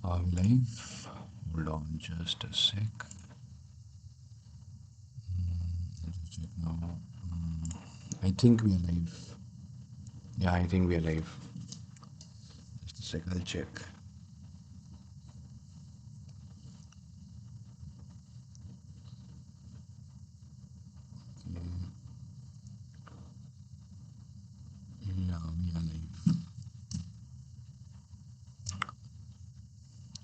Are we live? Hold on just a sec. Let's check now. I think we are live. Yeah, I think we are live. Just a sec, I'll check. Yeah, we are live.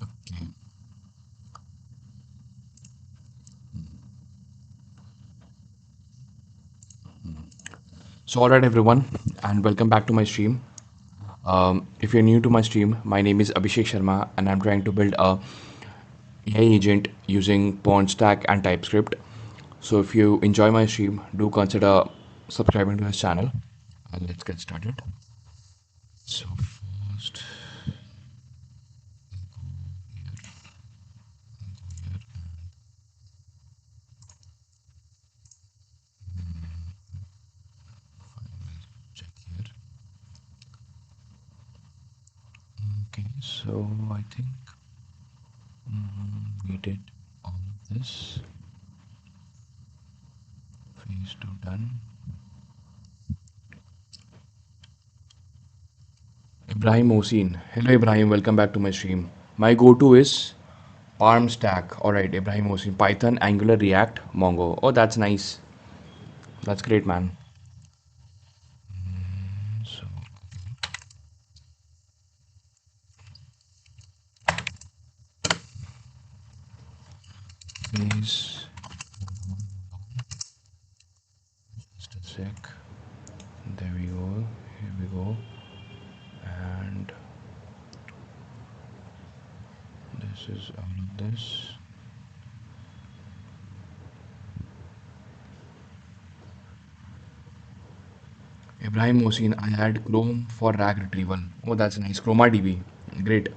Okay. So, alright, everyone, and welcome back to my stream. If you're new to my stream, my name is Abhishek Sharma, and I'm trying to build a AI agent using PERN stack and TypeScript. So, if you enjoy my stream, do consider subscribing to this channel. And let's get started. So first, check here. Okay, so I think we did all of this. Phase 2 done. Ibrahim Mohsin. Hello Ibrahim, welcome back to my stream. My go-to is Palm Stack. Alright, Ibrahim Mohsin. Python, Angular, React, Mongo. Oh, that's nice. That's great, man. So phase, just a sec. There we go. Here we go. And this is all of this. Ibrahim Mohsin, I had Chrome for RAG retrieval. Oh, that's nice. ChromaDB. Great.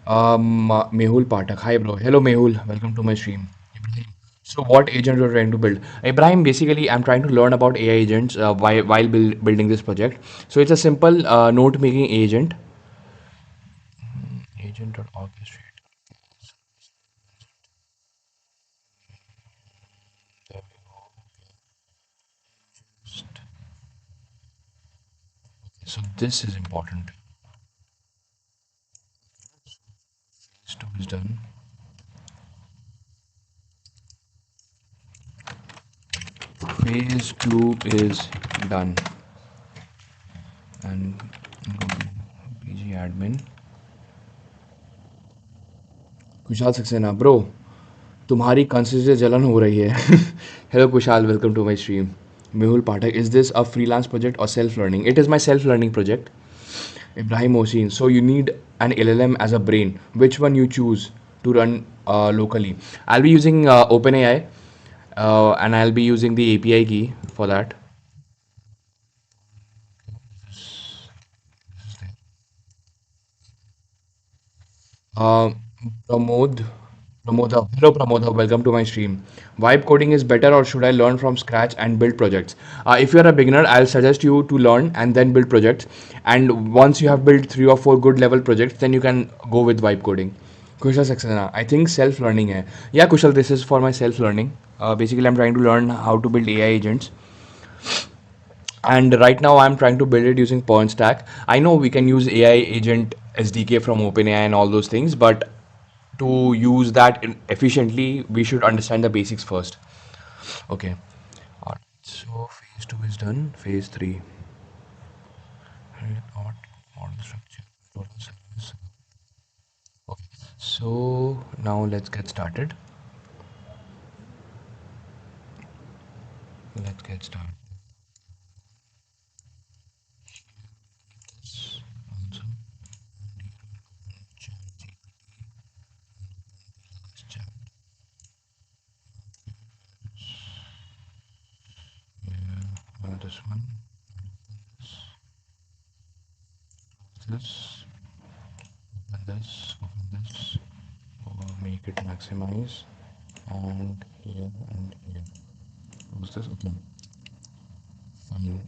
Mehul Patak. Hi, bro. Hello, Mehul. Welcome to my stream. Ibrahim. So, what agent you're trying to build? Ibrahim, basically, I'm trying to learn about AI agents while building this project. So, it's a simple note making agent. Agent.orchestrate. There we go. Just, so, this is important. Phase 2 is done. Phase 2 is done. And PG admin. Kushal Saxena bro तुम्हारी consistent जलन हो रही है hello Kushal welcome to my stream Mehul Pathak is this a freelance project और self learning it is my self learning project Ibrahim Mohsin, so you need an LLM as a brain. Which one you choose to run locally? I'll be using OpenAI and I'll be using the API key for that. Uh, Pramod, Pramoda, hello Pramoda, welcome to my stream. Vibe coding is better or should I learn from scratch and build projects? If you're a beginner, I'll suggest you to learn and then build projects. And once you have built 3 or 4 good level projects, then you can go with vibe coding. Kushal Saxena, I think self-learning hai. Yeah, Kushal, this is for my self-learning. Basically, I'm trying to learn how to build AI agents. And right now, I'm trying to build it using Point Stack. I know we can use AI agent SDK from OpenAI and all those things, but to use that efficiently, we should understand the basics first. Okay. All right. So phase 2 is done. Phase 3. Not model structure. Total service. Okay. So now let's get started. Let's get started. This also. And here we'll open ChatGPT. Last chat. Yeah. This one. This. Open this, make it maximize, and here and here. What's this? Okay, fine.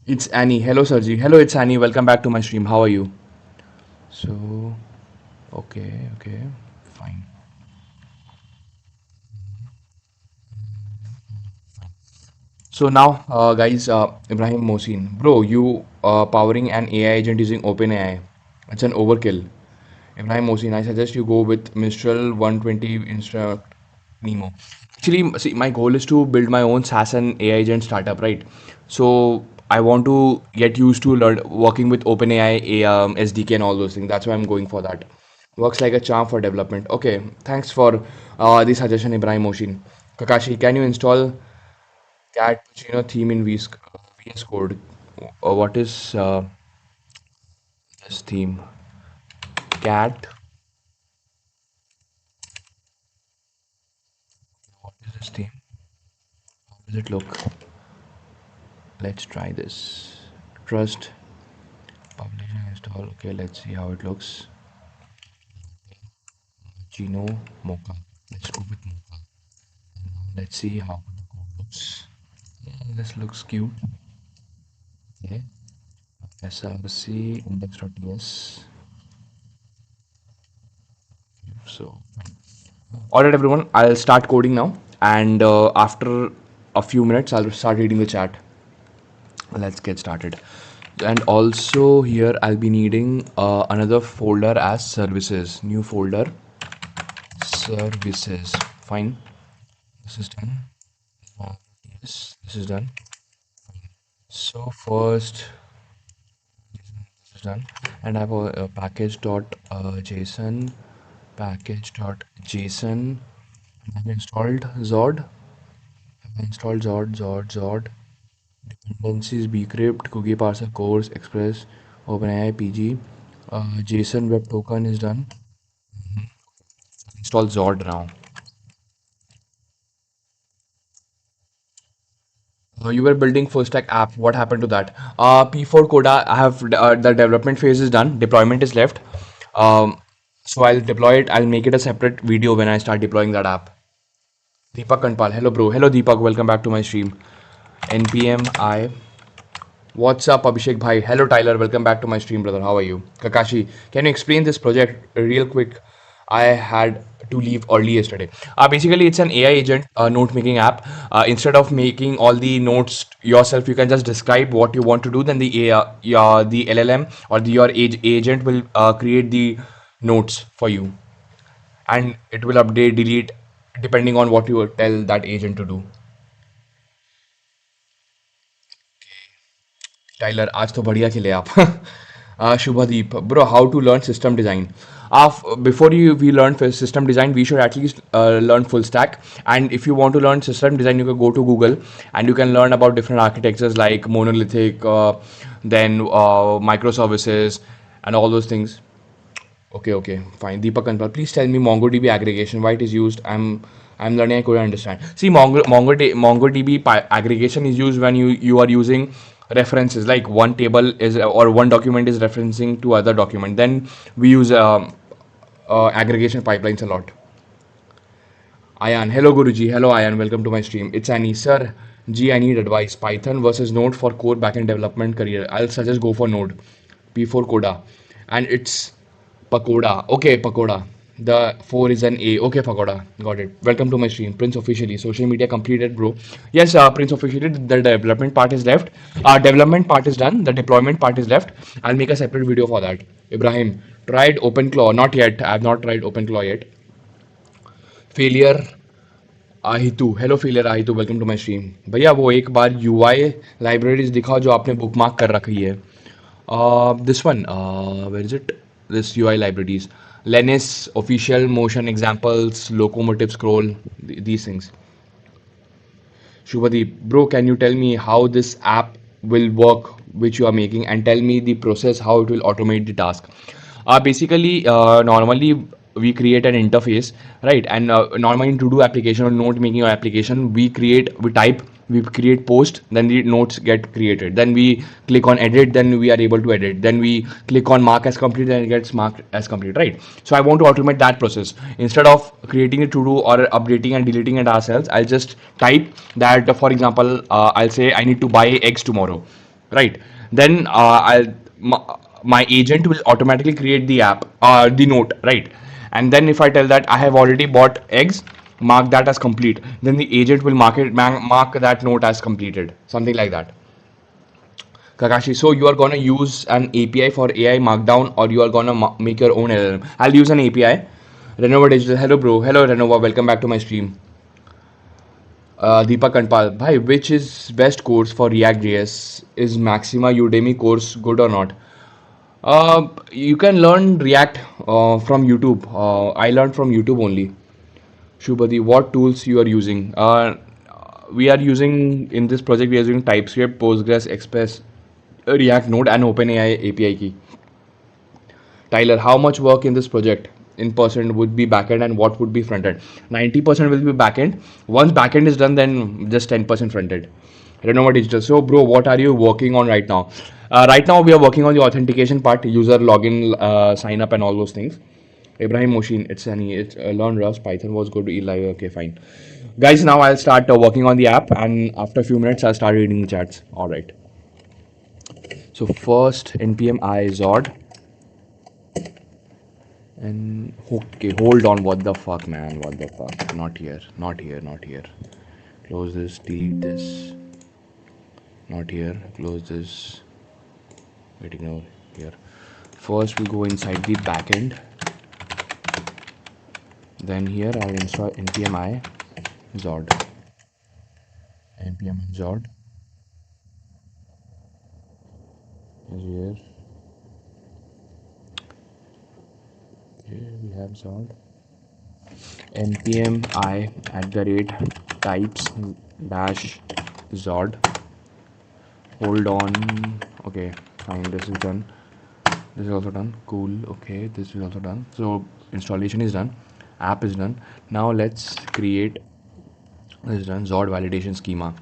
It's Annie. Hello, Sergi. Hello, it's Annie. Welcome back to my stream. How are you? So, okay, fine. So now, guys, Ibrahim Mohsin, bro, you powering an AI agent using OpenAI. It's an overkill. Ibrahim Mohsin, I suggest you go with Mistral 120 Instruct Nemo. Actually, see, my goal is to build my own SaaS and AI agent startup, right? So I want to get used to learn working with OpenAI, SDK, and all those things. That's why I'm going for that. Works like a charm for development. Okay, thanks for the suggestion, Ibrahim Mohsin. Kakashi, can you install Cat Puccino theme in VS Code? What is this theme? Cat. What is this theme? How does it look? Let's try this. Trust, publish and install. Okay, let's see how it looks. Chino Mocha. Let's go with Mocha. Let's see how the code looks. Yeah, this looks cute. Okay. SRC index.ts. So, all right, everyone. I'll start coding now, and after a few minutes, I'll start reading the chat. Let's get started. And also here, I'll be needing another folder as services. New folder, services. Fine. This is done. Yes, this is done. So first, this is done, and I have a package dot JSON, package dot JSON. I've installed Zod. I've installed Zod. Dependencies, bcrypt, cookie parser, course, express, OpenAI, PG. JSON web token is done. Install Zod now. You were building full stack app. What happened to that? P4 Coda, I have the development phase is done. Deployment is left. Um, so I'll deploy it. I'll make it a separate video when I start deploying that app. Deepak Kanpal. Hello, bro. Hello, Deepak. Welcome back to my stream. NPM I. What's up, Abhishek Bhai? Hello, Tyler. Welcome back to my stream, brother. How are you? Kakashi, can you explain this project real quick? I had to leave early yesterday. Basically, it's an AI agent note making app. Instead of making all the notes yourself, you can just describe what you want to do. Then the AI, the LLM or your agent will create the notes for you, and it will update, delete depending on what you tell that agent to do. Tyler आज तो बढ़िया खेले आप Shubhdeep bro how to learn system design before we learn system design we should at least learn full stack, and if you want to learn system design you can go to Google and you can learn about different architectures like monolithic, then microservices and all those things. Okay, fine. Deepak Kanpal, please tell me MongoDB aggregation, why it is used. I'm learning. I couldn't understand. See, MongoDB aggregation is used when you are using references, like one table is or one document is referencing to other document. Then we use aggregation pipelines a lot. Ayan, hello Guruji. Hello Ayan, welcome to my stream. It's Annie. Sir, G, I need advice. Python versus Node for core backend development career. I'll suggest go for Node. P4 Coda. And it's Pakoda. Okay, Pakoda. The 4 is an A. Okay, Pakoda. Got it. Welcome to my stream. Prince officially. Social media completed, bro. Yes, Prince officially. The development part is left. Development part is done. The deployment part is left. I'll make a separate video for that. Ibrahim, tried OpenClaw? Not yet. I have not tried OpenClaw yet. Failure आहितु hello failure आहितु welcome to my stream भैया वो एक बार UI libraries दिखाओ जो आपने bookmark कर रखी है this one where is it this UI libraries Lenis official motion examples locomotive scroll these things. Shubhadeep, bro, can you tell me how this app will work, which you are making, and tell me the process, how it will automate the task? Basically, normally we create an interface, right? And normally in to-do application or note making or application, we create post, then the notes get created. Then we click on edit, then we are able to edit. Then we click on mark as complete, then it gets marked as complete, right? So I want to automate that process. Instead of creating a to-do or updating and deleting it ourselves, I'll just type that, for example, I'll say I need to buy eggs tomorrow. right? Then my agent will automatically create the app, the note, right? And then if I tell that I have already bought eggs, mark that as complete, then the agent will mark that note as completed, something like that. Kakashi, so you are gonna use an API for AI Markdown, or you are gonna make your own LLM? I'll use an API. Renova Digital, hello bro, hello Renova, welcome back to my stream. Deepak Kanpal, bhai, which is best course for React.js? Is Maxima Udemy course good or not? You can learn React from YouTube. I learned from YouTube only. Shubhati, what tools you are using? We are using in this project. We are using TypeScript, Postgres, Express, React Node, and OpenAI API key. Tyler, how much work in this project in percent would be backend and what would be frontend? 90% will be backend. Once backend is done, then just 10% frontend. Renova Digital. So, bro, what are you working on right now? Right now, we are working on the authentication part, user login, sign up, and all those things. Ibrahim Moshin, it's any, it's learn Rust, Python was good, Eli, okay, fine. Guys, now I'll start working on the app, and after a few minutes, I'll start reading the chats. All right. So, first, npm I Zod. And okay, hold on. What the fuck, man? What the fuck? Not here. Not here. Not here. Close this. Delete this. Not here. Close this. Waiting over here. First, we go inside the backend. Then here, I'll install npm I Zod. npm Zod is here. Here we have Zod. npm I at the rate types dash Zod. Hold on. Okay, fine. This is done. This is also done. Cool. Okay, this is also done. So installation is done. App is done. Now let's create. This is done. Zod validation schema.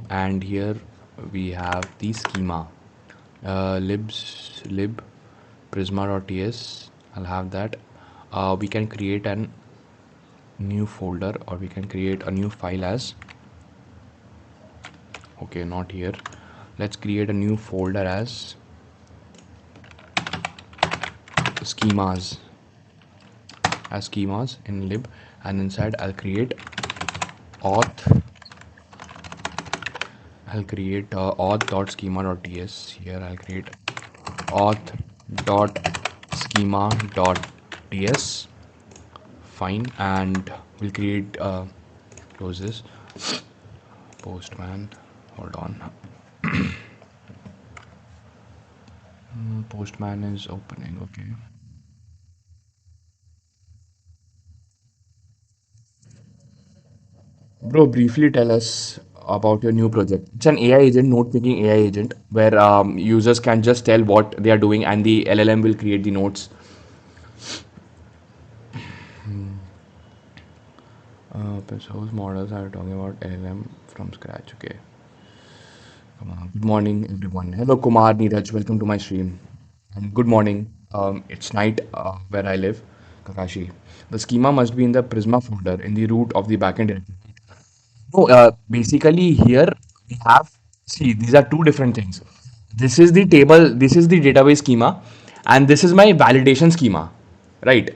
And here we have the schema. Lib prisma.ts. I'll have that. We can create an new folder, or we can create a new file as. Okay, not here. Let's create a new folder schemas schemas in lib, and inside auth I'll create auth.schema.ts. Here I'll create auth.schema.ts. Fine, and we'll create close this. Postman, hold on. Postman is opening. Okay. Bro, briefly tell us about your new project. It's an AI agent, note making AI agent, where users can just tell what they are doing, and the LLM will create the notes. Open source models are talking about LLM from scratch. Okay. Come on. Good morning, everyone. Hello, Kumar, Neeraj. Welcome to my stream. And good morning. It's night where I live, Kakashi. The schema must be in the Prisma folder in the root of the backend directory. No, basically here we have, see, these are two different things. This is the table, this is the database schema, and this is my validation schema, right?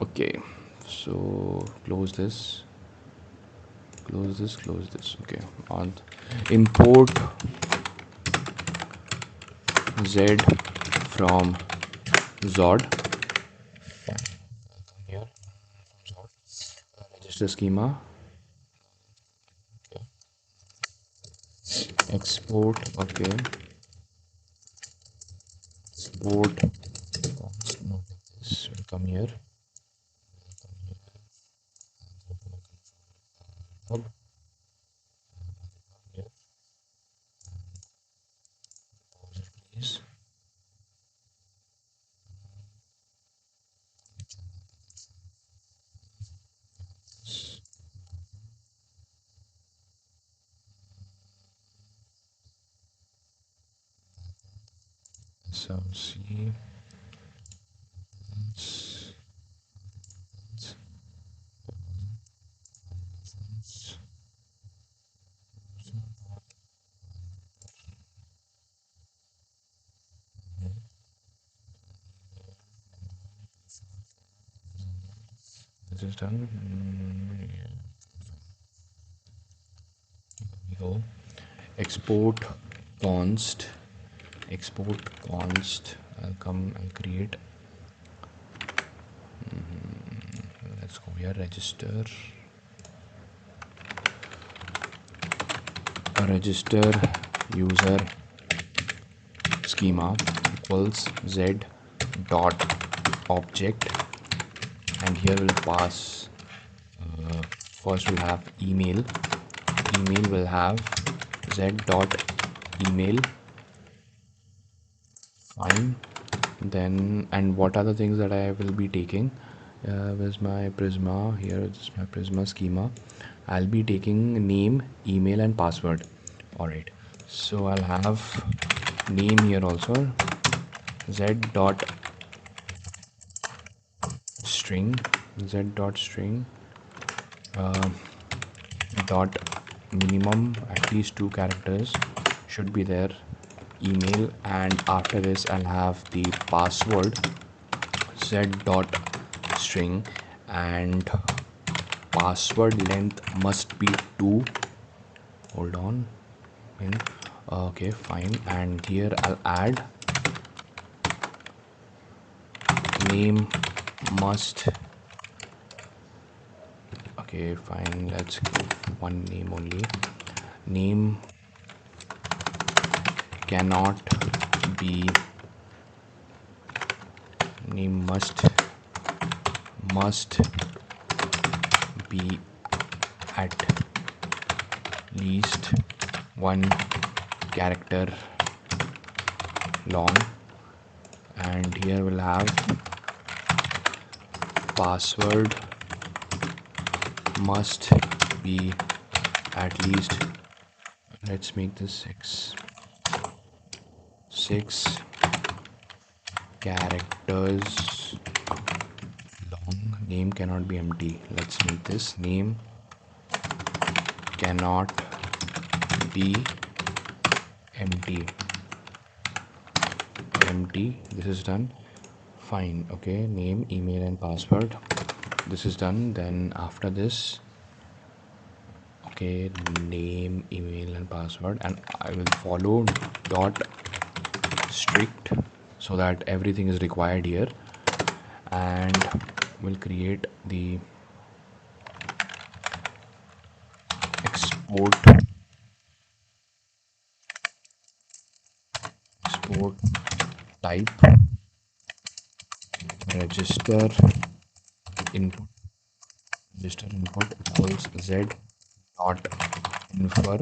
Okay, so close this. Okay, on import z from Zod. Here, register schema, export. Okay, export. No, this will come here. Hub here, please. So see. this is done. We go export const, export const. I'll come and create. Let's go here, register user schema equals z dot object, and here we'll pass first we'll have email will have z dot email. Fine. Then, and what are the things that I will be taking? Where's my Prisma? Here is my Prisma schema. I'll be taking name, email, and password. Alright, so I'll have name here also, z dot string, uh, dot minimum at least 2 characters should be there, email, and after this I'll have the password z dot string, and password length must be 2. Hold on. Okay, fine. And here I'll add name must, okay fine, let's give one name only. Name cannot be, name must be at least 1 character long, and here we'll have password must be at least, let's make this 6 characters long. Name cannot be empty. Let's make this name cannot be empty. This is done. Fine. Okay, name, email, and password, this is done. Then after this, okay, name, email, and password, and I will follow dot strict so that everything is required here, and we'll create the export type register input equals z dot infer.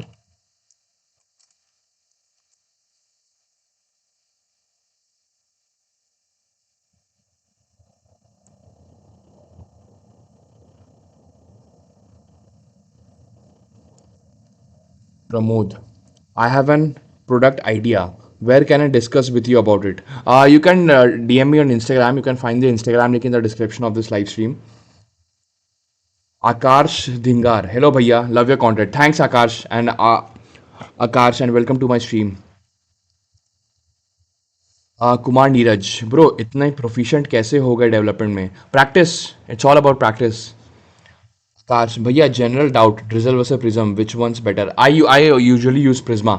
Pramod, I have an product idea. Where can I discuss with you about it? You can DM me on Instagram. You can find the Instagram link in the description of this live stream. Akarsh Dhingar. Hello, bhaiya. Love your content. Thanks, Akarsh. And Akarsh, and welcome to my stream. Kumar Neeraj bro, इतना proficient कैसे हो गए development में? Practice, it's all about practice. Cars, भैया general doubt, Drizzle versus Prism, which one's better? I usually use Prisma.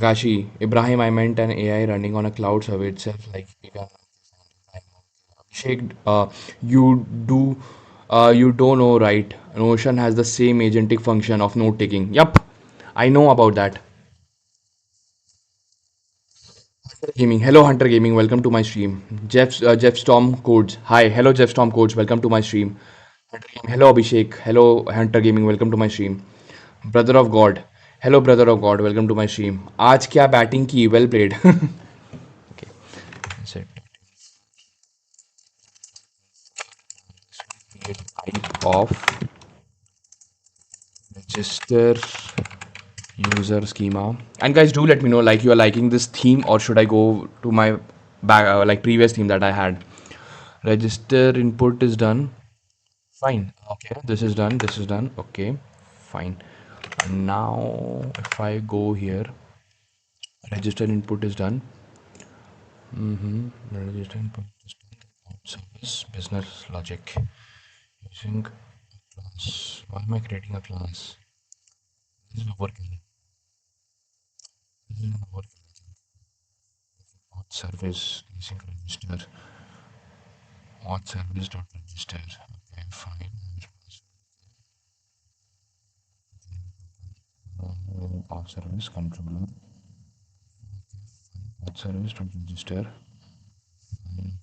Rashi, Ibrahim, I meant an AI running on a cloud server itself, like Abhishek, you don't know, right? Notion has the same agentic function of note taking. Yup, I know about that. Gaming, hello Hunter Gaming, welcome to my stream. Jeff Storm Codes, hi, hello Jeff Storm Codes, welcome to my stream. Hunter Gaming, hello Abhishek, hello Hunter Gaming, welcome to my stream. Brother of God, hello Brother of God, welcome to my stream. आज क्या batting की, well played. Okay, that's it. Type of register user schema. And guys, do let me know like you are liking this theme, or should I go to my back like previous theme that I had. Register input is done. Fine. Okay, this is done. This is done. Okay, fine. Now if I go here, register input is done. Register input is done. Service business logic. using class. Why am I creating a class? This is overkill. This is an overkill. Auth service using register. Auth service dot register. Okay, fine. Auth service controller. Auth service dot register. Auth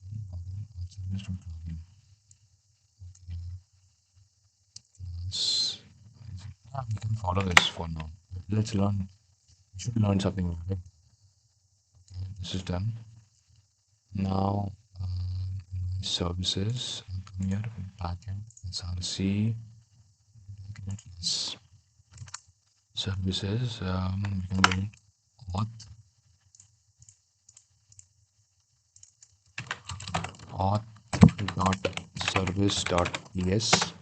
service dot login. Yes. Yeah, we can follow this for now. Let's learn. We should learn something. Okay, this is done. Now, services. Come here. Backend. SRC. Yes. Services. We can build auth. Auth dot service dot ps.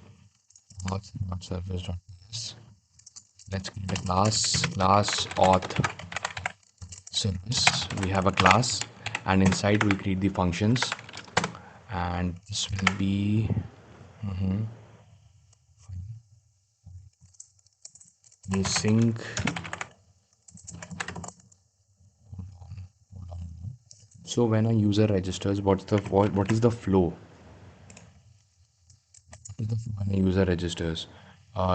Auth dot service dot ps. Let's create a class auth service. We have a class, and inside we create the functions, and this will be async. So when a user registers, what is the flow? What is the flow when a user registers?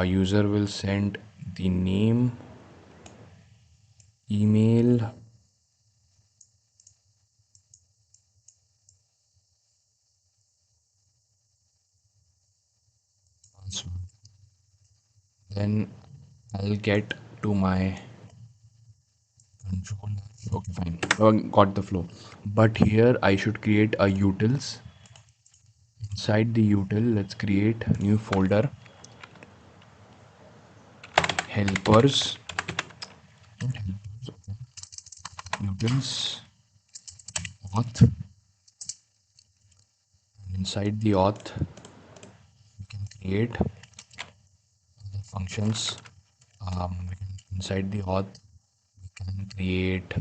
User will send the name, email, password. Then I'll get to my control. Okay, fine. Got the flow. But here I should create a utils. Inside the util, let's create a new folder, helpers, utils, auth. Inside the auth, we can create the functions. Inside the auth, we can create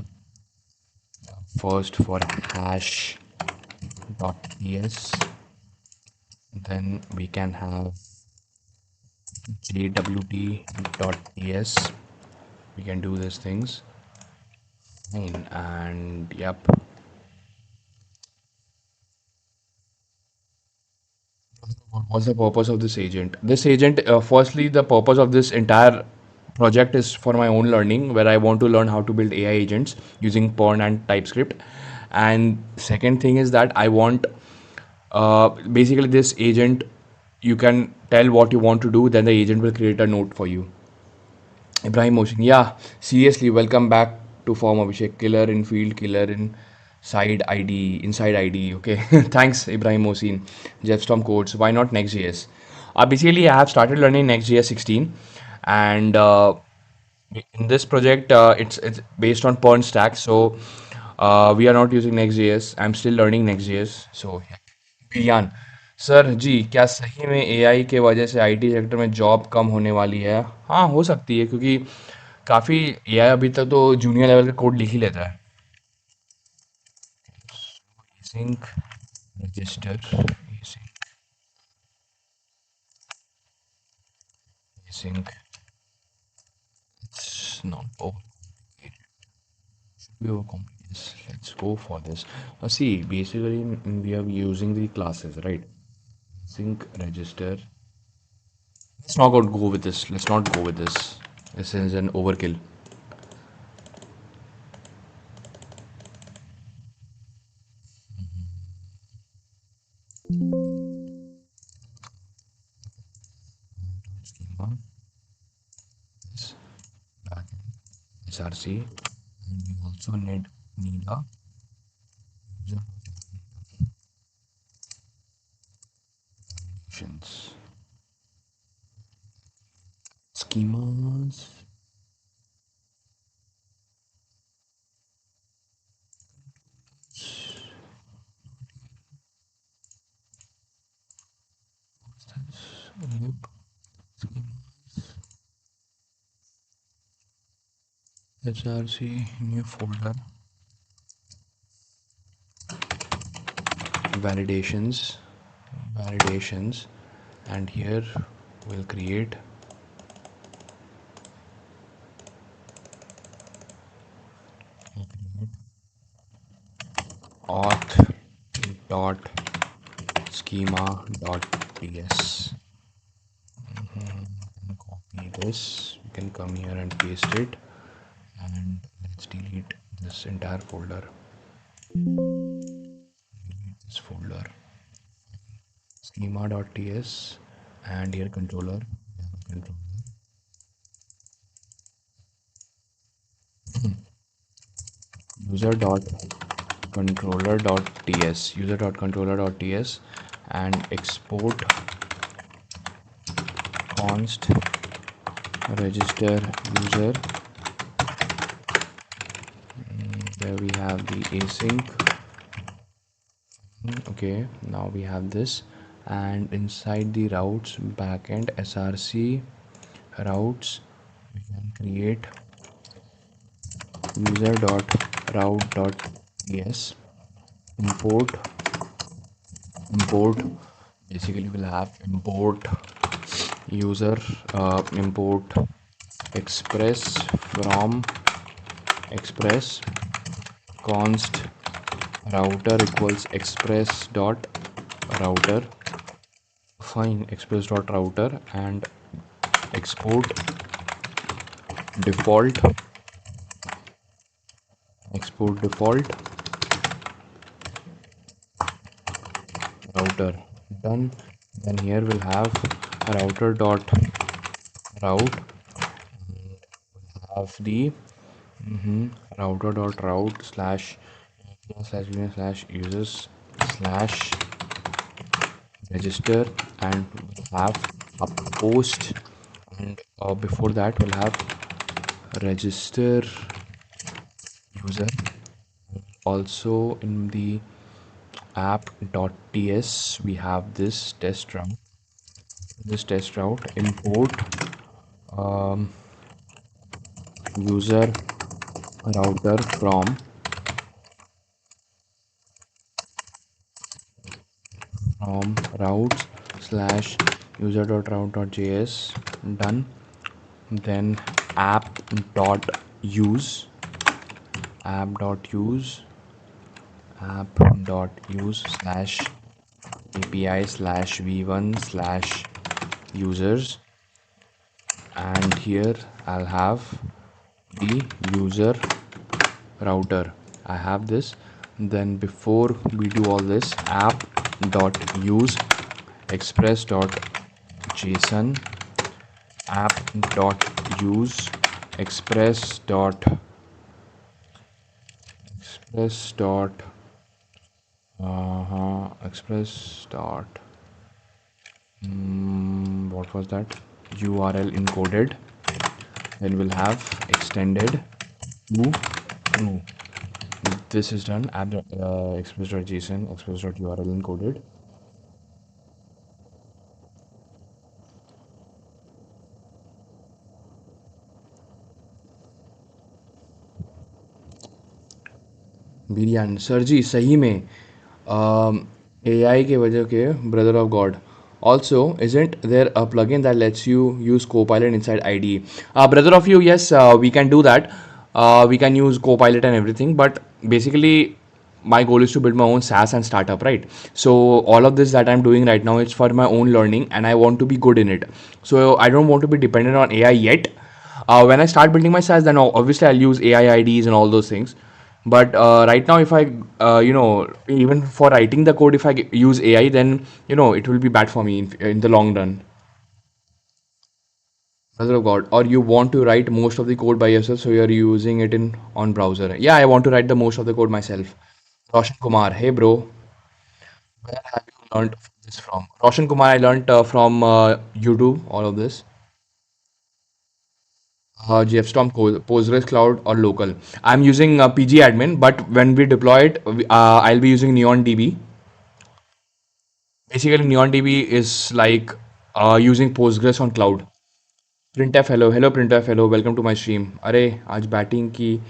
first for hash dot ps. Then we can have jwt dot ps. We can do these things. Fine. And yep. What's the purpose of this agent? This agent, firstly, the purpose of this entire project is for my own learning, where I want to learn how to build AI agents using PERN and TypeScript. And second thing is that I want, basically, this agent, you can tell what you want to do, then the agent will create a note for you. Ibrahim Mohsin, yeah, seriously, welcome back to Form Abhishek. Killer in field, killer in side ID, inside ID. Okay, thanks, Ibrahim Mohsin. Jetstorm codes. Why not Next.js? Basically, I have started learning Next.js 16, and in this project, it's based on Pern stack. So we are not using Next.js. I'm still learning Next.js. So yeah. बियान sir जी, क्या सही में AI के वजह से IT sector में job कम होने वाली है? हाँ, हो सकती है, क्योंकि काफ़ी एआई अभी तक तो जूनियर लेवल का कोड लिख ही लेता है। Sync register sync it's not over we overcomplicated this. Let's go for this. See, basically we are using the classes, right? Sync register. Let's not go with this. Let's not go with this. This is an overkill. Schema, this backend, SRC, and we also need a user definitions. Schemas. Yep. SRC, new folder, validations, validations. and here we'll create auth dot schema dot ts. Copy this, you can come here and paste it, and let's delete this entire folder. Delete this folder, schema.ts, and here controller, controller user.controller.ts and export const register user. There we have the async. Okay, now we have this, and inside the routes backend src routes we can create user.route.ts, import basically we'll have import user, import express from express const router equals express dot router, fine, express dot router, and export default, export default router. Done. Then here we'll have router dot route, have the router dot route slash users slash register, and we'll have a post, and before that we'll have register user. Also in the app.ts we have this test route import user router from routes slash user.route.js. Done. Then app.use app.use app.use slash api slash v1 slash users, and here I'll have the user router. I have this. Then before we do all this, app.use express.json, app.use express dot express dot express dot what was that, url encoded. Then we'll have extended to true. This is done. App express.json express.url encoded. बिरियान sir ji सही में AI के वजह के brother of God. Also, isn't there a plugin that lets you use Copilot inside IDE? Brother of you, yes, we can do that. We can use Copilot and everything, but basically, my goal is to build my own SaaS and startup, right? So all of this that I'm doing right now is for my own learning, and I want to be good in it. So I don't want to be dependent on AI yet. When I start building my SaaS, then obviously I'll use AI IDs and all those things. But right now, if I, even for writing the code, if I use AI, then it will be bad for me in the long run. Mother of God, or you want to write most of the code by yourself, so you're using it in on browser. Yeah, I want to write the most of the code myself. Roshan Kumar, hey bro, where have you learned this from? Roshan Kumar, I learned from YouTube. All of this. GF Storm, Postgres Cloud, or local. I'm using PG admin, but when we deploy it, I'll be using Neon DB. Basically, Neon DB is like using Postgres on cloud. Printf hello, hello Printf hello, welcome to my stream. अरे आज batting की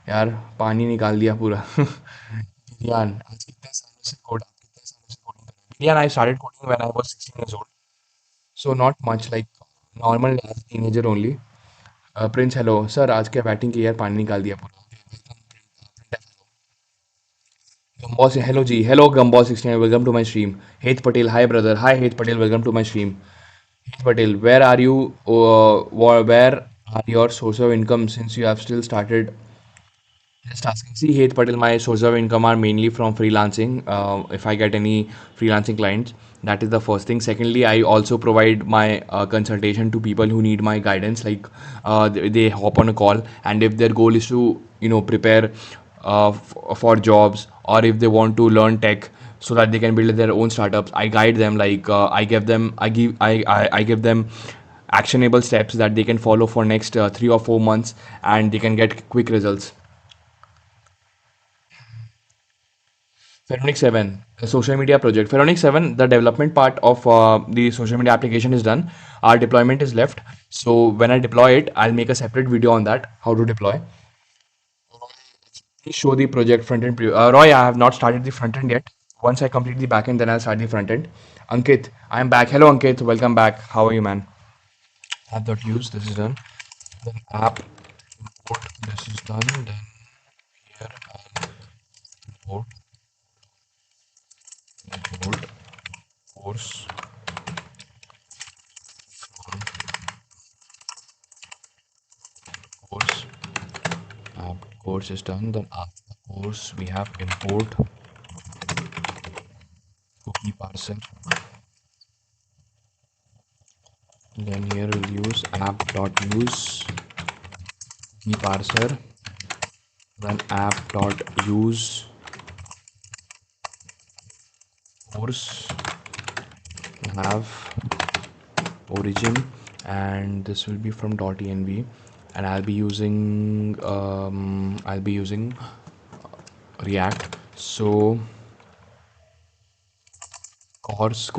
यार, पानी निकाल दिया पूरा. Rian, आज कितने सालों से कोड, आप कितने सालों से कोडिंग कर रहे हैं? Rian, I started coding when I was 16 years old. So not much, like normal as teenager only. Prince, hello sir, आज क्या बैटिंग की यार, पानी निकाल दिया पूरा. Gumboss, hello G, hello Gumboss 69, welcome to my stream. Heth Patel, hi brother, hi Heth Patel, welcome to my stream. Heth Patel, where are you? Where are your source of income since you have still started? Just asking. See, Heth Patel, my source of income are mainly from freelancing. If I get any freelancing clients, that is the first thing. Secondly, I also provide my consultation to people who need my guidance. Like they hop on a call, and if their goal is to prepare for jobs, or if they want to learn tech so that they can build their own startups, I guide them. Like I give them actionable steps that they can follow for next 3 or 4 months, and they can get quick results. Pheronic 7, a social media project. Pheronic 7, the development part of the social media application is done. Our deployment is left. So when I deploy it, I'll make a separate video on that, how to deploy. Please show the project front end. Roy, I have not started the front end yet. Once I complete the back end, then I'll start the front end. Ankit, I'm back. Hello, Ankit. Welcome back. How are you, man? App.use, this is done. Then app import, this is done. Then here I'll import, import course from course. Course is done. Then after course, we have import cookie parser. Then here we'll use app.use cookie parser. Then app.use course have origin, and this will be from .env, and I'll be using React. So course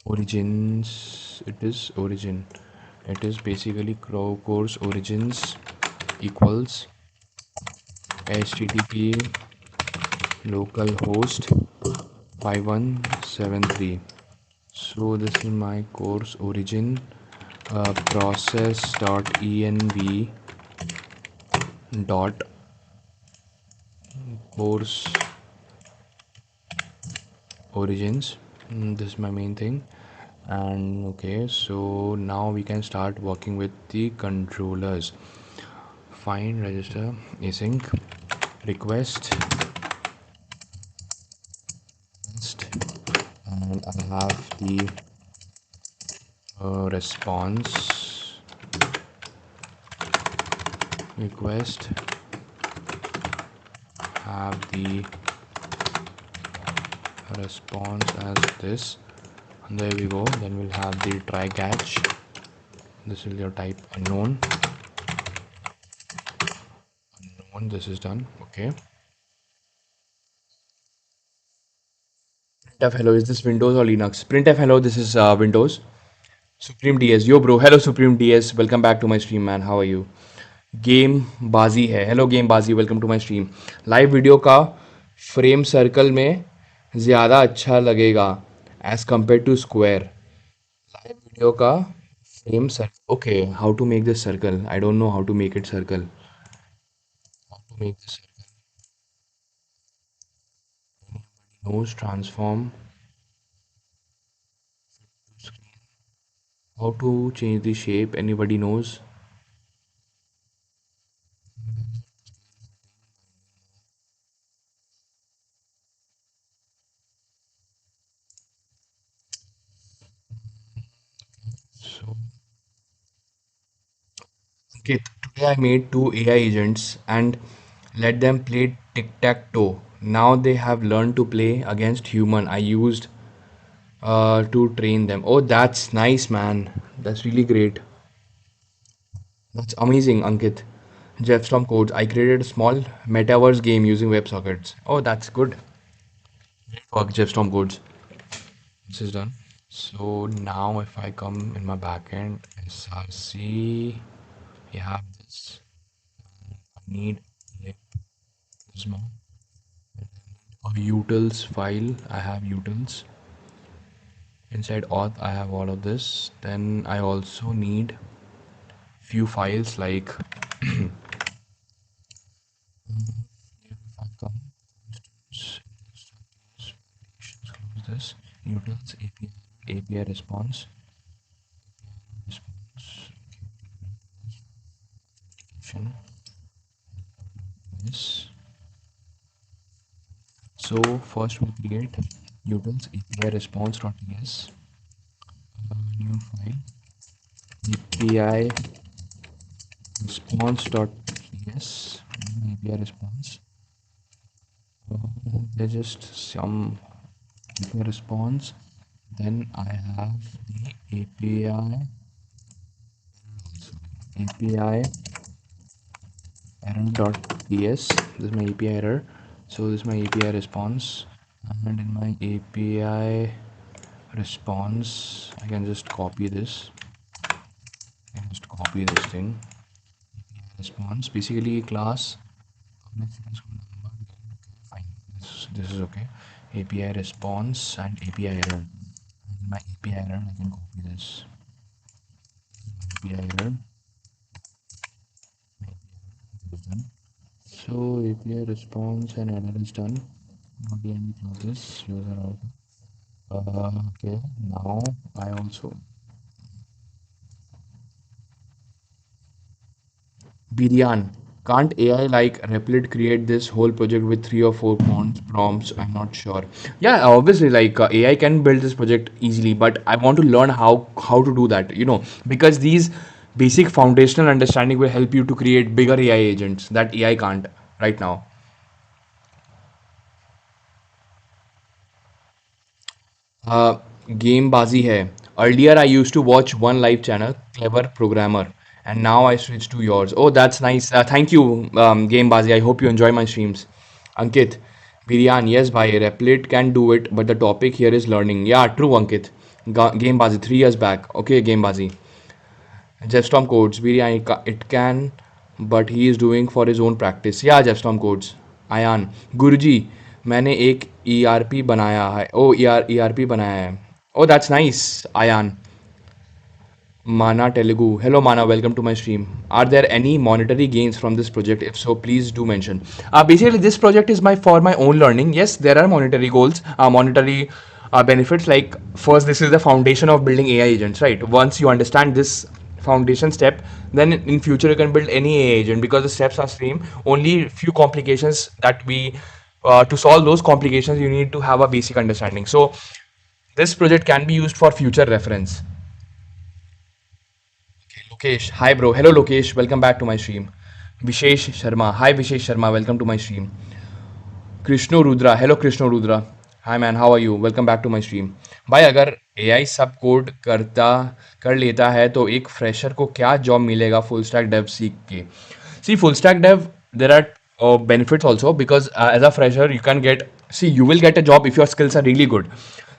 origins, it is origin, it is basically course origins equals http localhost 5173. So this is my course origin, process.env dot course origins. This is my main thing. And okay, so now we can start working with the controllers. Find, register, async, request, and I have the response request, have the response as this. And there we go. Then we'll have the try catch. This will your type unknown. This is done. Okay. Printf hello, is this Windows or Linux? Printf hello, this is Windows. Supreme DS, yo bro, hello Supreme DS, welcome back to my stream man, how are you? Game बाजी है, hello game बाजी, welcome to my stream. Live video का frame circle में ज़्यादा अच्छा लगेगा as compare to square. Live video का frame circle, okay, how to make this circle, I don't know how to make it circle, how to make this circle, nose transform, how to change the shape, anybody knows? So okay, today I made two AI agents and let them play tic-tac-toe. Now they have learned to play against human. I used to train them. Oh, that's nice, man. That's really great. That's amazing, Ankit. Jetstorm codes, I created a small metaverse game using WebSockets. Oh, that's good. Great work, Jetstorm codes. This is done. So now if I come in my backend, src, we have this. I need lib Prisma, a utils file. I have utils. Inside auth I have all of this. Then I also need few files like if I come close this utils API response function this. So first we create utils API response.ts, new file API response.ts, API response. There's just some API response. Then I have the API error.ts. This is my API error. So this is my API response, and in my API response I can just copy this. I can just copy this thing. Response basically class. Fine. This is okay. API response and API error. In my API error I can copy this. API error. Is done. So API response and error is done. Not the end clauses. User out. Okay. Now I also Biryan. Can't AI like Replit create this whole project with 3 or 4 prompts? I'm not sure. Yeah, obviously, like AI can build this project easily, but I want to learn how to do that. Because these basic foundational understanding will help you to create bigger AI agents that AI can't right now. Uh, Gamebazi hai. Earlier, I used to watch one live channel, Clever Programmer, and now I switched to yours. Oh, that's nice. Thank you, Gamebazi. I hope you enjoy my streams. Ankit, Biryan, yes, bhai. Replit can do it, but the topic here is learning. Yeah, true, Ankit. Gamebazi, 3 years back. Okay, Gamebazi. Jetstorm codes, Biryan, it can, but he is doing for his own practice. Yeah, Jetstorm codes. Ayan, गुरुजी मैंने एक ERP बनाया है. ओ ERP बनाया है. Oh, that's nice, Ayan. Mana Telugu. Hello, Mana. Welcome to my stream. Are there any monetary gains from this project? If so, please do mention. Basically, this project is for my own learning. Yes, there are monetary goals, monetary benefits. Like first, this is the foundation of building AI agents, right? Once you understand this foundation step, then in future you can build any AI agent because the steps are same. Only few complications that we to solve those complications you need to have a basic understanding. So this project can be used for future reference. Lokesh, hi bro. Hello Lokesh, welcome back to my stream. Vishesh Sharma, hi Vishesh Sharma, welcome to my stream. Krishno Rudra, hello Krishno Rudra. Hi man, how are you? Welcome back to my stream. भाई अगर AI सब code कर लेता है तो एक fresher को क्या जॉब मिलेगा फुल स्टैक डेव सीख के? See, full stack dev, there are benefits also because as a fresher, you can get, see, you will get a job if your skills are really good.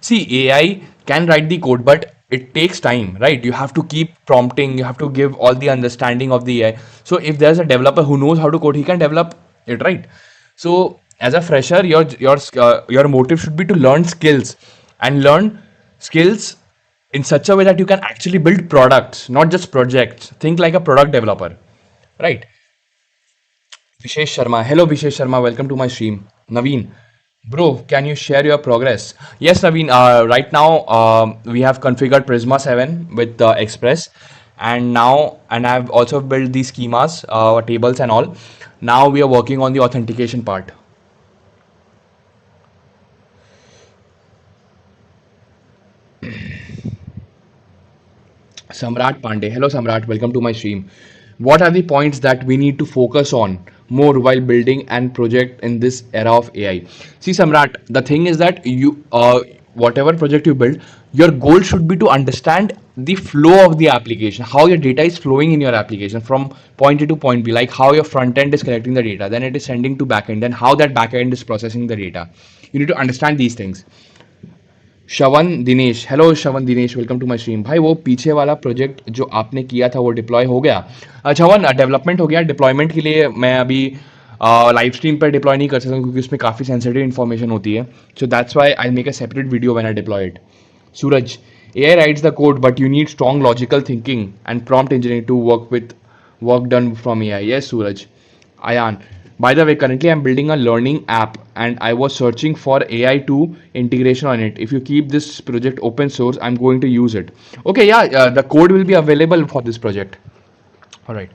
See, AI can write the code, but it takes time, right? You have to keep prompting, you have to give all the understanding of the AI. So, if there's a developer who knows how to code, he can develop it, right? So, as a fresher, your motive should be to learn skills and learn skills in such a way that you can actually build products, not just projects. Think like a product developer, right? Vishesh Sharma. Hello, Vishesh Sharma. Welcome to my stream. Naveen, bro, can you share your progress? Yes, Naveen. Right now, we have configured Prisma 7 with Express, and I've also built these schemas, tables, and all. Now we are working on the authentication part. Samrat Pandey. Hello, Samrat. Welcome to my stream. What are the points that we need to focus on more while building and project in this era of AI? See, Samrat, the thing is that whatever project you build, your goal should be to understand the flow of the application, how your data is flowing in your application from point A to point B, like how your front end is collecting the data, then it is sending to backend, and how that backend is processing the data. You need to understand these things. Shravan Dinesh, hello Shravan Dinesh, welcome to my stream. भाई वो पीछे वाला project जो आपने किया था वो deploy हो गया? श्रवण, डेवलपमेंट हो गया. डिप्लॉयमेंट के लिए मैं अभी लाइव स्ट्रीम पर डिप्लॉय नहीं कर सकता क्योंकि उसमें काफ़ी सेंसिटिव इन्फॉर्मेशन होती है. So that's why I make a separate video when I deploy it. Suraj, AI writes the code, but you need strong logical thinking and prompt engineering to work with work done from AI. Yes, Suraj. Ayan. By the way, currently I'm building a learning app and I was searching for AI to integration on it. If you keep this project open source, I'm going to use it. Okay, yeah, the code will be available for this project. All right.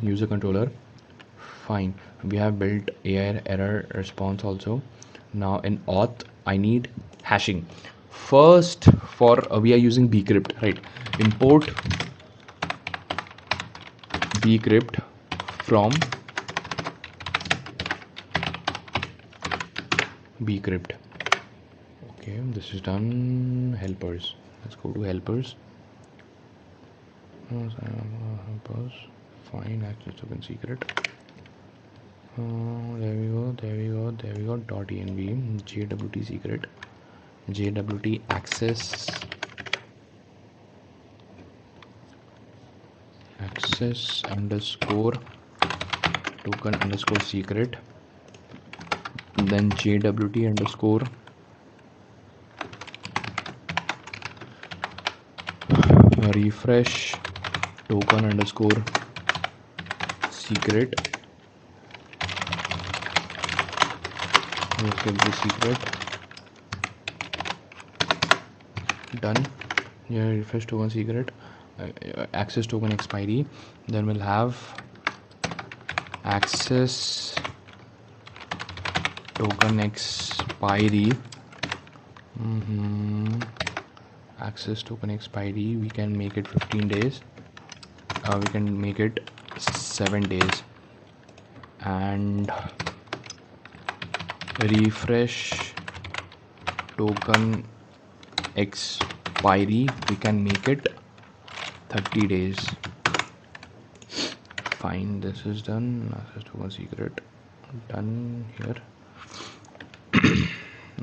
User controller. Fine. We have built AI error response also. Now in auth, I need hashing. First, for we are using bcrypt, right? Import bcrypt from bcrypt. Okay, this is done. Helpers. Let's go to helpers. Helpers. Fine. Access token secret. There we go. There we go. There we go. Dot env jwt secret. JWT access underscore token underscore secret, then JWT underscore refresh token underscore secret. Let's get the secret done. Yeah, refresh token secret, access token expiry. Then we'll have access token expiry. Access token expiry, we can make it 15 days, we can make it 7 days, and refresh token expiry, we can make it 30 days. Fine, this is done. Access token secret done. Here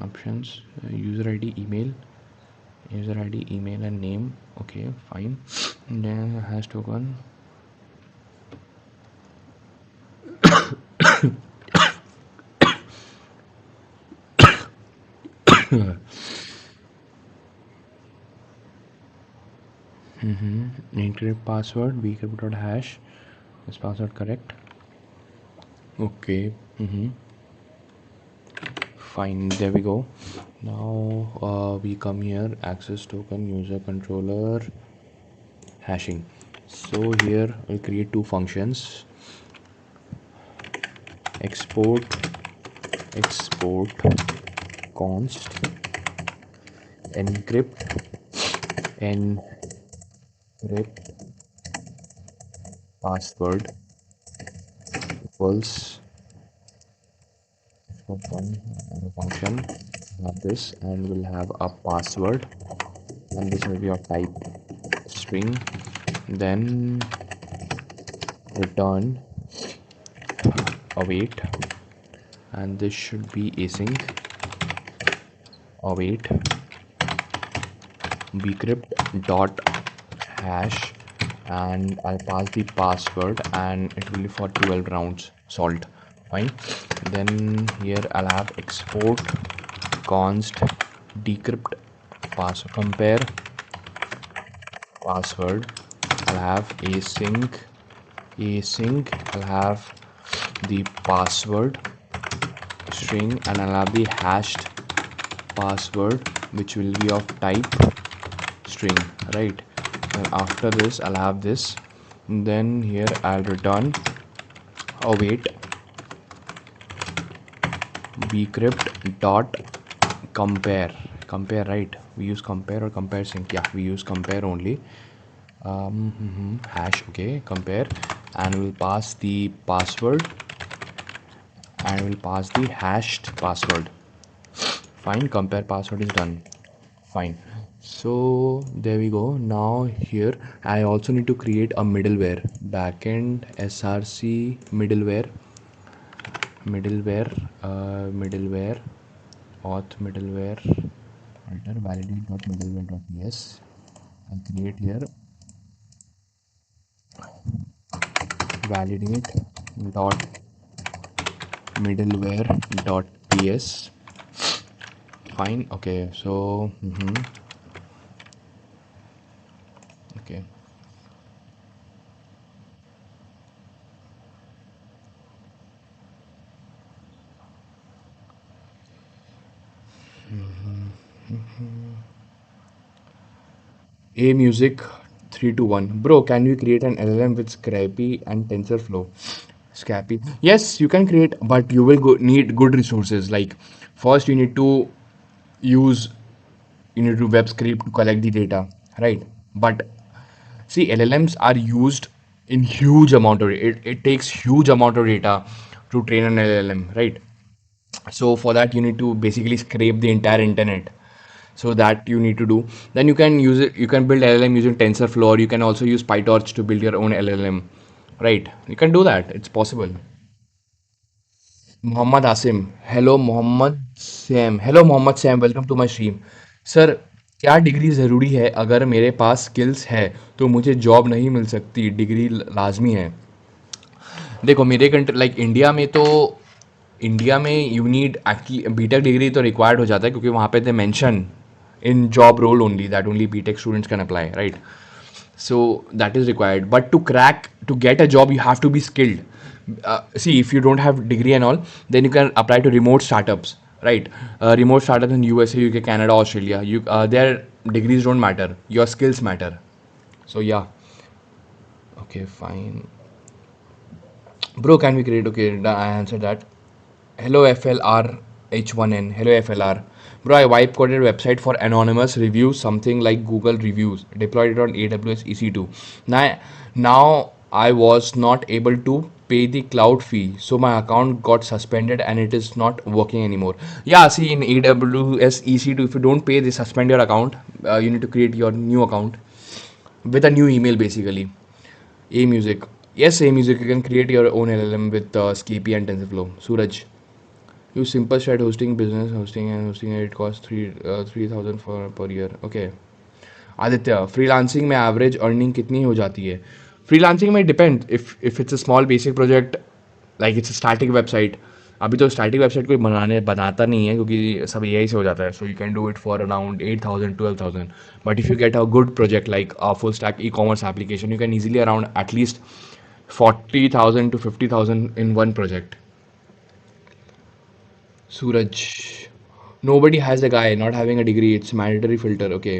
options, user id email and name. Okay, fine. And then hash token encrypt password bcrypt.hash. Is password correct? Okay. Fine, there we go. Now we come here, access token user controller hashing. So here we'll create two functions, export const encrypt password equals one function, have this, and we'll have a password, and this will be of type string. Then return await, and this should be async await bcrypt dot hash, and I'll pass the password, and it will be for 12 rounds salt. Fine. Then here I'll have export const decrypt password compare password. I'll have async I'll have the password string, and I'll have the hashed password, which will be of type string, right? And after this I'll have this. Then here I'll return await bcrypt dot compare, right? We use compare or compare sync? Yeah, we use compare only. Hash, okay, compare, and we'll pass the password, and we'll pass the hashed password. Fine, compare password is done. Fine. So there we go. Now here I also need to create a middleware, backend src middleware auth middleware filter validate.middleware.ps, and create here validate.middleware.ps. Fine. Okay, so A music 3 to 1. Bro, can we create an LLM with Scrappy and TensorFlow? Scrappy. Yes, you can create, but you will need good resources. Like, first, use you need to web script to collect the data, right? But see, LLMs are used in huge amount of it takes huge amount of data to train an LLM, right? So for that you need to basically scrape the entire internet. So that you need to do. Then you can build LLM using TensorFlow, or you can also use PyTorch to build your own LLM, right? You can do that, it's possible. Mohammad Asim. Hello Mohammad Sam. Hello Mohammad Sam, welcome to my stream. Sir, क्या degree ज़रूरी है? अगर मेरे पास skills है तो मुझे job नहीं मिल सकती, डिग्री लाजमी है? देखो, मेरे कंट्री लाइक इंडिया में you need actually BTech degree तो रिक्वायर्ड हो जाता है, क्योंकि वहाँ पे they mention in job role only that only BTech students can apply, right? So that is required, but to get a job you have to be skilled. See, if you don't have degree and all, then you can apply to remote startups, right? Remote startups in USA, UK, Canada, Australia, their degrees don't matter, your skills matter. So yeah. Okay, fine. Bro, can we create? Okay, I answered that. Hello FLR H1N. Hello FLR. Bro, I wipe coded website for anonymous reviews, something like Google reviews. Deployed it on AWS EC2. Now I was not able to pay the cloud fee, so my account got suspended and it is not working anymore. Yeah, see, in AWS EC2, if you don't pay, they suspend your account. You need to create your new account with a new email, basically. A music. Yes, A music. You can create your own LLM with Scapy and TensorFlow. Suraj. You simple chat hosting, business hosting, and hosting it costs 3,000 for per year. Okay. Aditya, freelancing में average earning कितनी हो जाती है? Freelancing में depend, if it's a small basic project, like it's static website. अभी तो static website कोई बनाता नहीं है, क्योंकि सब एआई से हो जाता है. सो you can do it for around 8,000 12,000. But if you get a good project like full stack e commerce application, you can easily around at least 40,000 to 50,000 in one project. Suraj. Nobody has a guy not having a degree. It's mandatory filter. Okay.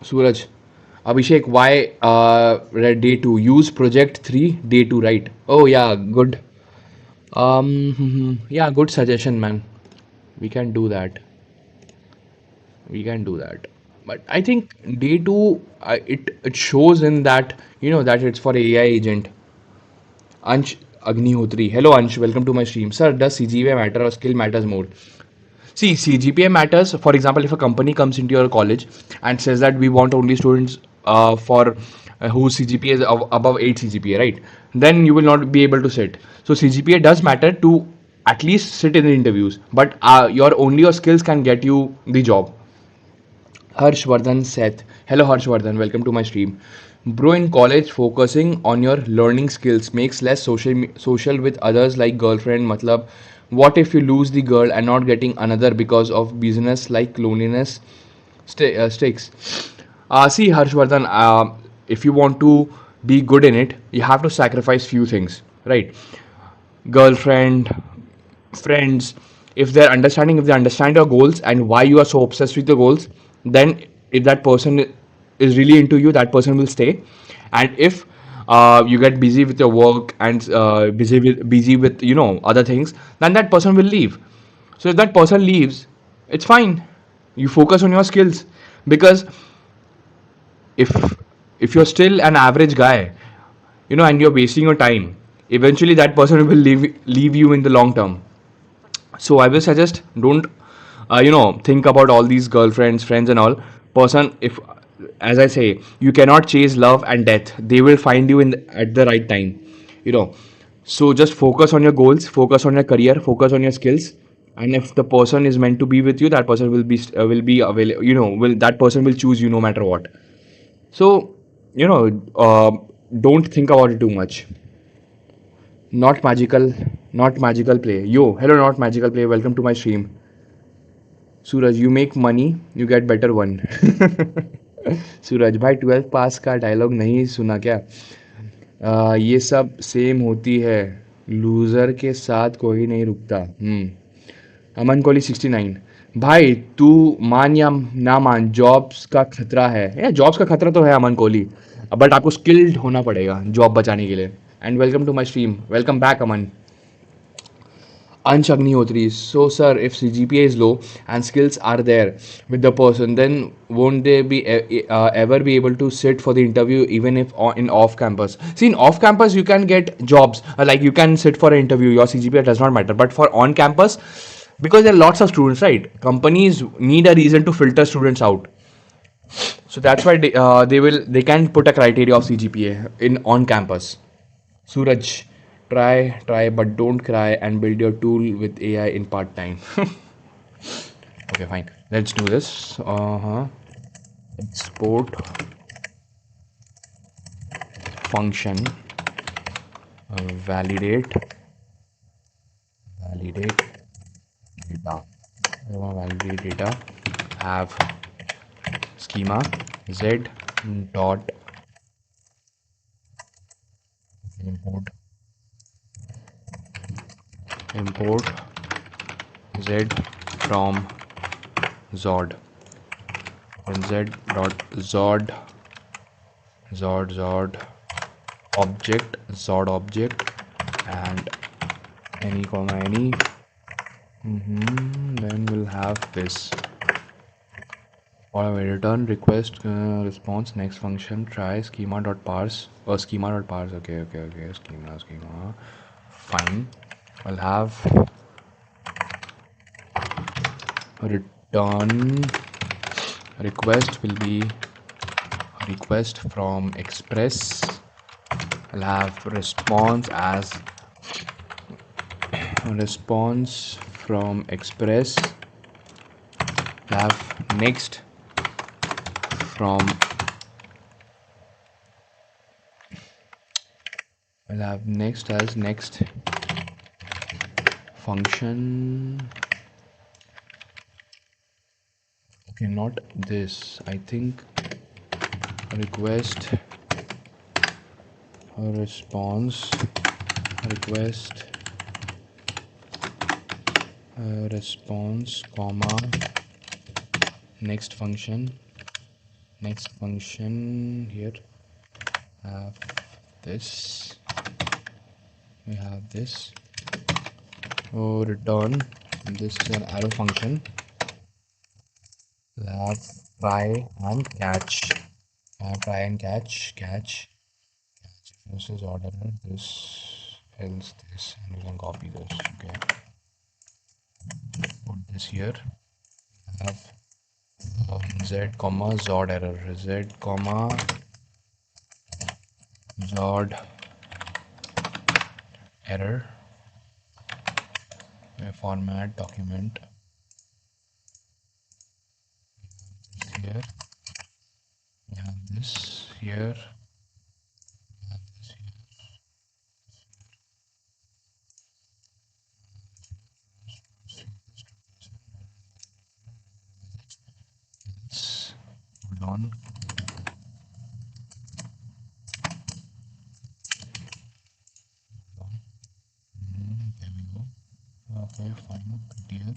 Suraj. Abhishek, why read day 2? Use project 3, day 2, right? Oh, yeah, good. Yeah, good suggestion, man. We can do that. We can do that. But I think day 2, it shows in that, that it's for AI agent. Ansh Agnihotri. Hello Ansh, welcome to my stream. Sir, does CGPA matter or skill matters more? See, CGPA matters. For example, if a company comes into your college and says that we want only students for whose CGPA is above 8 CGPA, right? Then you will not be able to sit. So CGPA does matter to at least sit in the interviews, but your skills can get you the job. Harshvardhan Seth. Hello Harshvardhan, welcome to my stream. Bro, in college, focusing on your learning skills makes less social with others like girlfriend. Matlab, what if you lose the girl and not getting another because of business like loneliness sticks? See Harshvardhan, if you want to be good in it, you have to sacrifice few things, right? Girlfriend, friends, if they understand your goals and why you are so obsessed with your goals, then if that person is really into you, that person will stay. And if you get busy with your work and busy with other things, then that person will leave. So if that person leaves, it's fine, you focus on your skills. Because if if you're still an average guy, and you're wasting your time, eventually that person will leave you in the long term. So I will suggest, don't think about all these girlfriends, friends and all. Person, if, as I say, you cannot chase love and death, they will find you at the right time, you know so just focus on your goals, focus on your career, focus on your skills. And if the person is meant to be with you, that person will be available, will that person will choose you no matter what. So, you know don't think about it too much. Not magical, not magical play. Yo, hello, not magical play. Welcome to my stream. Suraj, you make money, you get better one. Suraj भाई, 12 पास का dialogue नहीं सुना क्या? ये सब same होती है, loser के साथ कोई नहीं रुकता। अमन कोहली 69। भाई तू मान या ना मान, जॉब्स का खतरा है, या जॉब्स का खतरा तो है अमन कोहली, बट आपको स्किल्ड होना पड़ेगा जॉब बचाने के लिए। And welcome to my stream, welcome back Aman. Ansh Agnihotri. So, sir, if CGPA is low and skills are there with the person, then won't they be ever be able to sit for the interview even if in off campus? See, in off campus you can get jobs, like you can sit for an interview. Your CGPA does not matter, but for on campus, because there are lots of students, right? Companies need a reason to filter students out. So that's why they can put a criteria of CGPA in on campus. Suraj, try, but don't cry and build your tool with AI in part time. Okay, fine. Let's do this. Export function, validate data. Validate data. Have schema z dot import z from zod, and z dot zod object and any comma any. Then we'll have this or a return request response next function try schema dot parse or schema dot parse. Okay, schema fine. I'll have return request will be request from express. I'll have response from express. I'll have next from I'll have next as next function. Okay, not this. I think request response request response comma next function here. Have this. We have this. Oh, return. This is an arrow function. Have try and catch. Try and catch. This is order. This else this, and we can copy this. Okay. Put this here. Have z comma zod error. Z comma zod error. Format document here. We have this here. Hold on. There we go. Okay, fine. Prettier.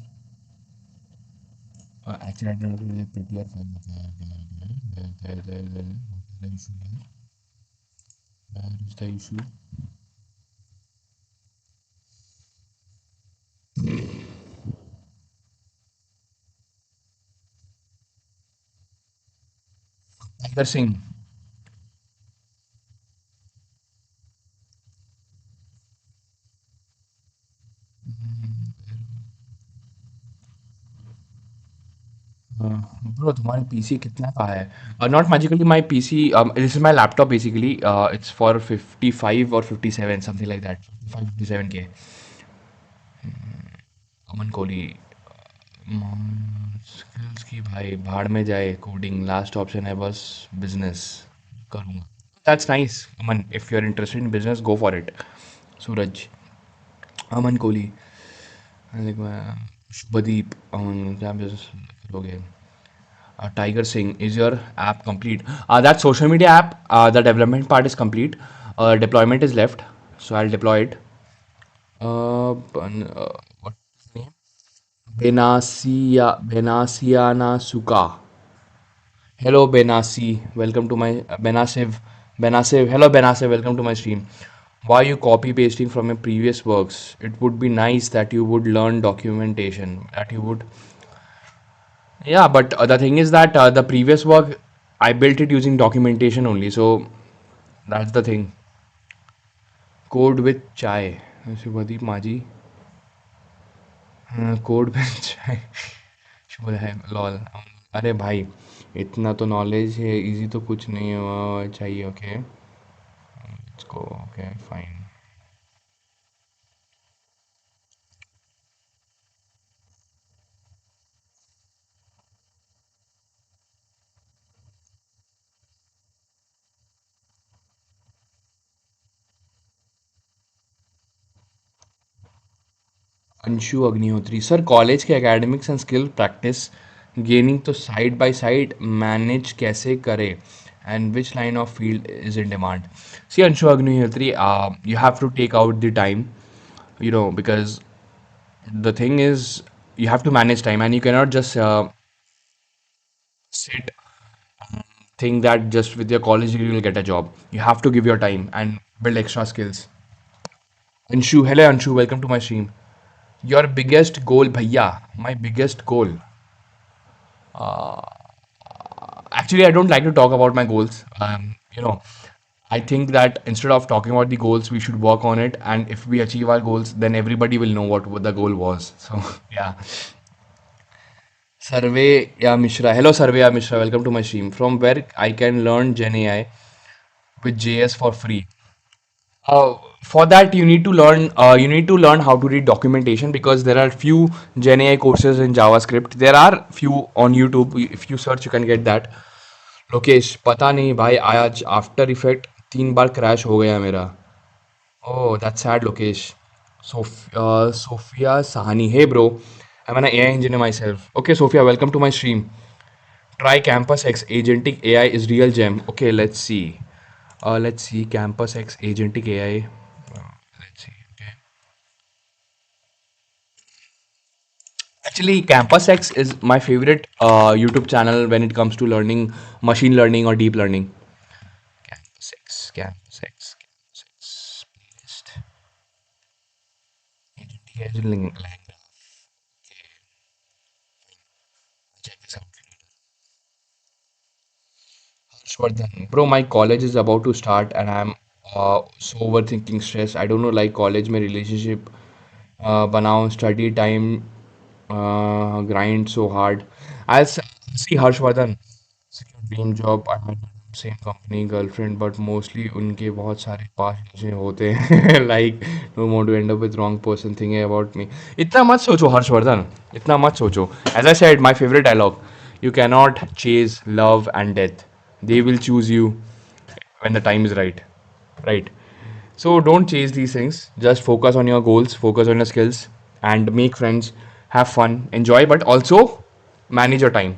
Actually, I don't know if prettier fine. Okay. What is the issue here? Where is the issue? Tiger Singh. Bro, तुम्हारी PC कितना का है? Not magically my PC. This is my laptop basically. It's for 55 or 57, something like that. 55, 57K. Aman Kohli. Skills की भाई भाड़ में जाए, coding last option है, बस बिजनेस करूँगा। That's nice Aman, if you are interested in business go for it. Suraj, Aman Kohli, Shubhdeep, Aman क्या business करोगे? Tiger Singh, is your app complete? That social media app, the development part is complete. Deployment is left, so I'll deploy it. What's his name? Benasiana Suka. Hello Benasi, welcome to my Benasiv. Benasiv, hello Benasiv, welcome to my stream. Why are you copy pasting from your previous works? It would be nice that you would learn documentation. That you would, yeah. But the thing is that the previous work I built it using documentation only. So that's the thing. Code with chai. Shubhdeep माझी code with chai. शुभ है lol. अरे भाई इतना तो knowledge है easy तो कुछ नहीं चाहिए okay let's go okay fine. Anshu Agnihotri sir college के academics and skill practice gaining तो साइड बाय साइड मैनेज कैसे करे and which line of field is in demand. See Anshu Agnihotri you have to take out the time, because the thing is you have to manage time and you cannot just sit think that just with your college degree you will get a job. You have to give your time and build extra skills. Anshu, hello Anshu, welcome to my stream. Your biggest goal, bhaiya. My biggest goal. Actually, I don't like to talk about my goals. I think that instead of talking about the goals, we should work on it. And if we achieve our goals, then everybody will know what the goal was. So, yeah. Sarveya Mishra. Hello, Sarveya Mishra. Welcome to my stream. From where I can learn Gen AI with JS for free. For that, you need to learn. You need to learn how to read documentation because there are few Gen AI courses in JavaScript. There are few on YouTube. If you search, you can get that. Lokesh पता नहीं भाई आज after effect 3 बार crash हो गया मेरा. Oh that's sad Lokesh. Sophia Sahani, hey bro, I'm an AI engineer myself. Okay Sophia, welcome to my stream. Try Campus X agentic AI is real gem. Okay, let's see Campus X agentic AI. Let's see. Okay, actually Campus X is my favorite YouTube channel when it comes to learning machine learning or deep learning. Campus X playlist agentic AI is check this out. Harshvardhan, bro, my college is about to start and I'm so overthinking stress. I don't know, like college में relationship बनाओ, study time grind so hard. See Harshvardhan, secure dream job, I'm in same company, girlfriend, but mostly उनके बहुत सारे पास चीजें होते हैं like don't want to end up with wrong person thinking about me. इतना मत सोचो हर्षवर्धन, इतना मत सोचो. As I said, my favorite dialogue, you cannot chase love and death. They will choose you when the time is right. Right. So don't chase these things. Just focus on your goals, focus on your skills, and make friends, have fun, enjoy, but also manage your time.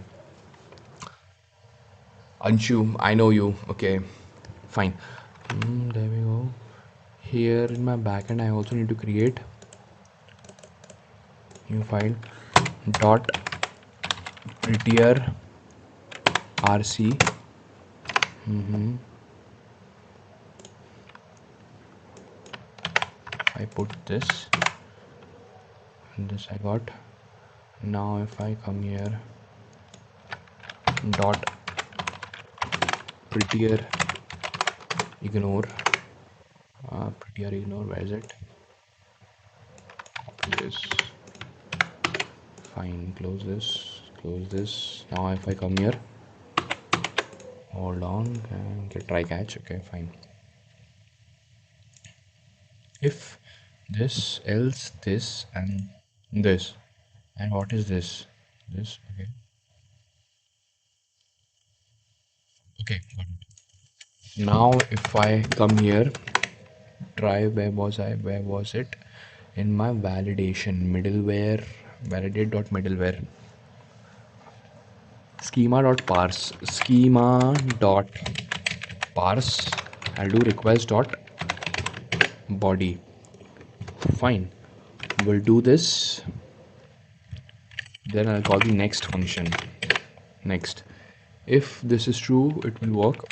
Anshu, I know you. Okay, fine. There we go. Here in my backend, I also need to create new file dot prettier rc. I put this and this I got. Now if I come here dot prettier ignore where is it? Copy this, fine, close this. Now if I come here, hold on, get try catch. Okay, fine. If this, else this, and this, and what is this? This, okay. Okay, got it. Now if I come here, try where was it? In my validation, middleware, validate.middleware, schema.parse, I'll do request dot body. Fine, we'll do this. Then I'll call the next function. Next. If this is true, it will work.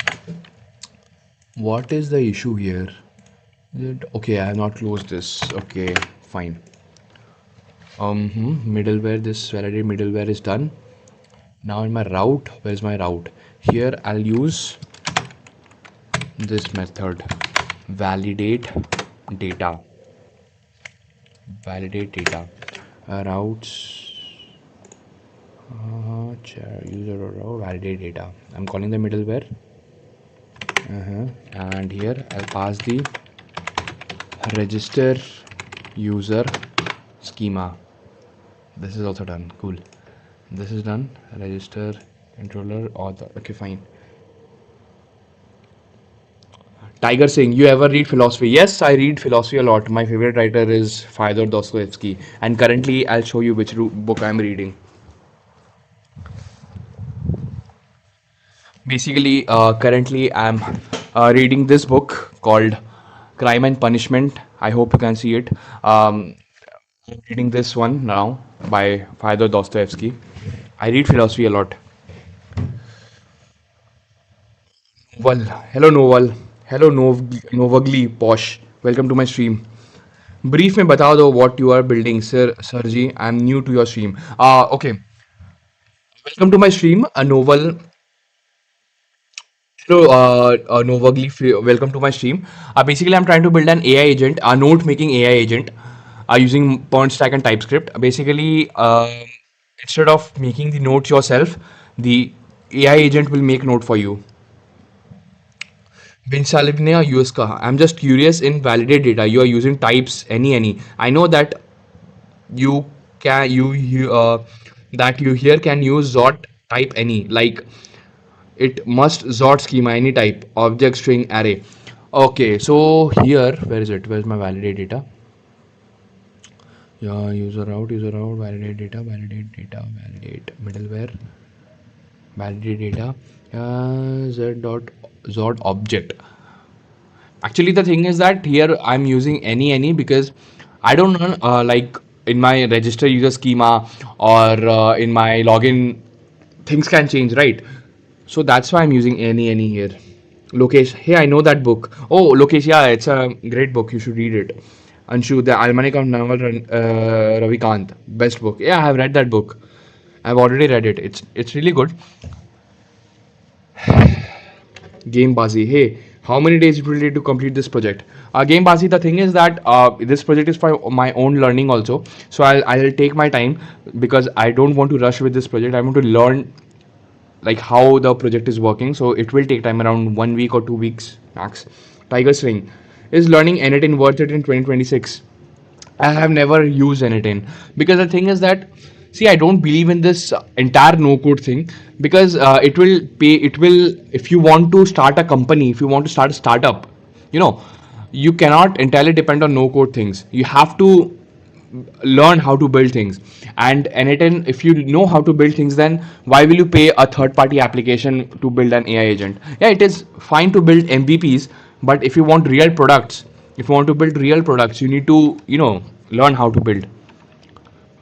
What is the issue here? Okay, I have not closed this. Okay, fine. Middleware, this validate middleware is done. Now in my route, where's my route? Here I'll use this method, validate data. Validate data. Routes. User route, validate data. I'm calling the middleware. And here I'll pass the register user schema. This is also done. Cool. This is done. Register controller author. Okay, fine. Tiger Singh, you ever read philosophy? Yes, I read philosophy a lot. My favorite writer is Fyodor Dostoevsky, and currently I'll show you which book I'm reading. Basically, currently I'm reading this book called Crime and Punishment. I hope you can see it. I'm reading this one now by Fyodor Dostoevsky. I read philosophy a lot. Novel. Hello, Novel. Hello, Novagli Posh. Welcome to my stream. Brief में बता दो what you are building, sir ji. I'm new to your stream. Okay. Welcome to my stream. A novel. Hello, Novagli. Welcome to my stream. Basically, I'm trying to build an AI agent, a note-making AI agent, using PERN stack and TypeScript. Basically, instead of making the notes yourself, the AI agent will make note for you. Bin Salibnia USK. I'm just curious in validate data. You are using types any. I know that you can that you here can use Zot type any, like it must Zot schema any type object string array. Okay, so here where is it? Where's my validate data? Yeah, user out validate data, validate middleware, validate data, z dot object. Actually, the thing is that here I'm using any because I don't know, like in my register user schema or in my login, things can change, right? So that's why I'm using any here. Lokesh, hey, I know that book. Oh, Lokesh, yeah, it's a great book. You should read it. Anshu, the Almanac of Naval Ravikant, best book. Yeah, I have read that book. I've already read it. It's really good. Gamebazi, hey, how many days it will take to complete this project? Gamebazi, the thing is that this project is for my own learning also. So I'll take my time because I don't want to rush with this project. I want to learn like how the project is working. So it will take time around 1 week or 2 weeks max. Tiger Swing is learning Anytin worth it in 2026. I have never used anything because the thing is that see I don't believe in this entire no code thing because it will pay it will if you want to start a company, if you want to start a startup, you know, you cannot entirely depend on no code things. You have to learn how to build things, and N8N, if you know how to build things, then why will you pay a third party application to build an AI agent? Yeah, it is fine to build MVPs, but if you want real products, if you want to build real products, you need to, you know, learn how to build.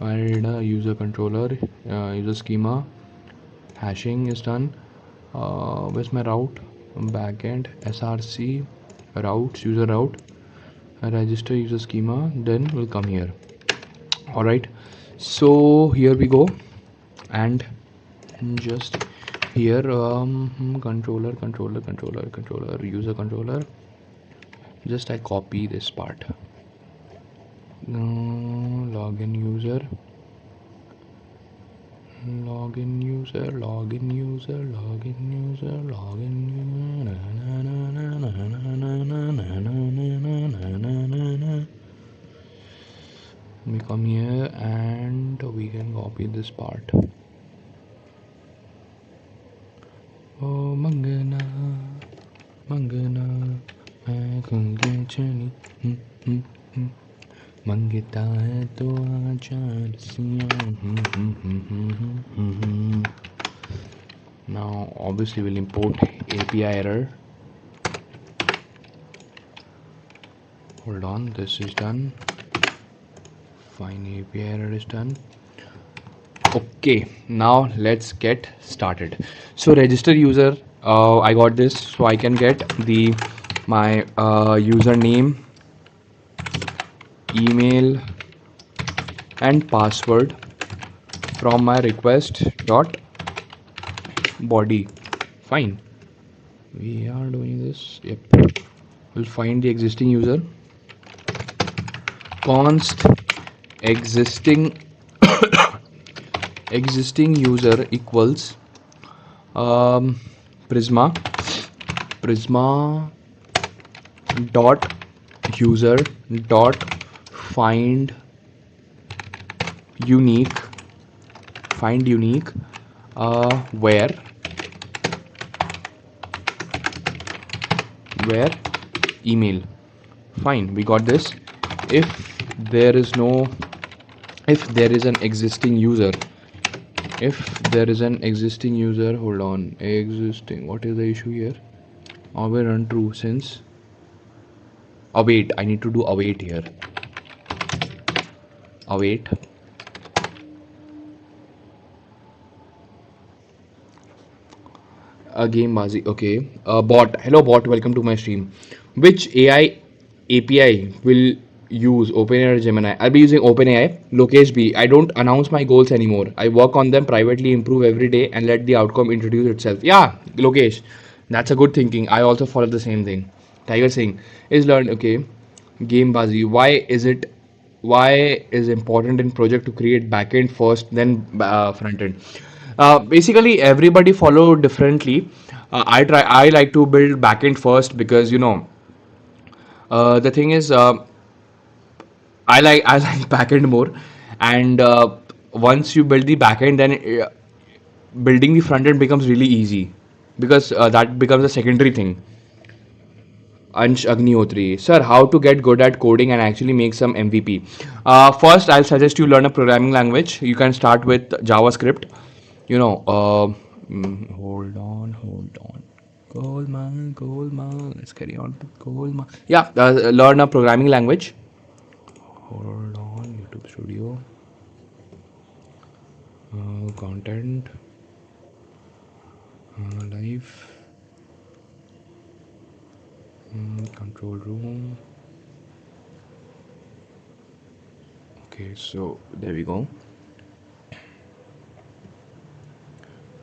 And user controller, user schema, hashing is done. Where's my route? Backend, src, routes, user route, register user schema, then we'll come here. All right, so here we go, and just here controller, user controller. Just I copy this part. Login user, login user, login user, login user, login user. We come here and we can copy this part. Oh Mangana, Mangana, I can get any. मंगता है तो आचार now obviously we'll import API error. Hold on, this is done. Fine, API error is done. Okay, now let's get started. So register user, I got this, so I can get the my username, email, and password from my request dot body. Fine, we are doing this. Yep, we'll find the existing user. Const existing user equals Prisma dot user dot find unique where email. Fine, we got this. If there is no if there is an existing user, hold on, existing, what is the issue here? Await untrue since await, I need to do await here. Await a game bazi. Okay, bot, hello bot, welcome to my stream. Which AI API will use, OpenAI or Gemini? I'll be using OpenAI. Lokesh B, I don't announce my goals anymore. I work on them privately, improve every day, and let the outcome introduce itself. Yeah, Lokesh, that's a good thinking. I also follow the same thing. Tiger Singh is learned. Okay, game bazi. Why is important in project to create backend first, then front end? Basically, everybody follow differently. I like to build backend first because the thing is, I like backend more, and once you build the backend, then building the front end becomes really easy because that becomes a secondary thing. Ansh Agnihotri, sir, how to get good at coding and actually make some MVP? First, I'll suggest you learn a programming language. You can start with JavaScript. Hold on. Goldman. Let's carry on with Goldman. Yeah, learn a programming language. Hold on, YouTube Studio. Content. Live. Control room. Okay, so there we go.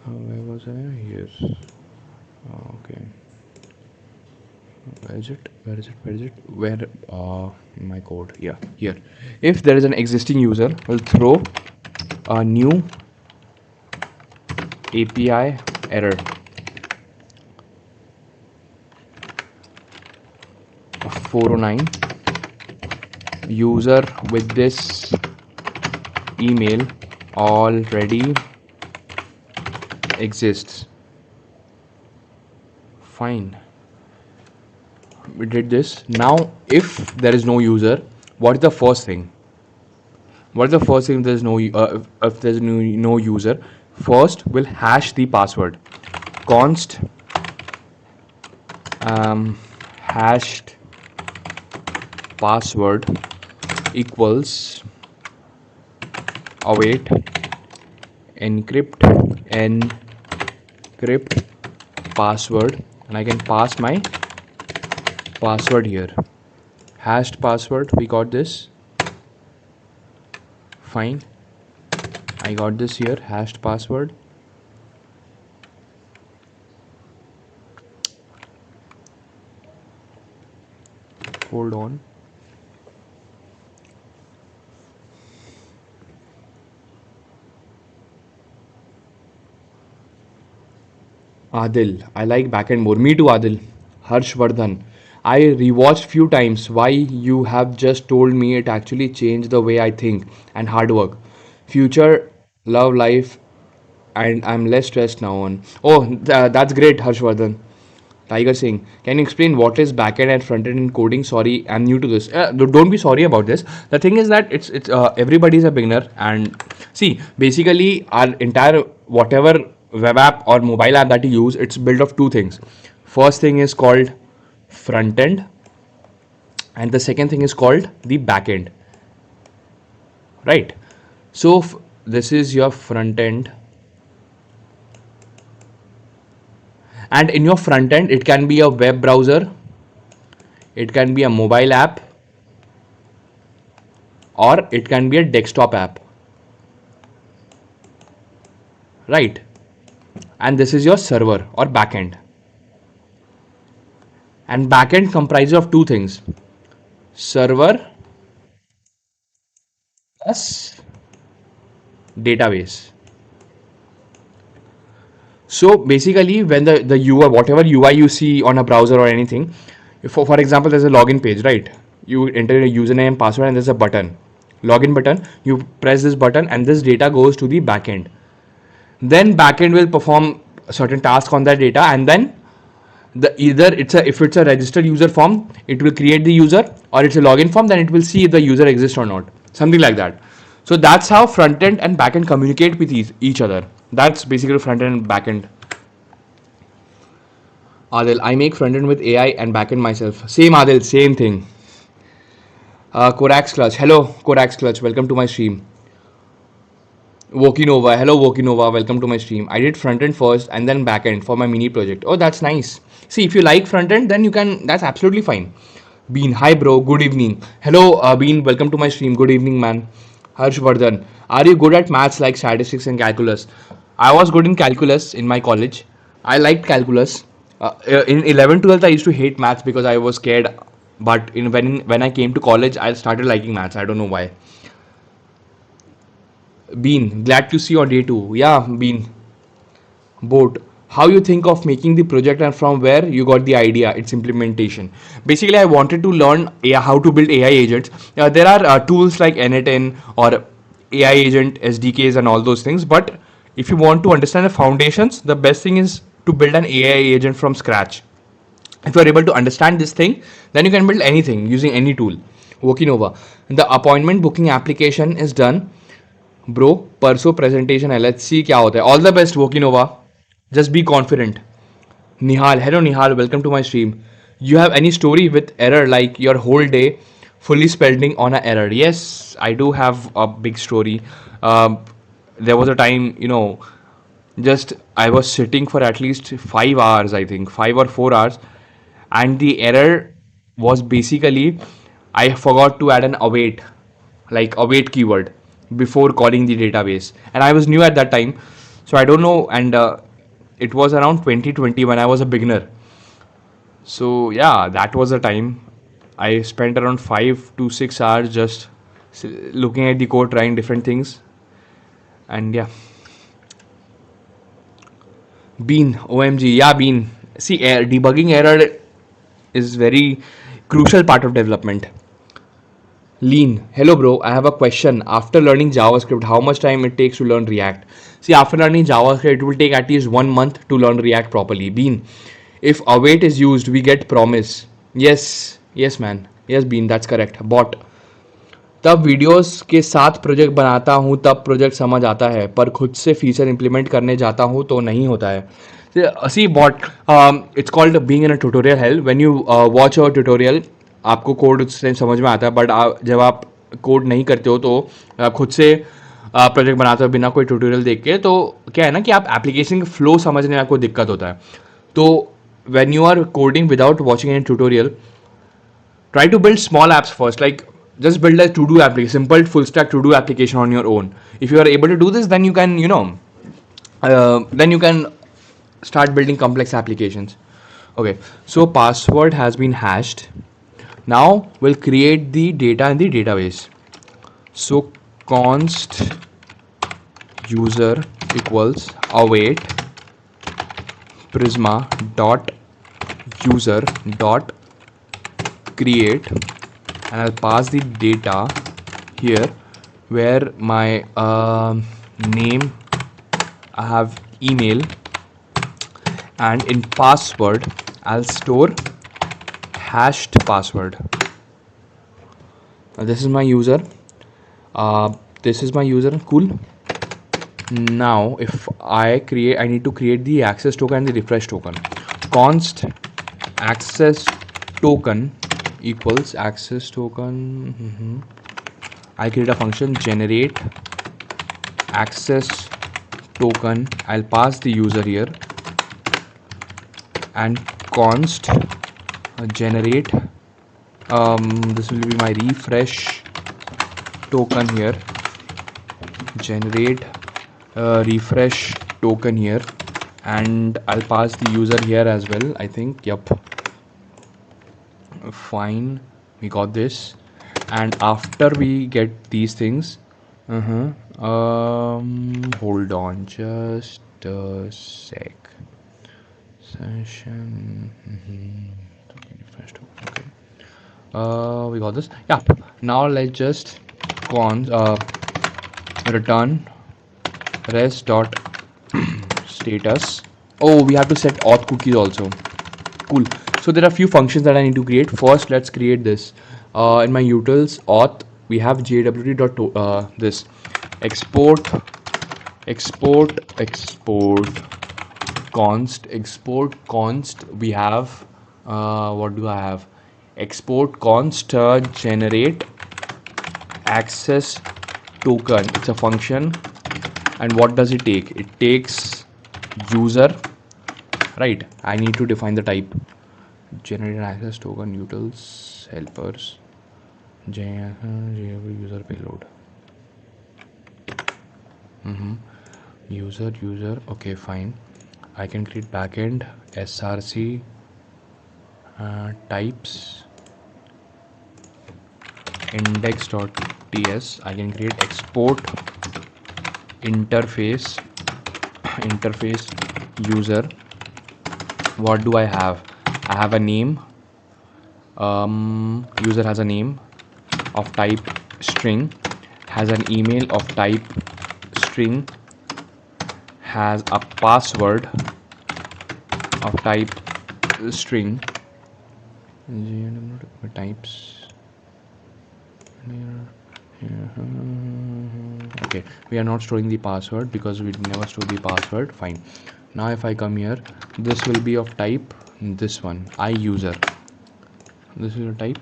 Where was I? Yes. Okay. Where is it? Where my code? Yeah, here. If there is an existing user, we'll throw a new API error. 409 user with this email already exists. Fine, we did this. Now if there is no user, what is the first thing? If there's no user, first we'll hash the password. Const hashed password equals await encrypt password, and I can pass my password here. Hashed password, we got this. Fine, I got this here, hashed password. Hold on. Adil, I like backend more. Me too, Adil. Harshvardhan, I rewatched few times. Why you have just told me it actually changed the way I think and hard work. Future, love life, and I'm less stressed now on. Oh, that's great, Harshvardhan. Tiger Singh, can you explain what is backend and frontend in coding? Sorry, I'm new to this. Don't be sorry about this. The thing is that it's everybody is a beginner, and see, basically our entire whatever web app or mobile app that you use, it's built of two things. First thing is called front end, and the second thing is called the backend, right? So this is your front end, and in your front end it can be a web browser, it can be a mobile app, or it can be a desktop app, right? And this is your server or backend. And backend comprises of two things: server plus database. So basically, when the UI, whatever UI you see on a browser or anything, for example, there's a login page, right? You enter a username, password, and there's a button, login button. You press this button, and this data goes to the backend. Then backend will perform a certain task on that data, and then if it's a registered user form, it will create the user, or it's a login form, then it will see if the user exists or not, something like that. So that's how front end and backend communicate with each other. That's basically front end and backend. Adil, I make front end with AI and backend myself. Same Adil, same thing. Korax Clutch, hello Korax Clutch, welcome to my stream. Wokinova, hello Wokinova, welcome to my stream. I did front end first and then back end for my mini project. Oh, that's nice. See, if you like front end, then you can, that's absolutely fine. Bean, hi bro, good evening. Hello Bean, welcome to my stream. Good evening, man. Harshvardhan, are you good at maths like statistics and calculus? I was good in calculus in my college. I liked calculus. In 11th, 12th, I used to hate maths because I was scared. But when I came to college, I started liking maths. I don't know why. Bean, glad to see you on day 2. Yeah, Bean. Boat. How you think of making the project and from where you got the idea, its implementation. Basically, I wanted to learn how to build AI agents. There are tools like n8n or AI agent, SDKs and all those things. But if you want to understand the foundations, the best thing is to build an AI agent from scratch. If you are able to understand this thing, then you can build anything using any tool. Wokinova. The appointment booking application is done. Bro परसों presentation है, let's see क्या होता है. All the best Vokinova, just be confident. Nihal, hello Nihal, welcome to my stream. You have any story with error like your whole day fully spending on an error? Yes, I do have a big story. There was a time, just I was sitting for at least 5 hours, I think 5 or 4 hours, and the error was basically I forgot to add an await, like await keyword before calling the database, and I was new at that time, so I don't know. And it was around 2020 when I was a beginner. So yeah, that was the time I spent around 5 to 6 hours just looking at the code, trying different things. And yeah, Bean, OMG, yeah, Bean. See, debugging error is very crucial part of development. Lean, hello bro, I have a question. After learning JavaScript, how much time it takes to learn React? See, after learning JavaScript, it will take at least 1 month to learn React properly. Bean, if await is used, we get promise. Yes man, yes Bean, that's correct. Bot, तब videos के साथ project बनाता हूँ तब project समझ आता है, पर खुद से फीचर इंप्लीमेंट करने जाता हूँ तो नहीं होता है. See bot, it's called being in a tutorial hell. When you watch a tutorial, आपको कोड उस टाइम समझ में आता है, बट जब आप कोड नहीं करते हो तो खुद से प्रोजेक्ट बनाते हो बिना कोई ट्यूटोरियल देख के, तो क्या है ना कि आप एप्लीकेशन का फ्लो समझने में आपको दिक्कत होता है. तो when you are coding without watching any tutorial, try to build small apps first, like just build a to-do application, simple full stack to-do application on your own. If you are able to do this, then you can, then you can start building complex applications. Okay, so password has been hashed. Now we'll create the data in the database. So const user equals await prisma dot user dot create, and I'll pass the data here where my name, I have email, and in password I'll store hashed password. This is my user. This is my user. Cool. Now if I need to create the access token and the refresh token. Const access token equals access token. I create a function generate access token. I'll pass the user here and const generate. This will be my refresh token here. Generate refresh token here, and I'll pass the user here as well. I think, yep, fine, we got this. And after we get these things, hold on just a sec. Session. Okay. We got this. Yeah. Now let's just return res dot status. Oh, we have to set auth cookies also. Cool. So there are a few functions that I need to create. First, let's create this. In my utils auth, we have jwt dot this export const. We have what do I have? Export const generate access token. It's a function, and what does it take? It takes user, right? I need to define the type. Generate access token utils helpers user payload. User. Okay, fine. I can create backend src types index.ts. I can create export interface user. What do I have? I have a name. User has a name of type string, has an email of type string, has a password of type string. Types. Okay, we are not storing the password because we never store the password. Fine. Now if I come here, this will be of type this one, I user. This is a type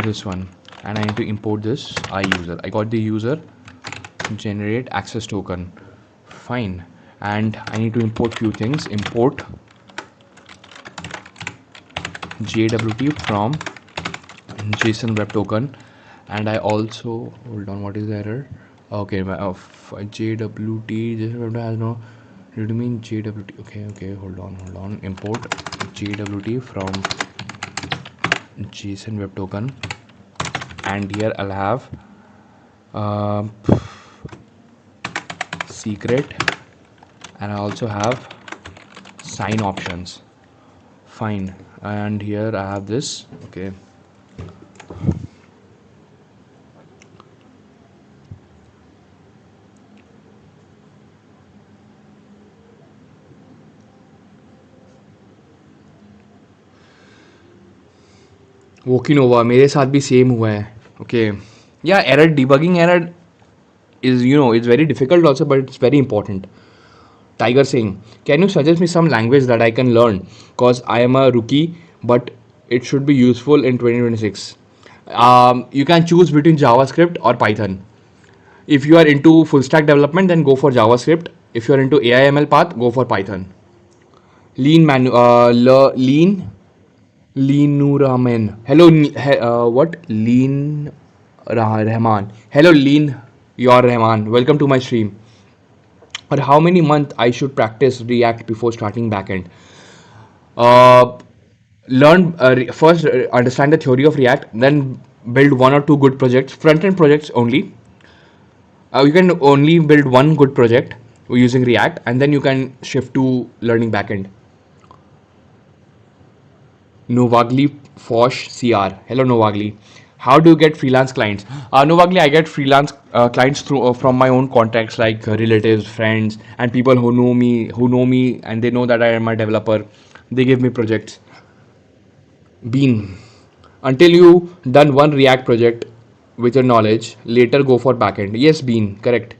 this one, and I need to import this I user. I got the user. Generate access token. Fine. And I need to import few things. Import jwt from JSON web token, and I also, hold on, what is the error? Okay, jwt has no, do you mean jwt? Okay, hold on. Import jwt from JSON web token, and here I'll have secret, and I also have sign options. Fine. And here I have this. Okay, Wokinova, मेरे साथ भी same हुआ है. Okay, yeah, error debugging error is, it's very difficult also, but it's very important. Tiger saying, can you suggest me some language that I can learn, cause I am a rookie, but it should be useful in 2026. You can choose between JavaScript or Python. If you are into full stack development, then go for JavaScript. If you are into AI/ML path, go for Python. Lean Hello, what? Rahman. Hello, Lean, your Rahman. Welcome to my stream. Or how many months I should practice React before starting backend? Learn first, understand the theory of React, then build one or two good projects, front-end projects only. You can only build one good project using React, and then you can shift to learning backend. Novagli Fosh CR. Hello, Novagli. How do you get freelance clients? Novagli, I get freelance clients through from my own contacts, like relatives, friends, and people who know me, and they know that I am a developer. They give me projects. Bean. Until you done one React project with your knowledge, later go for backend. Yes, Bean, correct.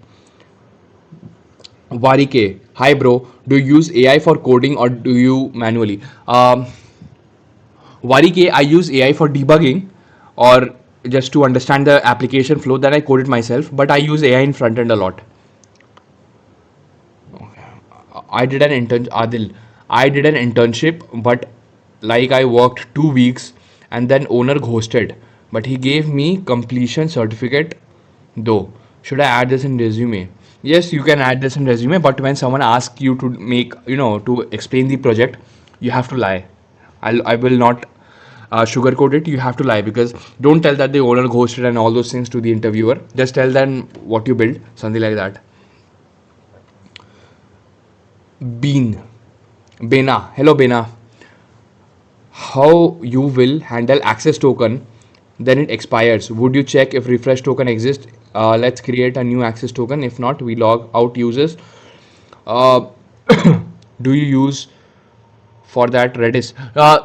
Varike. Hi, bro. Do you use AI for coding or do you manually? YDK, I use AI for debugging or just to understand the application flow. Then I code it myself, but I use AI in front end a lot. I did an intern, Adil. I did an internship, but like I worked 2 weeks and then owner ghosted. But he gave me completion certificate though. Should I add this in resume? Yes, you can add this in resume, but when someone asks you to make, to explain the project, you have to lie. I will not sugarcoat it. You have to lie because don't tell that the owner ghosted and all those things to the interviewer. Just tell them what you build, something like that. Bean. Bena. Hello, Bena. How you will handle access token, then it expires? Would you check if refresh token exists? Let's create a new access token. If not, we log out users. Uh, do you use for that Redis?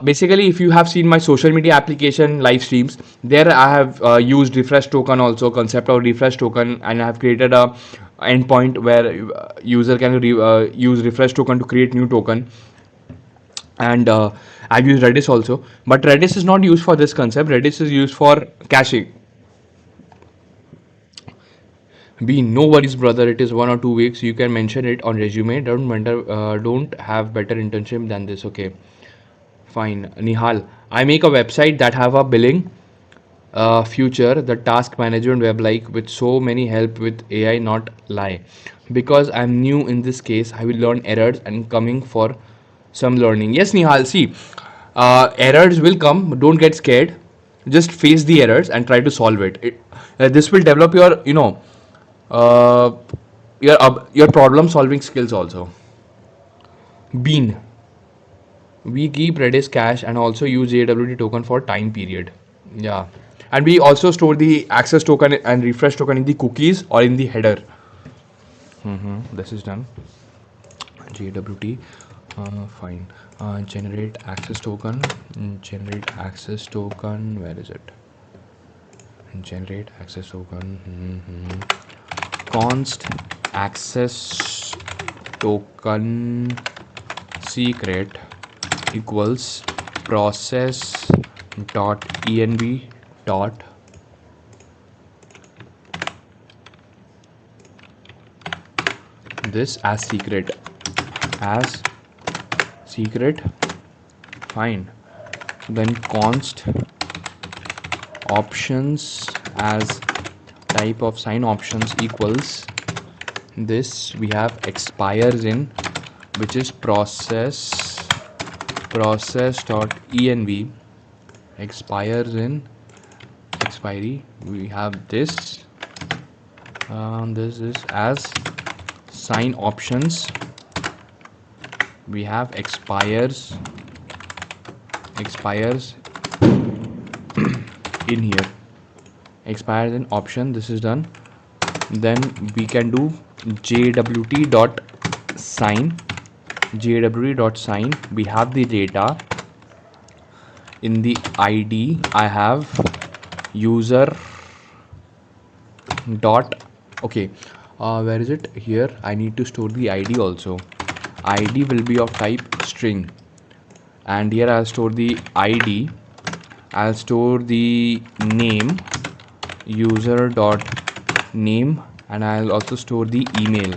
Basically, if you have seen my social media application live streams, there I have used refresh token also, concept of refresh token, and I have created a endpoint where user can use refresh token to create new token. And I've used Redis also, but Redis is not used for this concept. Redis is used for caching. B, no worries, brother. It is 1 or 2 weeks. You can mention it on resume. Don't matter. Don't have better internship than this. Okay, fine. Nihal, I make a website that have a billing future, the task management web like with so many help with AI, not lie. Because I'm new in this case, I will learn errors and coming for some learning. Yes, Nihal, see, errors will come. Don't get scared. Just face the errors and try to solve it. This will develop your, uh, your problem solving skills also. Bean. We keep Redis cache and also use JWT token for time period. Yeah. And we also store the access token and refresh token in the cookies or in the header. This is done. JWT. Fine. Generate access token. Generate access token. Where is it? Generate access token. Const access token secret equals process dot env dot this as secret fine. Then const options as type of sign options equals this. We have expires in, which is process dot env expires in expiry. We have this. This is as sign options. We have expires in here, expires in option. This is done. Then we can do jwt dot sign. We have the data. In the id I have user dot. Okay, where is it? Here I need to store the id also. Id will be of type string, and here I'll store the id. I'll store the name, user dot name, and I'll also store the email.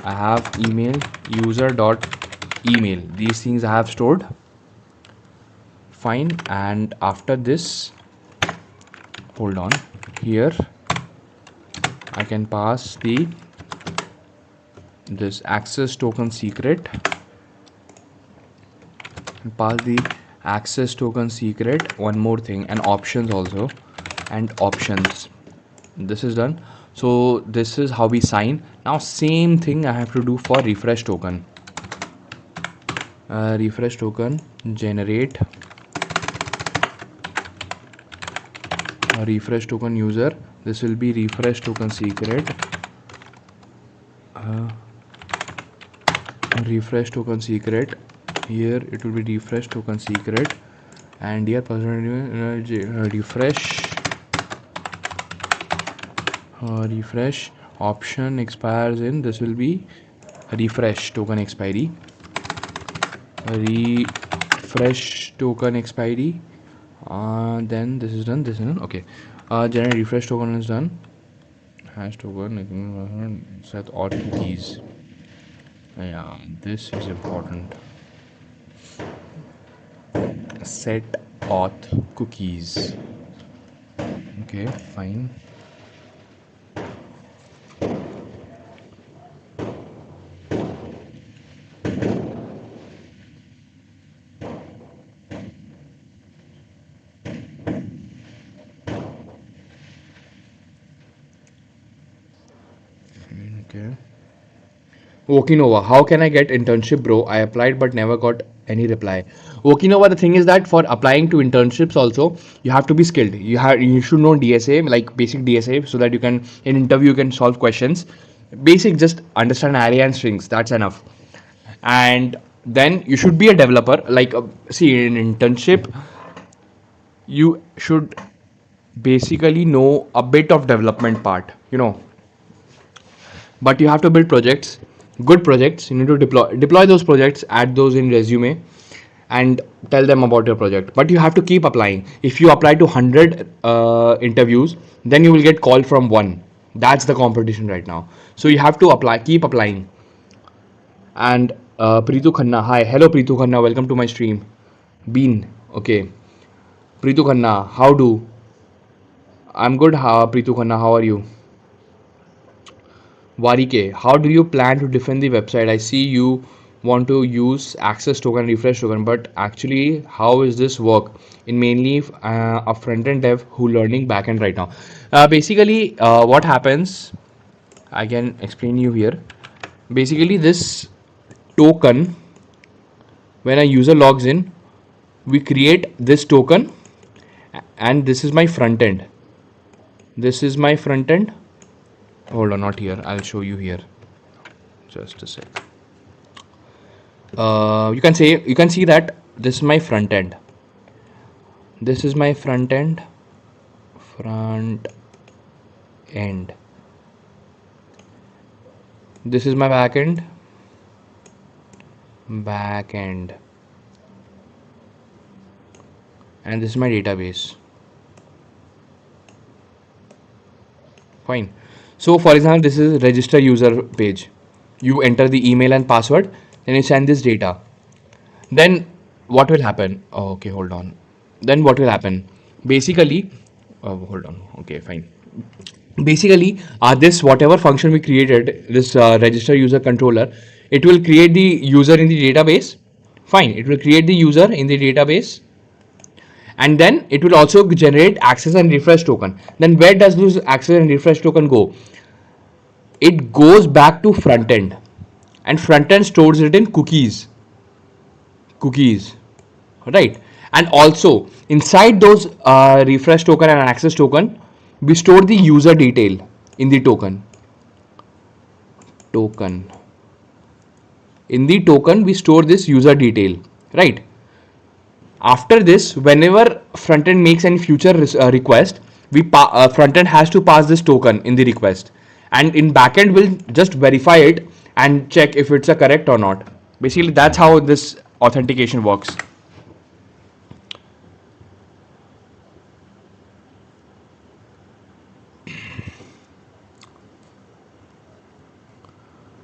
I have email, user dot email. These things I have stored. Fine. And after this, hold on, here I can pass this access token secret, pass the access token secret. One more thing, and options also, and options. This is done. So this is how we sign. Now same thing I have to do for refresh token. Refresh token, generate refresh token user. This will be refresh token secret. Refresh token secret. Here it will be refresh token secret, and here refresh option expires in. This will be refresh token expiry. refresh token expiry. Then this is done. This is done. Okay. Generate refresh token is done. Hash token set auth cookies. Yeah, this is important. Set auth cookies. Okay, fine. Okay. Okinova, how can I get internship, bro? I applied but never got any reply. Okinova, the thing is that for applying to internships also, you have to be skilled. You should know DSA, like basic DSA, so that you can in interview you can solve questions. Basic, just understand array and strings. That's enough. And then you should be a developer. Like see, in internship, you should basically know a bit of development part. But you have to build projects, good projects. You need to deploy those projects, add those in resume, and tell them about your project. But you have to keep applying. If you apply to 100 interviews, then you will get called from one. That's the competition right now. So you have to apply, keep applying. And Preetu Khanna, hi, hello Preetu Khanna, welcome to my stream. Bean, okay. Preetu Khanna, how do? I'm good, Preetu Khanna, how are you? Warike, how do you plan to defend the website? I see you want to use access token, refresh token, but actually, how is this work? In mainly a front-end dev who learning backend right now. Basically, what happens? I can explain you here. Basically, this token, when a user logs in, we create this token, and this is my front end. This is my front end. Hold on, not here. I'll show you here. Just a sec. You can see that this is my front end. This is my front end. Front end. This is my back end. Back end. And this is my database. Fine. So for example, this is register user page. You enter the email and password, then you send this data. Then what will happen? Oh, okay, hold on. Then what will happen? Basically, hold on. Okay, fine. Basically, this whatever function we created, this register user controller, it will create the user in the database. Fine, it will create the user in the database. And then it will also generate access and refresh token. Then where does this access and refresh token go? It goes back to front end, and front end stores it in cookies, right? And also inside those refresh token and access token, we store the user detail in the token. In the token, we store this user detail, right? After this, whenever front end makes any future request, front end has to pass this token in the request, and in backend will just verify it and check if it's a correct or not. Basically, that's how this authentication works.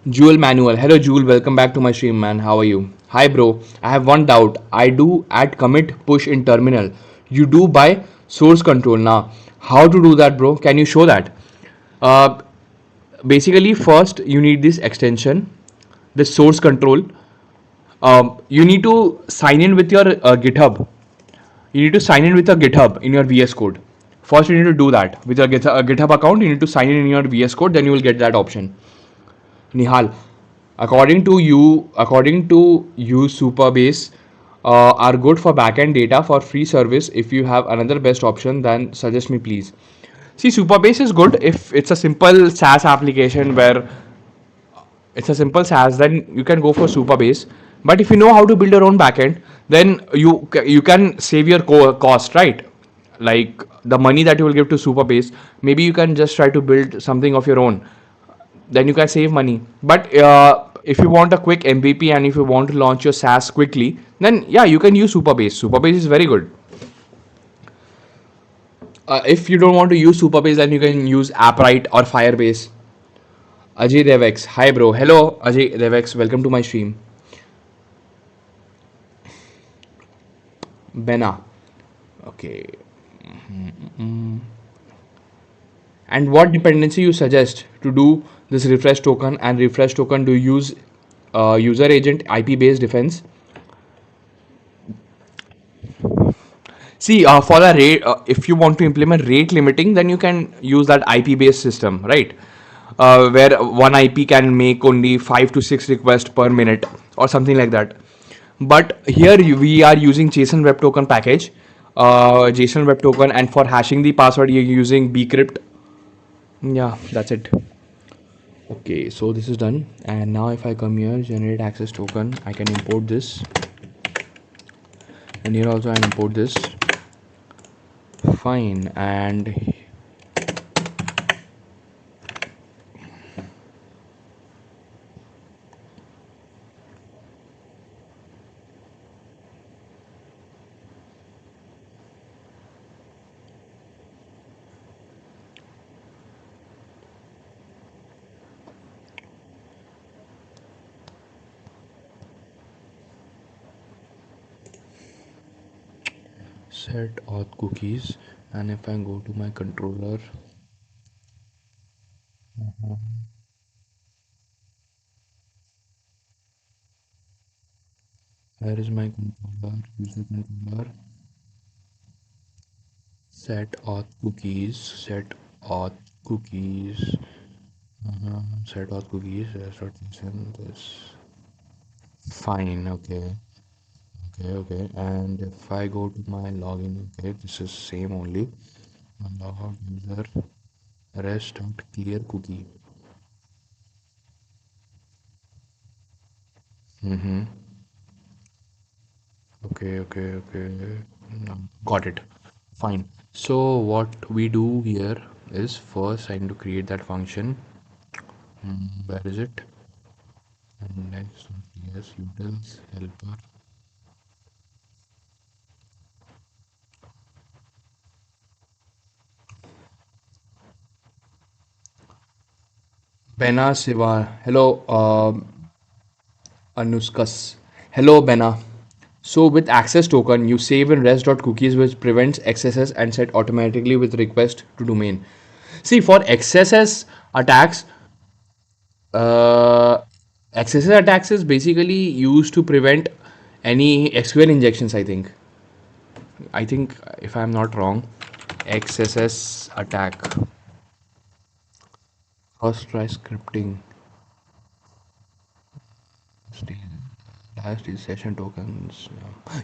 Jewel Manuel, hello Jewel, welcome back to my stream, man. How are you? Hi bro, I have one doubt. I do add commit push in terminal. You do by source control. Now, how to do that, bro? Can you show that? Basically, first you need this extension, this source control. You need to sign in with your GitHub. You need to sign in with your GitHub in your VS Code. First, you need to do that with your GitHub account. You need to sign in your VS Code. Then you will get that option. Nihal, according to you, Superbase are good for backend data for free service. If you have another best option, then suggest me, please. See, Superbase is good if it's a simple SaaS application where it's a simple SaaS. Then you can go for Superbase. But if you know how to build your own backend, then you can save your cost, right? Like the money that you will give to Superbase, maybe you can just try to build something of your own. Then you can save money. But if you want a quick MVP and if you want to launch your SaaS quickly, then yeah, you can use Superbase. Superbase is very good. If you don't want to use Superbase, then you can use AppWrite or Firebase. Ajay Devex, hi bro. Hello, Ajay Devex. Welcome to my stream. Bena. Okay. And what dependency you suggest to do this refresh token and refresh token? Do you use user agent IP based defense? See, for the rate, if you want to implement rate limiting, then you can use that IP based system, right? Where one IP can make only 5 to 6 requests per minute or something like that. But here we are using JSON Web Token package, JSON Web Token, and for hashing the password, you're using bcrypt. Yeah, that's it. Okay, so this is done. And now if I come here, generate access token, I can import this. And here also I import this. Fine. And set auth cookies. And if I go to my controller, where is my controller? User controller. Set auth cookies. Set auth cookies. Set auth cookies. That's what it's in this. Fine. Okay. Okay. Okay. And if I go to my login, okay, this is same only. Logout user rest dot clear cookie. Mm-hmm. Okay. Okay. Okay. No, got it. Fine. So what we do here is first I need to create that function. Where is it? And next, yes, utils helper. Bena Siva. Hello, Anuskas. Hello, Bena. So with access token, you save in rest.cookies which prevents XSS and set automatically with request to domain. See, for XSS attacks, uh, XSS attacks is basically used to prevent any SQL injections, I think. I think, if I'm not wrong, XSS attack. First try scripting. Last is session tokens.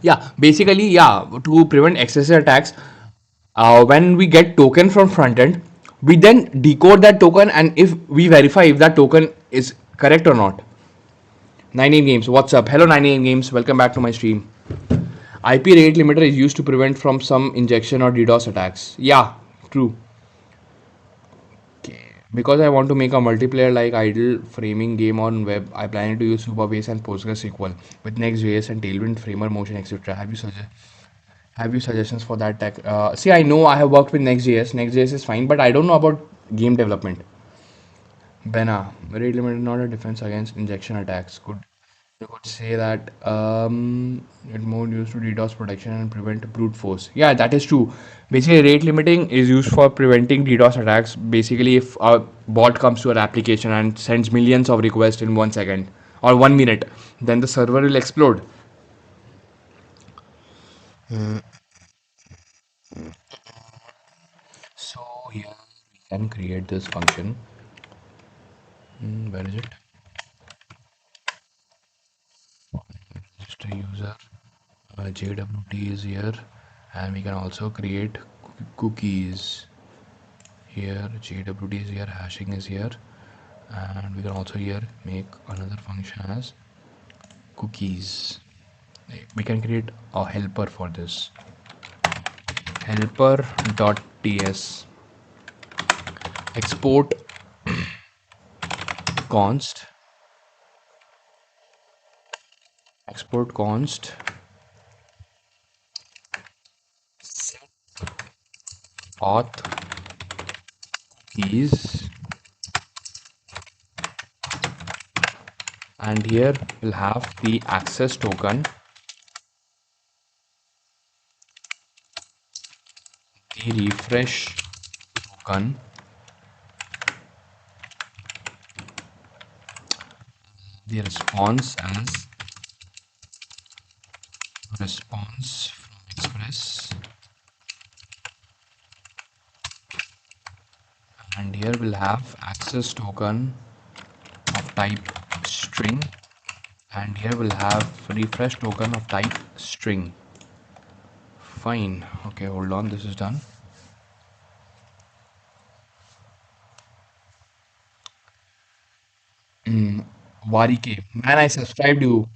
Yeah, basically, yeah, to prevent excessive attacks, when we get token from front end, we then decode that token, and if we verify if that token is correct or not. 9 Games, what's up? Hello, 9 Games, welcome back to my stream. IP rate limiter is used to prevent from some injection or DDoS attacks. Yeah, true. Because I want to make a multiplayer like idle framing game on web, I plan to use Superbase and PostgreSQL with Next.js and Tailwind Framer Motion, etc. Have you suggestions for that tech? See, I know I have worked with Next.js. Next.js is fine, but I don't know about game development. Bena, rate limit is not a defense against injection attacks. Could say that it more used to DDoS protection and prevent brute force. Yeah, that is true. Basically, rate limiting is used for preventing DDoS attacks. Basically, if a bot comes to an application and sends millions of requests in 1 second or 1 minute, then the server will explode. So here we can create this function. Where is it? Register user. JWT is here, and we can also create cookies. Here JWT is here, hashing is here, and we can also here make another function as cookies. We can create a helper for this. Helper.ts export const export const auth keys, and here we'll have the access token, the refresh token, the response as response from Express, and here we'll have access token of type string, and here we'll have refresh token of type string. Fine. Okay, hold on, this is done. Warike, man, I subscribed you.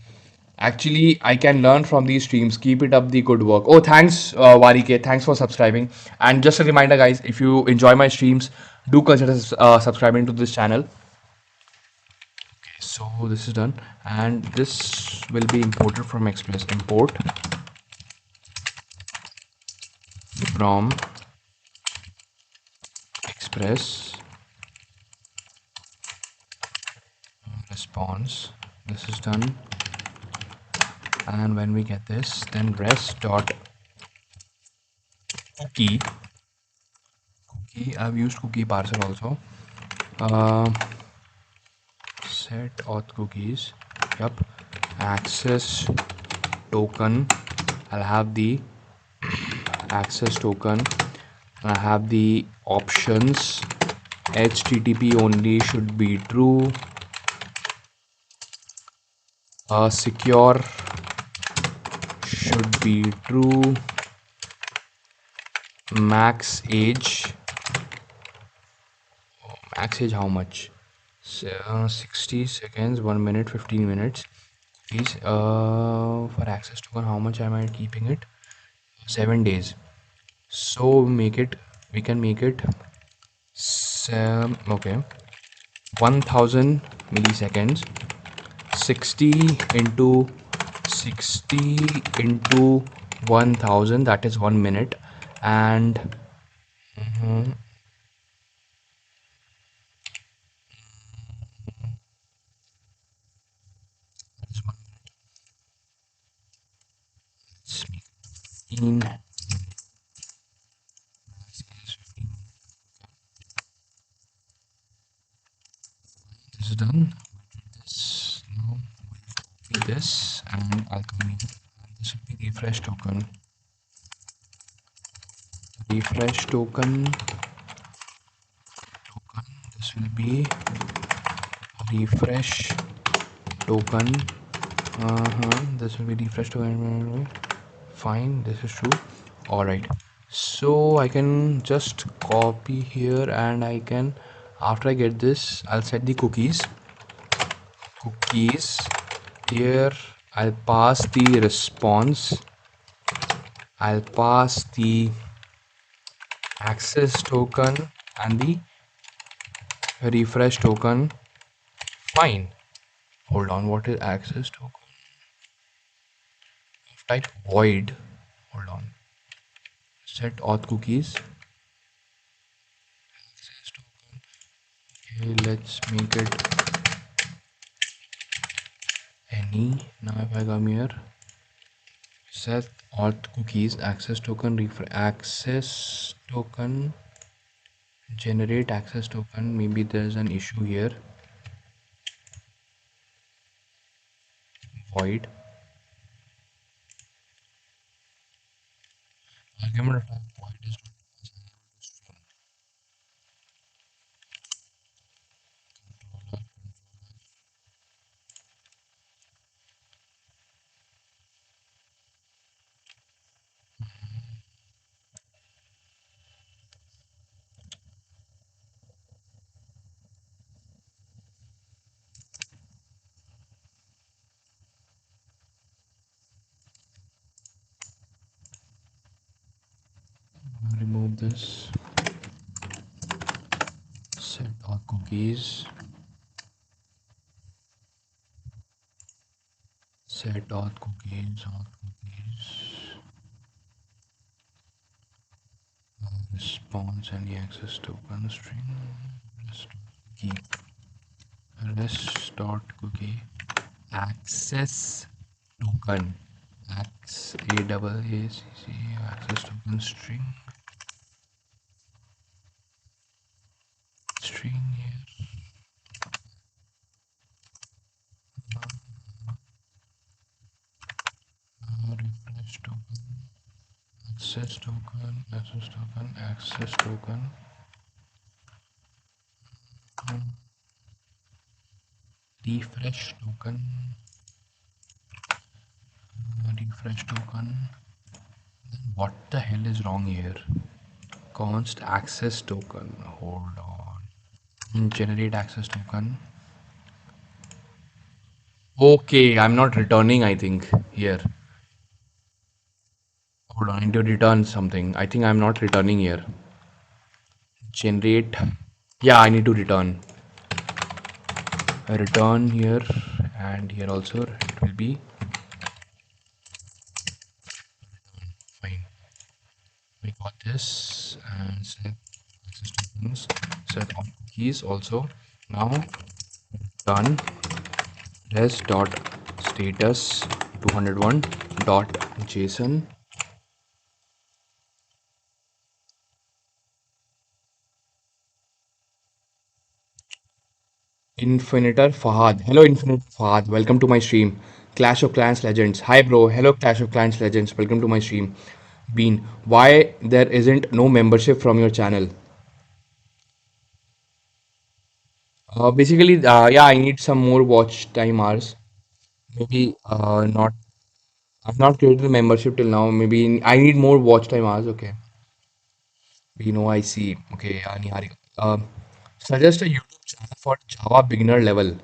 Actually, I can learn from these streams. Keep it up the good work. Oh, thanks, Warike. Thanks for subscribing. And just a reminder, guys, if you enjoy my streams, do consider subscribing to this channel. So this is done, and this will be imported from Express. Import from Express response. This is done, and when we get this, then rest dot cookie. I've used cookie parser also. Uh, set auth cookies. Yep. Access token. I'll have the access token. I have the options. HTTP only should be true. Secure should be true. Max age. Max age how much? 60 seconds, 1 minute, 15 minutes. Please, for access token, how much am I keeping it? 7 days. So we can make it okay, 1000 milliseconds. 60 into 60 into 1000, that is 1 minute, and that is 1 minute. Let's make it 15. This is done. This now we'll copy this, and I'll come in, and this will be refresh token. Refresh token. This will be refresh token. This will be refresh token. Fine, this is true. All right, so I can just copy here, and I can, after I get this, I'll set the cookies. Here I'll pass the response. I'll pass the access token and the refresh token. Fine. Hold on, what is access token? Type void. Hold on. Set auth cookies. Access token. Okay, let's make it any. Now if I come here, set auth cookies, access token, access token, generate access token. Maybe there's an issue here. Void. Argument of type void is remove this. Set auth cookies. set auth cookies, response any access token string, rest key, rest dot cookie, access token, access token string here, refresh token, access token, refresh token, refresh token. What the hell is wrong here? Const access token. Hold on. Generate access token. Okay, I'm not returning, I think, here. Hold on, I need to return something. I think I'm not returning here. Generate. Yeah, I need to return. I return here and here also it will be fine. We got this and set access tokens, set on keys also. Now done res dot status 201 dot json infinitor Fahad. Hello infinitor Fahad, welcome to my stream. Clash of Clans Legends. Hi bro, hello Clash of Clans Legends, welcome to my stream. Bean, why there isn't no membership from your channel? Basically, yeah, I need some more watch time hours. Maybe not. I've not created the membership till now. Maybe I need more watch time hours. Okay. We know I see. Okay, yeah, Niharika. Suggest a YouTube channel for Java beginner level.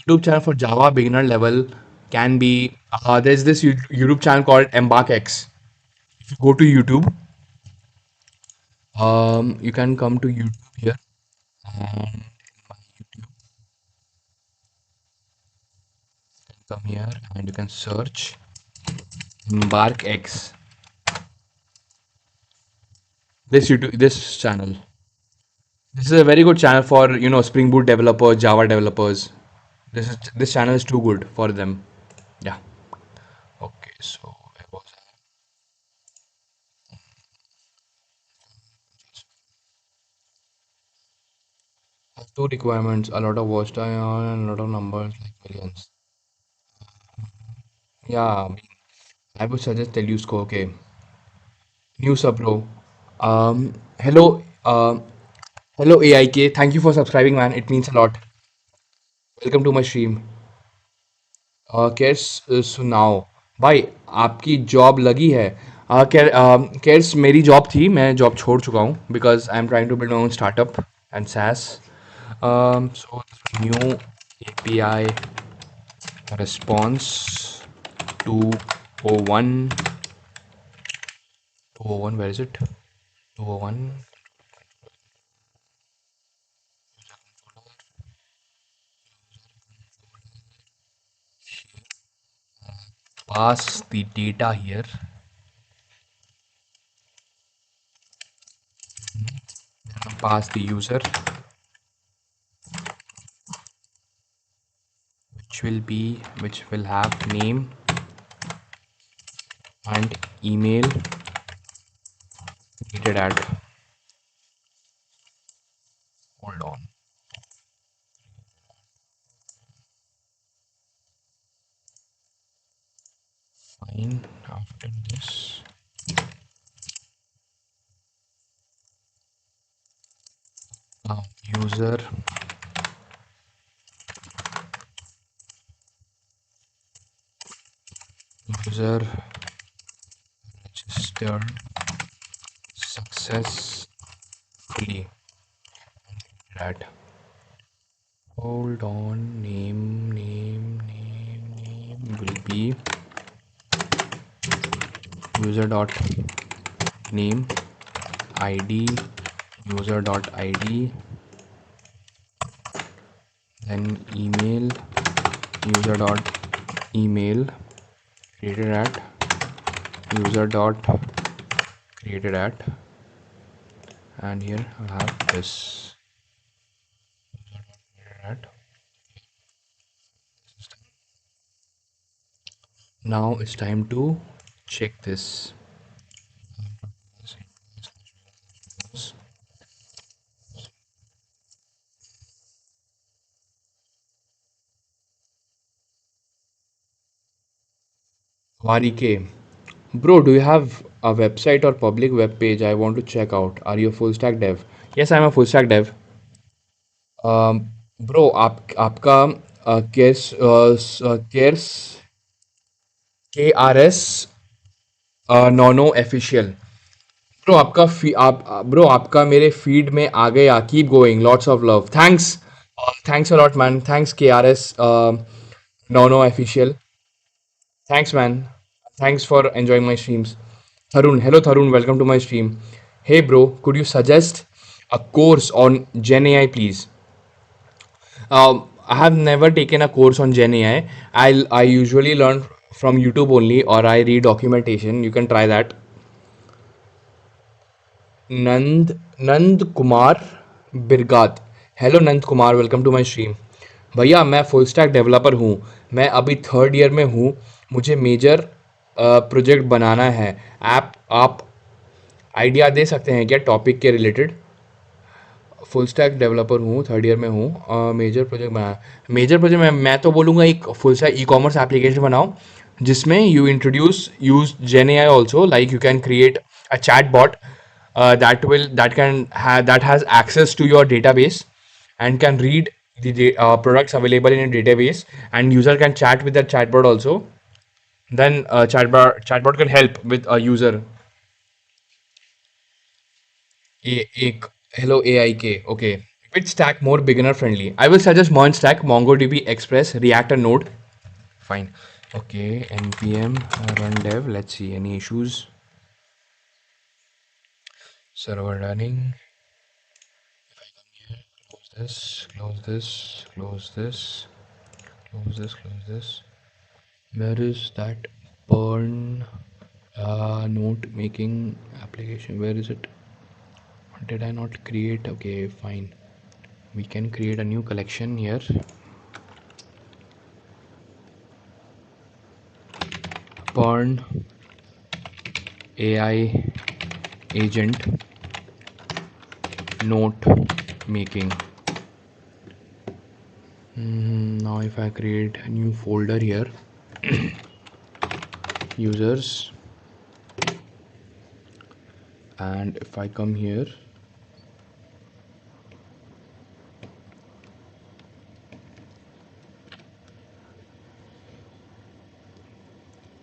YouTube channel for Java beginner level can be. There's this YouTube channel called EmbarkX. If you go to YouTube, you can come to YouTube here and in my YouTube, you can come here and you can search EmbarkX. This YouTube, this channel. This is a very good channel for Spring Boot developers, Java developers. This channel is too good for them. Yeah. Okay. So where was I? Have two requirements: a lot of watch time and a lot of numbers like millions. Yeah. I would suggest Tellusco. Okay. New sub bro. Hello. Hello AIK. Thank you for subscribing, man. It means a lot. Welcome to my stream. Cats सुनाओ भाई आपकी job लगी है cats मेरी job थी मैं job छोड़ चुका हूँ because I am trying to build my own startup and SaaS so new API response 201 201 where is it 201 pass the data here pass the user which will have name and email created at hold on fine after this now user registered successfully that hold on name will be user dot name id user dot id then email user dot email created at user dot created at, and here I'll have this at. Now it's time to check this. Varike, bro, do you have a website or public web page I want to check out? Are you a full stack dev? Yes, I'm a full stack dev. Bro आपका cares KRS nono official. Bro आपका bro आपका मेरे feed में आ गया। Keep going, lots of love, thanks. Thanks a lot man, thanks KRS nono official, thanks man, thanks for enjoying my streams. Tharun, hello Tharun, welcome to my stream. Hey bro, could you suggest a course on Gen AI please? I have never taken a course on Gen AI. I usually learn from YouTube only, or I read documentation. You can try that. Nand Kumar Birgat, hello Nand Kumar, welcome to my stream. भैया मैं full stack developer हूँ, मैं अभी third year में हूँ, मुझे major project बनाना है। आप आइडिया दे सकते हैं क्या टॉपिक के रिलेटेड? फुल स्टैक डेवलपर हूँ, थर्ड ईयर में हूँ, मेजर प्रोजेक्ट बना, मेजर प्रोजेक्ट मैं तो बोलूँगा एक full stack e commerce application बनाओ जिसमें you introduce use gen A I also, like you can create a chatbot that has access to your database and can read the products available in your database, and user can chat with that chatbot also. Then chatbot can help with a user. एक hello AIK. Okay. Which stack more beginner friendly? I will suggest Mon Stack, MongoDB, Express, React, and Node. Fine. Okay. npm run dev. Let's see any issues. Server running. Close this. Close this. Close this. Close this. Close this. Where is that PERN note making application? Where is it? Did I not create? Okay, fine. We can create a new collection here. PERN AI agent note making. Now if I create a new folder here, users, and if I come here,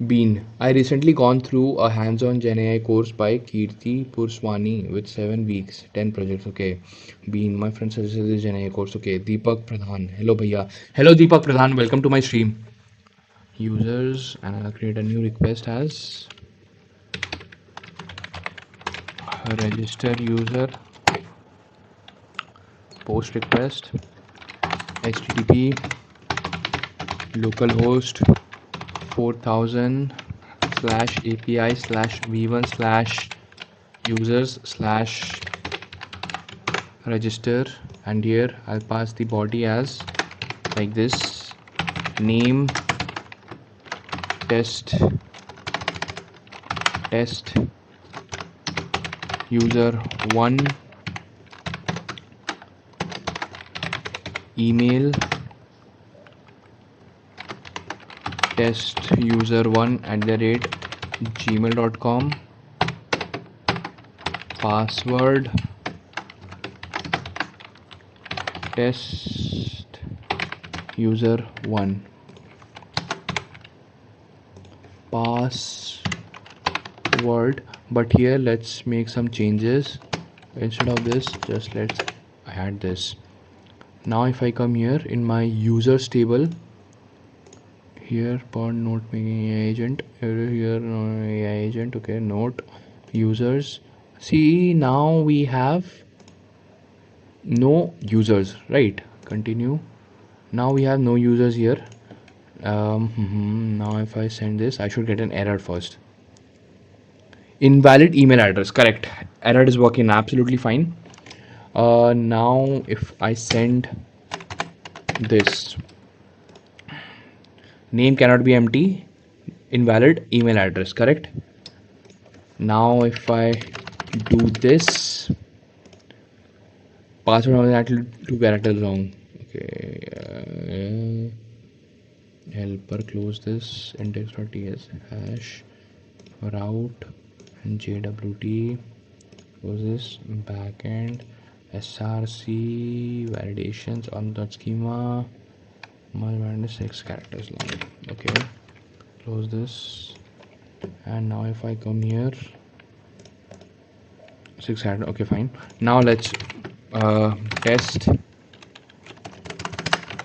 Bean. I recently gone through a hands-on Gen AI course by Kirti Purswani with 7 weeks, 10 projects. Okay. Bean. My friend suggested this Gen AI course. Okay. Deepak Pradhan. Hello, bhaiya. Hello, Deepak Pradhan. Welcome to my stream. Users, and I'll create a new request as register user post request http localhost 4000 slash API slash v1 slash users slash register, and here I'll pass the body as like this, name test user 1, email test user 1 @gmail.com, password test user 1, password. But here let's make some changes. Instead of this, just let's add this. Now if I come here in my users table, here PERN note making AI agent, here AI agent, okay, note users. See, now we have no users, right? Continue. Now we have no users here. Now if I send this, I should get an error first. Invalid email address. Correct. Error is working absolutely fine. Now if I send this, name cannot be empty. Invalid email address. Correct. Now if I do this, password was actually 2 characters long. Okay. Helper, close this. Index.ts hash route and jwt, close this. Backend src validations on the schema, my value is 6 characters long. Okay, close this. And now if I come here, 6 characters. Okay, fine. Now let's test.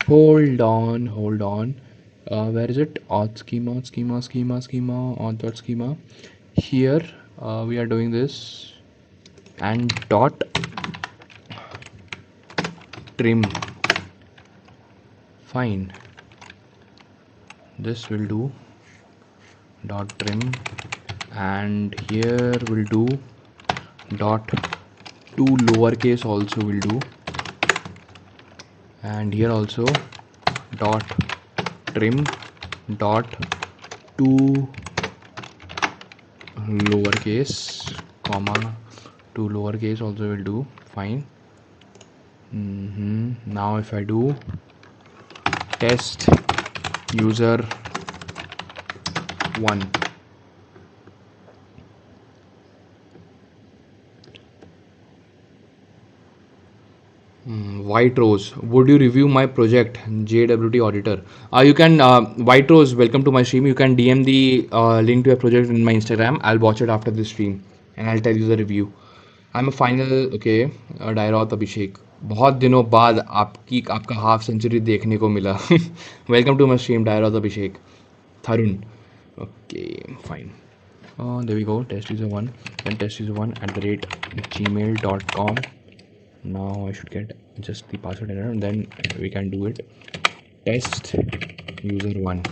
Hold on. Where is it? Auth schema, auth dot schema. Here we are doing this, and dot trim. Fine. This will do dot trim, and here will do dot two lowercase also will do, and here also dot trim dot two lowercase comma two lowercase also will do. Fine. Now if I do test user 1, White Rose, would you review my project? JWT auditor. You can, White Rose, welcome to my stream. You can DM the link to your project in my Instagram. I'll watch it after this stream and I'll tell you the review. I'm a final, okay, डायरॉथ अभिषेक, बहुत दिनों बाद आपका half century देखने को मिला. Welcome to my stream डायरॉथ Abhishek. Tharun. Okay, fine. There we go. Test user 1. Then test user 1 at the rate gmail.com. Now I should get just the password error, and then we can do it. Test user 1.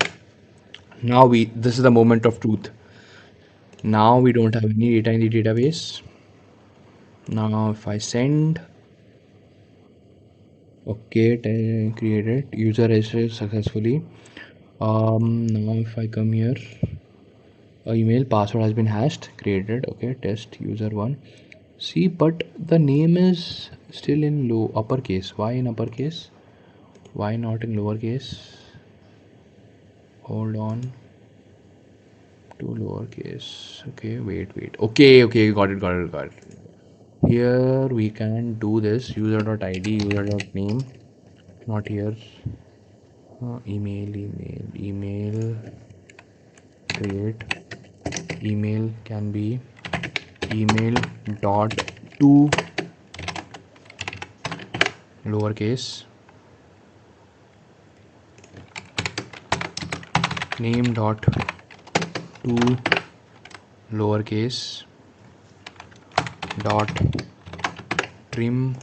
Now this is the moment of truth. Now we don't have any data in the database. Now if I send, okay, created user registered successfully. Now if I come here, email password has been hashed, created. Okay, test user 1. See, but the name is still in uppercase. Why in uppercase? Why not in lowercase? Hold on. To lowercase. Okay, wait. Okay, got it. Here we can do this user.id, user.name. Not here. Email. Create. Email can be email dot to lowercase, name dot to lowercase, dot trim.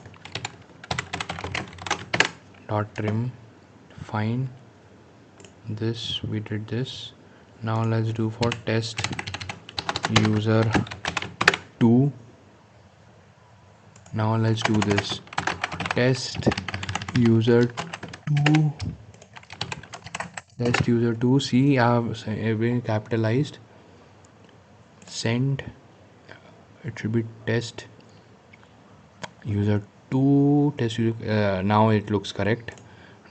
Fine. This we did this. Now let's do for test user 2. Now let's do this. Test user 2. Test user 2. See, I have everything capitalized. Send. It should be test user 2. Test user. Now it looks correct.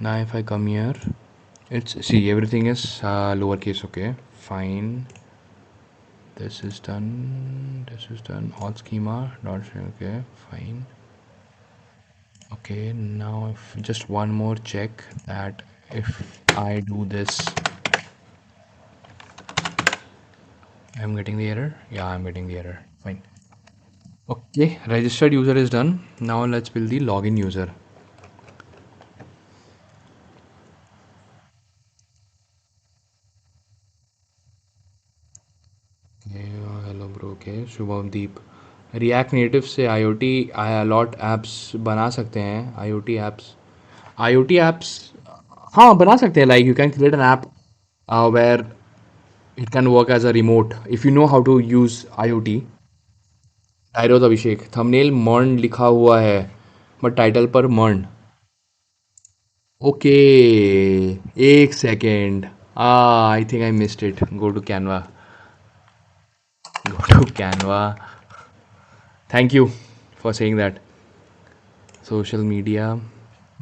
Now if I come here, see, everything is lowercase. Okay, fine. This is done. Auth schema dot. Okay, fine. Okay, now if just one more check that if I do this, I'm getting the error. Yeah, I'm getting the error. Fine. Okay, registered user is done. Now let's build the login user. Okay, hello bro. Okay, Shubham Deep. React Native से IoT a lot apps बना सकते हैं. IoT apps हाँ बना सकते हैं. Like you can create an app where it can work as a remote. If you know how to use IoT, Tyros Abhishek, thumbnail MERN लिखा हुआ है, but title पर MERN. Okay, एक second. I think I missed it. Go to Canva. Go to Canva. Thank you for saying that. Social media,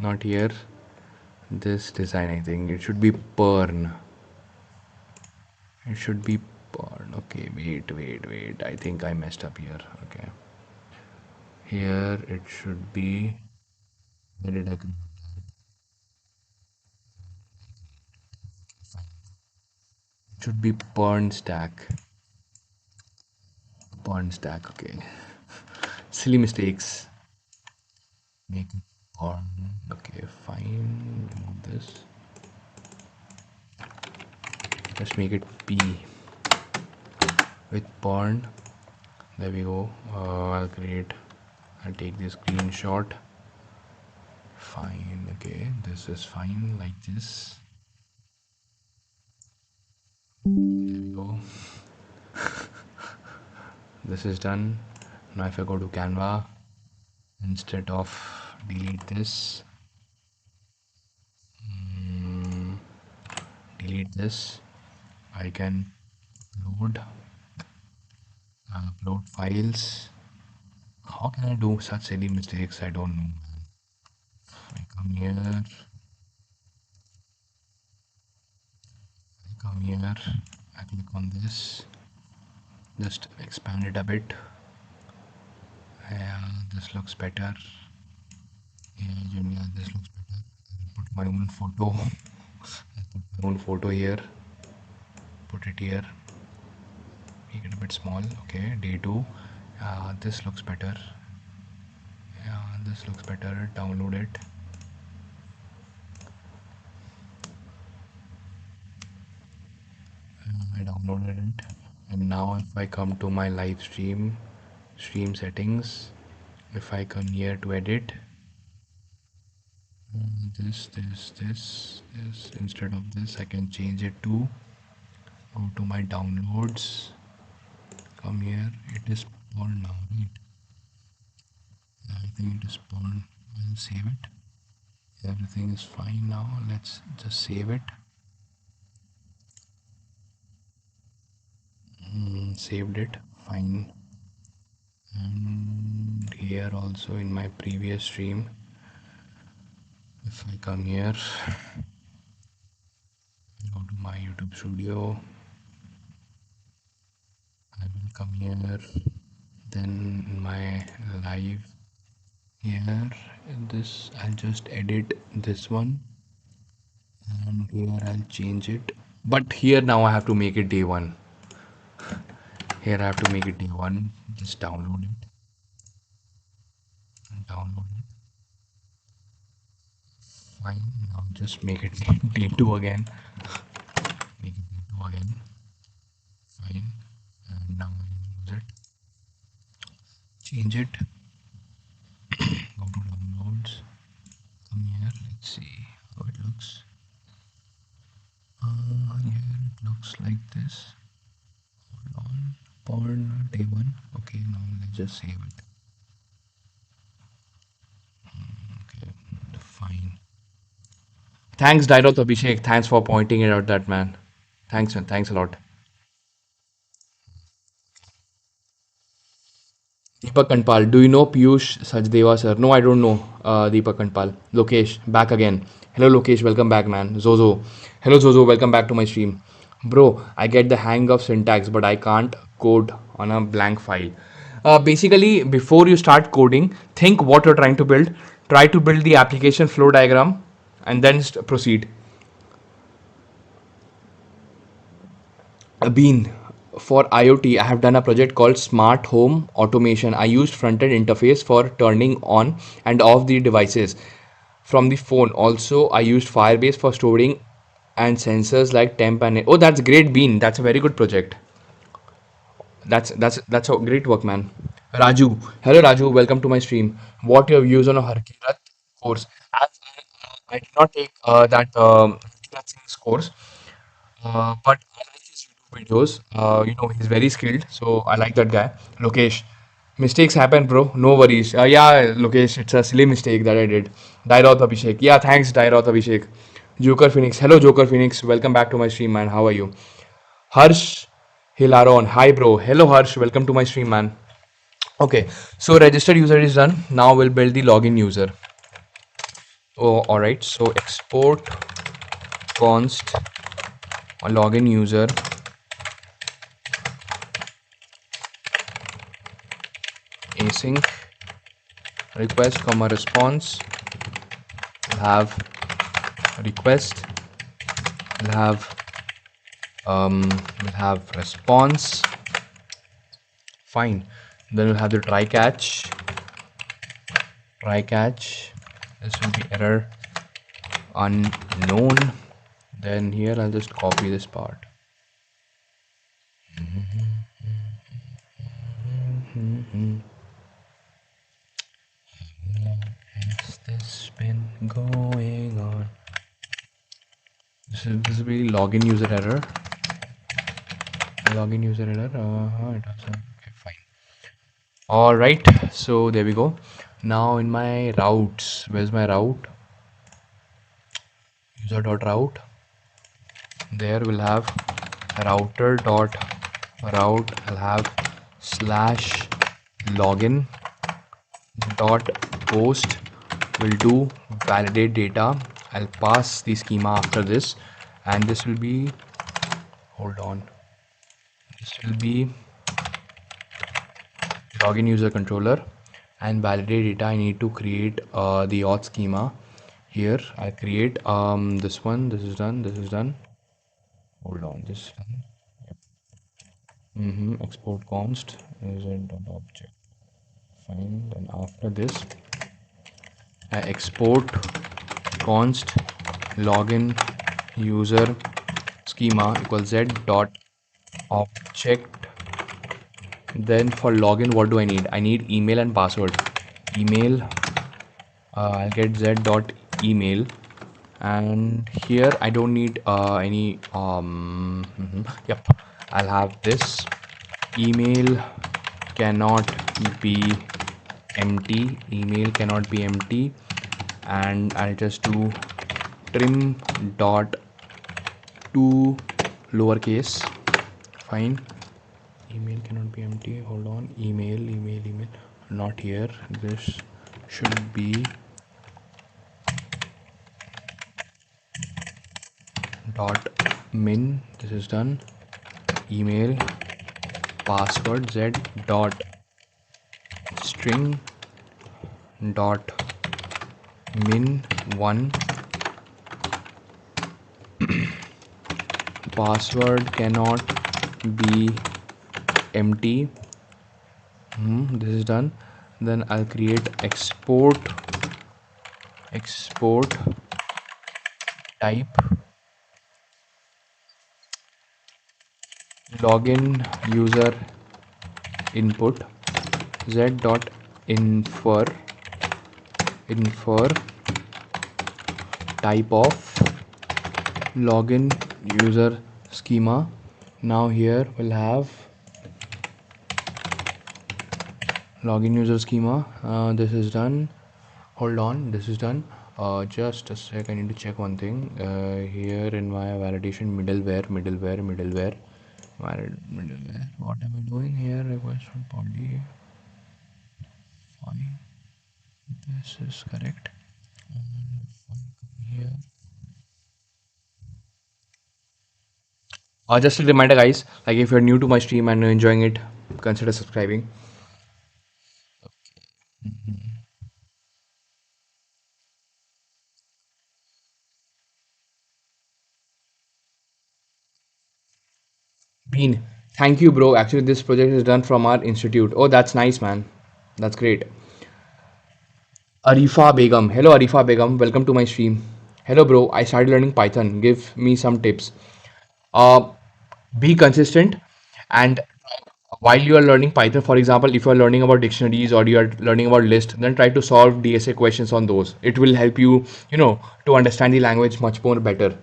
not here. This design, I think it should be PERN. It should be PERN. Okay, wait. I think I messed up here. Okay. Here it should be. Where did I create that? It should be PERN stack. PERN stack. Okay. Silly mistakes. Make it PERN. Okay, fine. Remove this. Let's make it P with PERN. There we go. I'll take this screenshot. Fine. Okay, this is fine like this. There we go. This is done. Now if I go to Canva, instead of delete this, delete this, I can upload upload files. How can I do such silly mistakes? I don't know. I come here, I click on this, just expand it a bit. Yeah, this looks better. Yeah, Junior, this looks better. I'll put my own photo. I'll put my own photo here. Put it here. Make it a bit small. Okay, day two. This looks better. Yeah, this looks better. Download it. I downloaded it. And now if I come to my live stream settings, if I come here to edit, this, instead of this, I can change it to, go to my downloads, come here, it is spawned now, right? I think it is spawned. I'll save it. Everything is fine now. Let's just save it. Saved it. Fine. And here also in my previous stream, if I come here, go to my YouTube studio, I will come here, then in my live here, this I'll just edit this one, and here I'll change it. But here now I have to make it day one. Here I have to make it day one. Just download it and download it. Fine. Now just make it day two again. Make it day two again. Fine. And now I use it. Change it. Go to downloads. Come here. Let's see how it looks. Here it looks like this. Hold on. Porn day one. Okay. Now let's just save it. Okay. Fine. Thanks, Dairot Abhishek. Thanks for pointing it out, that man. Thanks, man. Thanks a lot. Deepak Kanpal, do you know Piyush Sachdeva, sir? No, I don't know Deepak Kanpal. Lokesh, back again. Hello, Lokesh. Welcome back, man. Zozo. Hello, Zozo. Welcome back to my stream. Bro, I get the hang of syntax, but I can't code on a blank file. Basically, before you start coding, think what you're trying to build. Try to build the application flow diagram and then proceed. Bean, for IoT, I have done a project called Smart Home Automation. I used front-end interface for turning on and off the devices from the phone. Also, I used Firebase for storing and sensors like temp and oh, that's great, Bean. That's a very good project. That's a great work, man. Raju, hello Raju, welcome to my stream. What your views on a Harkirat course? As I did not take that Harkirat Singh's course. But I like his YouTube videos. He's very skilled, so I like that guy. Lokesh, mistakes happen, bro. No worries. Yeah, Lokesh, it's a silly mistake that I did. Dairoth Abhishek. Yeah, thanks, Dairoth Abhishek. Joker Phoenix. Hello, Joker Phoenix. Welcome back to my stream, man. How are you? Harsh Hilaron. Hi, bro. Hello, Harsh. Welcome to my stream, man. Okay, so registered user is done. Now we'll build the login user. Oh, all right. So export const login user async request comma response. We'll have request. We'll have we'll have response. Fine. Then we'll have the try catch. Try catch. This will be error unknown. Then here I'll just copy this part. Has this been going on? This will be login user error. Login user error. It doesn't. Okay, fine. All right. So there we go. Now in my routes, where's my route? User.route. There we'll have router.route. I'll have slash login dot post. Will do validate data. I'll pass the schema after this, and this will be, hold on, this will be login user controller, and validate data. I need to create the auth schema. Here I create this one. This is done. This is done. Hold on, this is done. Export const is an object. Fine. Then after this, I export const login user schema equals z dot object. Then for login, what do I need? I need email and password. Email. I'll get z dot email, and here I don't need any yep, I'll have this email cannot be empty. Email cannot be empty, and I'll just do trim dot to lowercase. Fine. Email cannot be empty. Hold on. Email. Not here. This should be dot min. This is done. Email password z dot string dot min 1. Password cannot be empty. This is done. Then I'll create export type login user input z dot infer type of login user schema. Now here we'll have login user schema. This is done. Hold on, this is done. Just a sec, I need to check one thing. Here in my validation middleware. What am I doing here? Request from poly. Fine. This is correct. And if I come here. Just a reminder, guys. Like if you're new to my stream and you're enjoying it, consider subscribing. Bean, thank you, bro. Actually, this project is done from our institute. Oh, that's nice, man. That's great. Arifa Begum. Hello, Arifa Begum. Welcome to my stream. Hello, bro. I started learning Python. Give me some tips. Uh, be consistent, and while you are learning Python, for example, if you are learning about dictionaries or you are learning about lists, then try to solve DSA questions on those. It will help you, to understand the language much more better.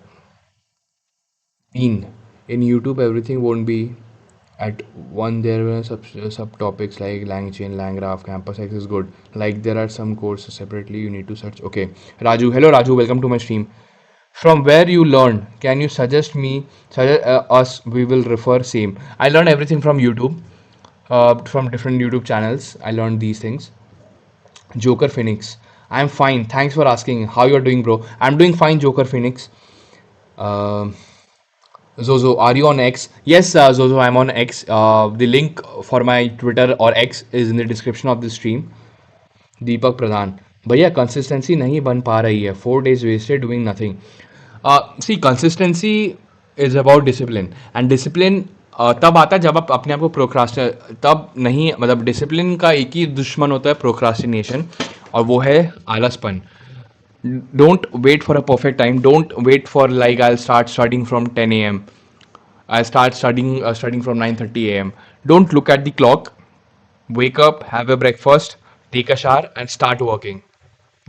In YouTube, everything won't be at one. There were subtopics like LangChain, LangGraph, Campus X is good. Like there are some courses separately you need to search. Okay, Raju. Hello, Raju. Welcome to my stream. From where you learn, can you suggest us? We will refer same. I learned everything from YouTube, from different YouTube channels. I learned these things. Joker Phoenix. I'm fine. Thanks for asking. How you're doing, bro? I'm doing fine, Joker Phoenix. Um Zozo, are you on X? Yes, Zozo, I'm on X. The link for my Twitter or X is in the description of the stream. दीपक प्रधान भैया consistency नहीं बन पा रही है 4 days wasted doing nothing. See, consistency is about discipline and discipline तब आता है जब आप अपने आप को प्रोक्रास्टिनेट तब नहीं मतलब डिसिप्लिन का एक ही दुश्मन होता है प्रोक्रास्टिनेशन और वो है आलसपन. Don't wait for a perfect time. Don't wait for like I'll start studying from 10 a.m. I start studying from 9:30 a.m. Don't look at the clock. Wake up, have a breakfast, take a shower, and start working.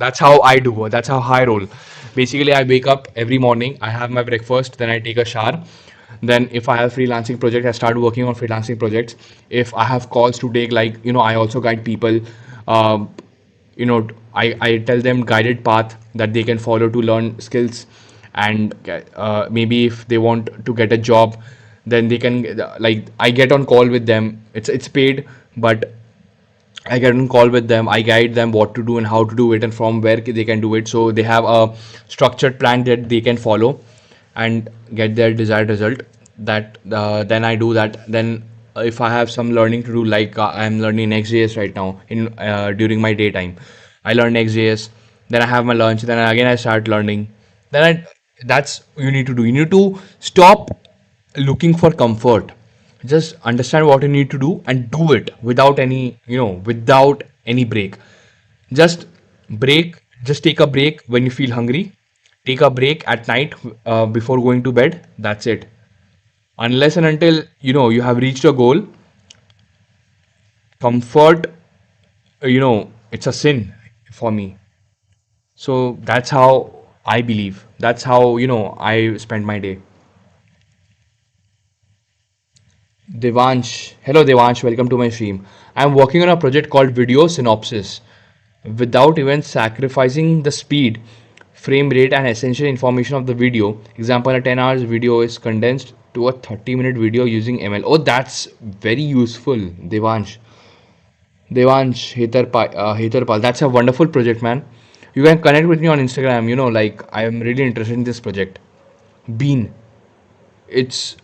That's how I do. That's how I roll. Basically, I wake up every morning. I have my breakfast, then I take a shower. Then, if I have freelancing project, I start working on freelancing projects. If I have calls to take, like I also guide people. Uh, I tell them guided path that they can follow to learn skills, and maybe if they want to get a job, then they can like I get on call with them. It's paid, but I get on call with them. I guide them what to do and how to do it and from where they can do it. So they have a structured plan that they can follow and get their desired result. That then I do that. Then if I have some learning to do, like I'm learning Next.js right now in during my daytime, I learn Next.js. Then I have my lunch. Then again I start learning. Then that's you need to do. You need to stop looking for comfort. Just understand what you need to do and do it without any without any break. Just break. Just take a break when you feel hungry. Take a break at night before going to bed. That's it. Unless and until you have reached a goal, comfort, it's a sin for me. So that's how I believe. That's how I spend my day. Devansh, hello Devansh, welcome to my stream. I'm working on a project called Video Synopsis without even sacrificing the speed, frame rate, and essential information of the video. Example, a 10 hours video is condensed to a 30-minute video using ML. Oh, that's very useful, Devansh. Devansh Hetarpal, that's a wonderful project, man. You can connect with me on Instagram. Like I am really interested in this project. Bean, it's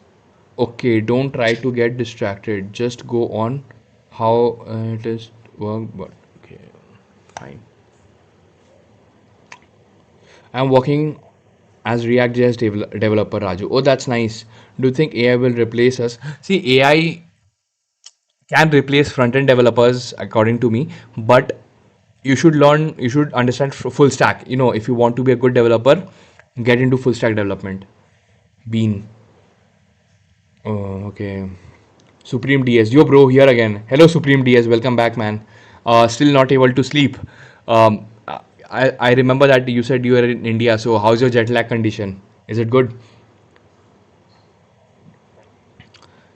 okay. Don't try to get distracted. Just go on how it is work. But okay, fine. I'm working as Reactjs developer, Raju. Oh, that's nice. Do you think AI will replace us? See, AI can replace front end developers according to me, but you should understand full stack. If you want to be a good developer, get into full stack development. Bean. Oh, okay. Supreme DS. Yo, bro, here again. Hello, Supreme DS. Welcome back, man. Still not able to sleep. I remember that you said you were in India. So, how's your jet lag condition? Is it good?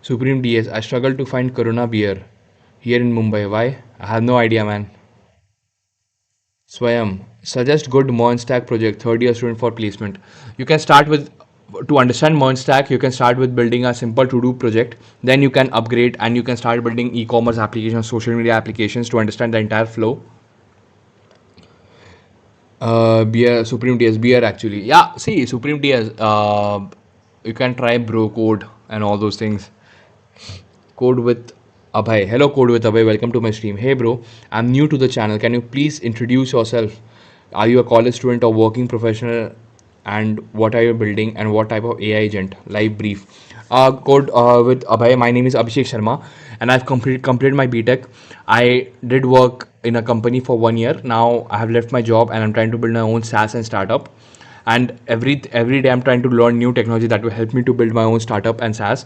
Supreme DS. I struggle to find Corona beer here in Mumbai. Why? I have no idea, man. Swayam, suggest good MERN stack project, third year student for placement. You can start with, to understand MERN stack, you can start with building a simple to do project. Then you can upgrade and you can start building e commerce applications, social media applications to understand the entire flow. Beer, Supreme DS, beer actually. Yeah, see, Supreme DS, you can try bro code and all those things. Code with Abhay. Hello, Code with Abhay. Welcome to my stream. Hey, bro. I'm new to the channel. Can you please introduce yourself? Are you a college student or working professional? And what are you building? And what type of AI agent? Live brief. Code with Abhay. My name is Abhishek Sharma, and I've completed my BTech. I did work in a company for 1 year. Now I have left my job, and I'm trying to build my own SaaS and startup. And every day I'm trying to learn new technology that will help me to build my own startup and SaaS.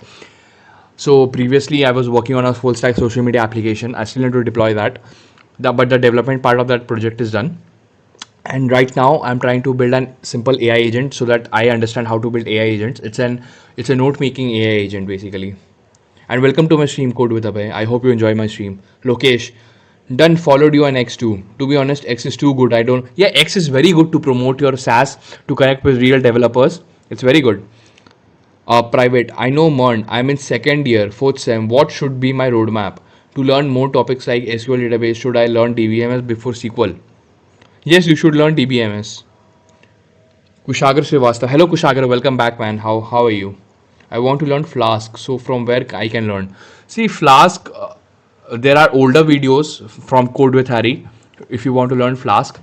So previously I was working on a full stack social media application. I still need to deploy that. But the development part of that project is done. And right now I'm trying to build a simple AI agent so that I understand how to build AI agents. It's a note making AI agent basically. And welcome to my stream, Code with Abhay. I hope you enjoy my stream. Lokesh, done followed you on X too. To be honest, X is too good. I don't. Yeah, X is very good to promote your SaaS to connect with real developers. It's very good. Private. I know MERN. I'm in second year, fourth sem. What should be my roadmap to learn more topics like SQL database? Should I learn DBMS before SQL? Yes, you should learn DBMS. Kushagar Srivastava. Hello Kushagar, welcome back, man. How are you? I want to learn Flask. So from where I can learn? See Flask. There are older videos from Code with Harry. If you want to learn Flask,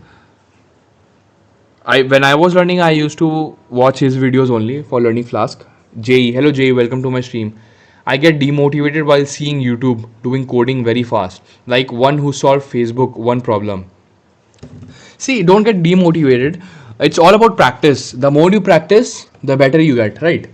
I when I was learning, I used to watch his videos only for learning Flask. JE, hello JE, welcome to my stream. I get demotivated while seeing YouTube doing coding very fast, like one who solved Facebook one problem. See, don't get demotivated. It's all about practice. The more you practice, the better you get, right?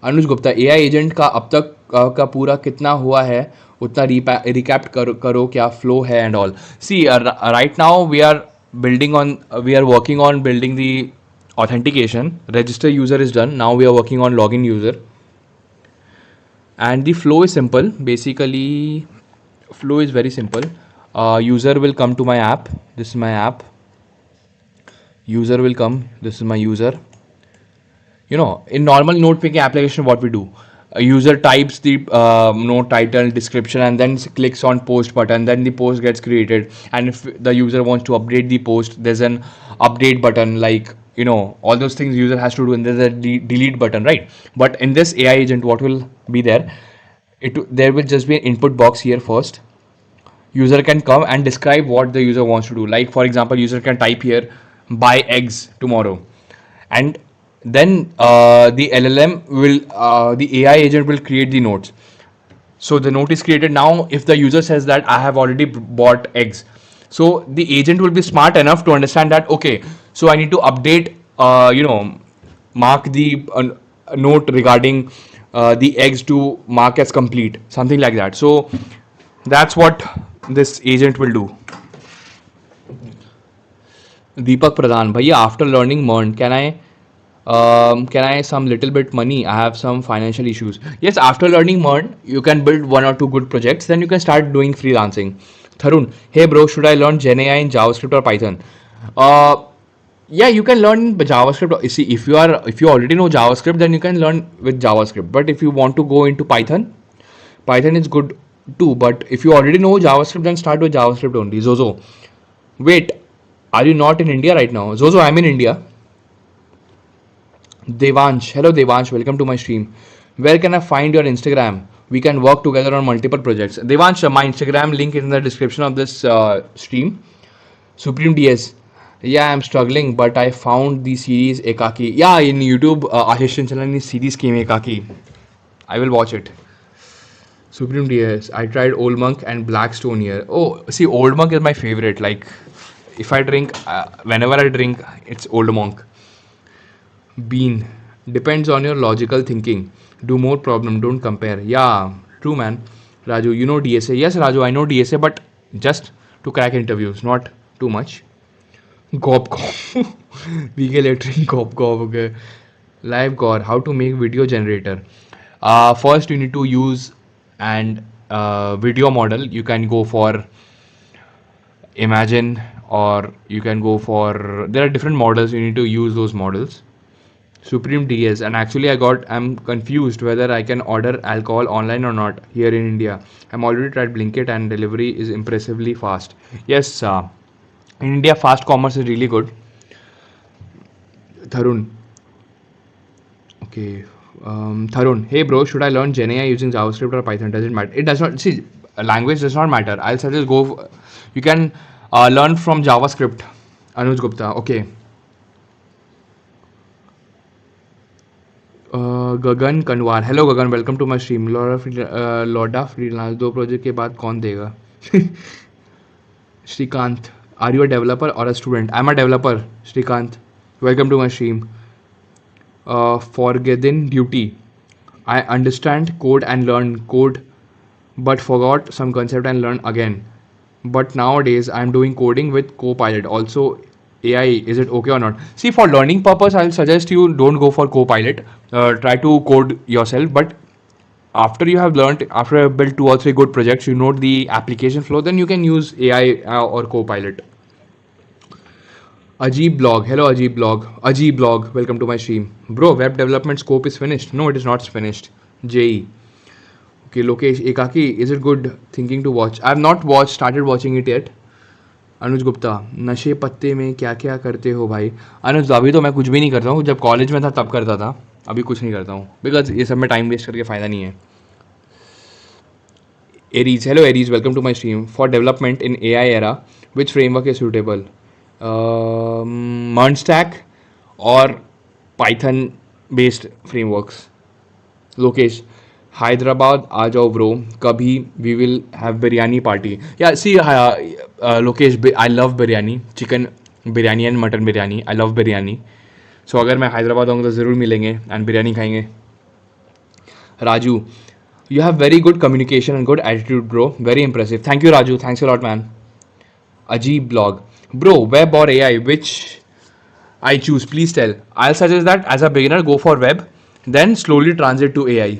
Anuj Gupta AI agent का अब तक का पूरा कितना हुआ है उतना recap करो क्या फ्लो है and all see right now we are working on building the authentication register user is done. Now we are working on login user, and the flow is simple. Basically flow is very simple. User will come to my app. This is my app. User will come. This is my user. In normal note taking application, what we do, a user types the note title, description, and then clicks on post button. Then the post gets created, and if the user wants to update the post, there's an update button, like all those things user has to do, and there's a delete button, right? But in this AI agent, what will be there, there will just be an input box here first. User can come and describe what the user wants to do. Like for example, user can type here, buy eggs tomorrow, and then the LLM will, the AI agent will create the notes. So the note is created. Now if the user says that I have already bought eggs, so the agent will be smart enough to understand that, okay, so I need to update, mark the note regarding the eggs to mark as complete, something like that. So that's what this agent will do. Deepak Pradhan, bhaiya, after learning MERN, can I some little bit money? I have some financial issues. Yes, after learning MERN, you can build one or two good projects. Then you can start doing freelancing. Tharun, hey bro, should I learn GenAI in JavaScript or Python? Yeah, you can learn JavaScript. You see, if you already know JavaScript, then you can learn with JavaScript. But if you want to go into Python, Python is good too. But if you already know JavaScript, then start with JavaScript only. Zozo, wait, are you not in India right now? Zozo, I'm in India. Devansh, hello Devansh, welcome to my stream. Where can I find your Instagram? We can work together on multiple projects. Devansh, my Instagram link is in the description of this stream. Supreme DS, yeah, I'm struggling, but I found the series Ekaki. Yeah, in YouTube, Ashish Chalani series came Ekaki. I will watch it. Supreme DS, I tried Old Monk and Blackstone here. Oh, see, Old Monk is my favorite. Like, if I drink, whenever I drink, it's Old Monk. Bean, depends on your logical thinking. Do more problem, don't compare. Yeah, true man. Raju, you know DSA? Yes, Raju, I know DSA, but just to crack interviews, not too much. Gop gop. Vegan lettering gop gop. Okay. Live core. How to make video generator? First, you need to use and video model. You can go for Imagine, or you can go for, there are different models. You need to use those models. Supreme DS, and actually I'm confused whether I can order alcohol online or not here in India. I'm already tried Blinkit and delivery is impressively fast. Yes, in India fast commerce is really good. Tharun, okay. Tharun, hey bro, should I learn GenAI using JavaScript or Python? Does it matter? It does not. See, language does not matter. I'll suggest you can learn from JavaScript. Anuj Gupta, okay. Gagan Kanwar, hello Gagan, welcome to my stream. लॉडा freelance 2 project के बाद कौन देगा? Srikanth, are you a developer और a student? I am a developer. Srikanth, welcome to my stream. Forgetting duty, I understand code and learn code, but forgot some concept and learn again. But nowadays I'm doing coding with Copilot. Also, AI, is it okay or not? See, for learning purpose, I'll suggest you don't go for Copilot. Try to code yourself. But after you have learned, after you have built 2 or 3 good projects, you know the application flow, then you can use AI or Copilot. Ajib blog, hello Ajib blog. Ajib blog, welcome to my stream. Bro, web development scope is finished. No, it is not finished. JE. Okay, Lokesh Ekaki, is it good thinking to watch? I have not started watching it yet. अनुज गुप्ता, नशे पत्ते में क्या क्या करते हो भाई? अनुज, अभी तो मैं कुछ भी नहीं करता हूँ. जब कॉलेज में था तब करता था. अभी कुछ नहीं करता हूँ बिकॉज ये सब में टाइम वेस्ट करके फ़ायदा नहीं है. Aries, hello Aries, welcome to my stream. For development in AI era, which framework is suitable? Mernstack or Python based frameworks? Lokesh, Hyderabad, aa jao bro. Kabhi we will have biryani party. Yeah, see, Lokesh, I love biryani, chicken biryani and mutton biryani. I love biryani. So अगर मैं हैदराबाद आऊँगा तो ज़रूर मिलेंगे and biryani खाएंगे. Raju, you have very good communication and good attitude, bro. Very impressive. Thank you, Raju. Thanks a lot, man. Ajib blog. Bro, web or AI, which I choose? Please tell. I'll suggest that as a beginner, go for web, then slowly transit to AI.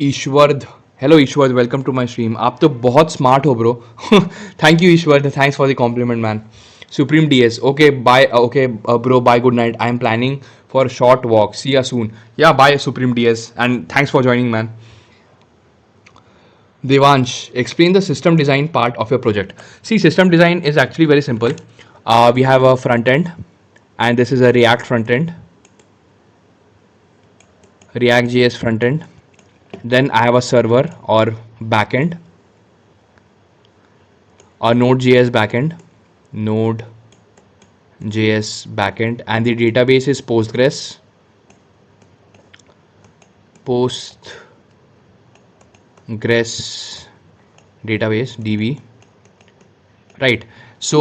Eshwardh, hello Eshwardh, welcome to my stream. आप तो बहुत smart हो bro. Thank you Eshwardh, thanks for the compliment man. Supreme DS, okay, bye, okay, bro, bye, good night. I am planning for a short walk. See ya soon. Yeah, bye, Supreme DS, and thanks for joining, man. Devansh, explain the system design part of your project. See, system design is actually very simple. We have a front end, and this is a React front end, Reactjs front end. Then I have a server or backend, a Node.js backend, Node.js backend, and the database is Postgres database DB, right? So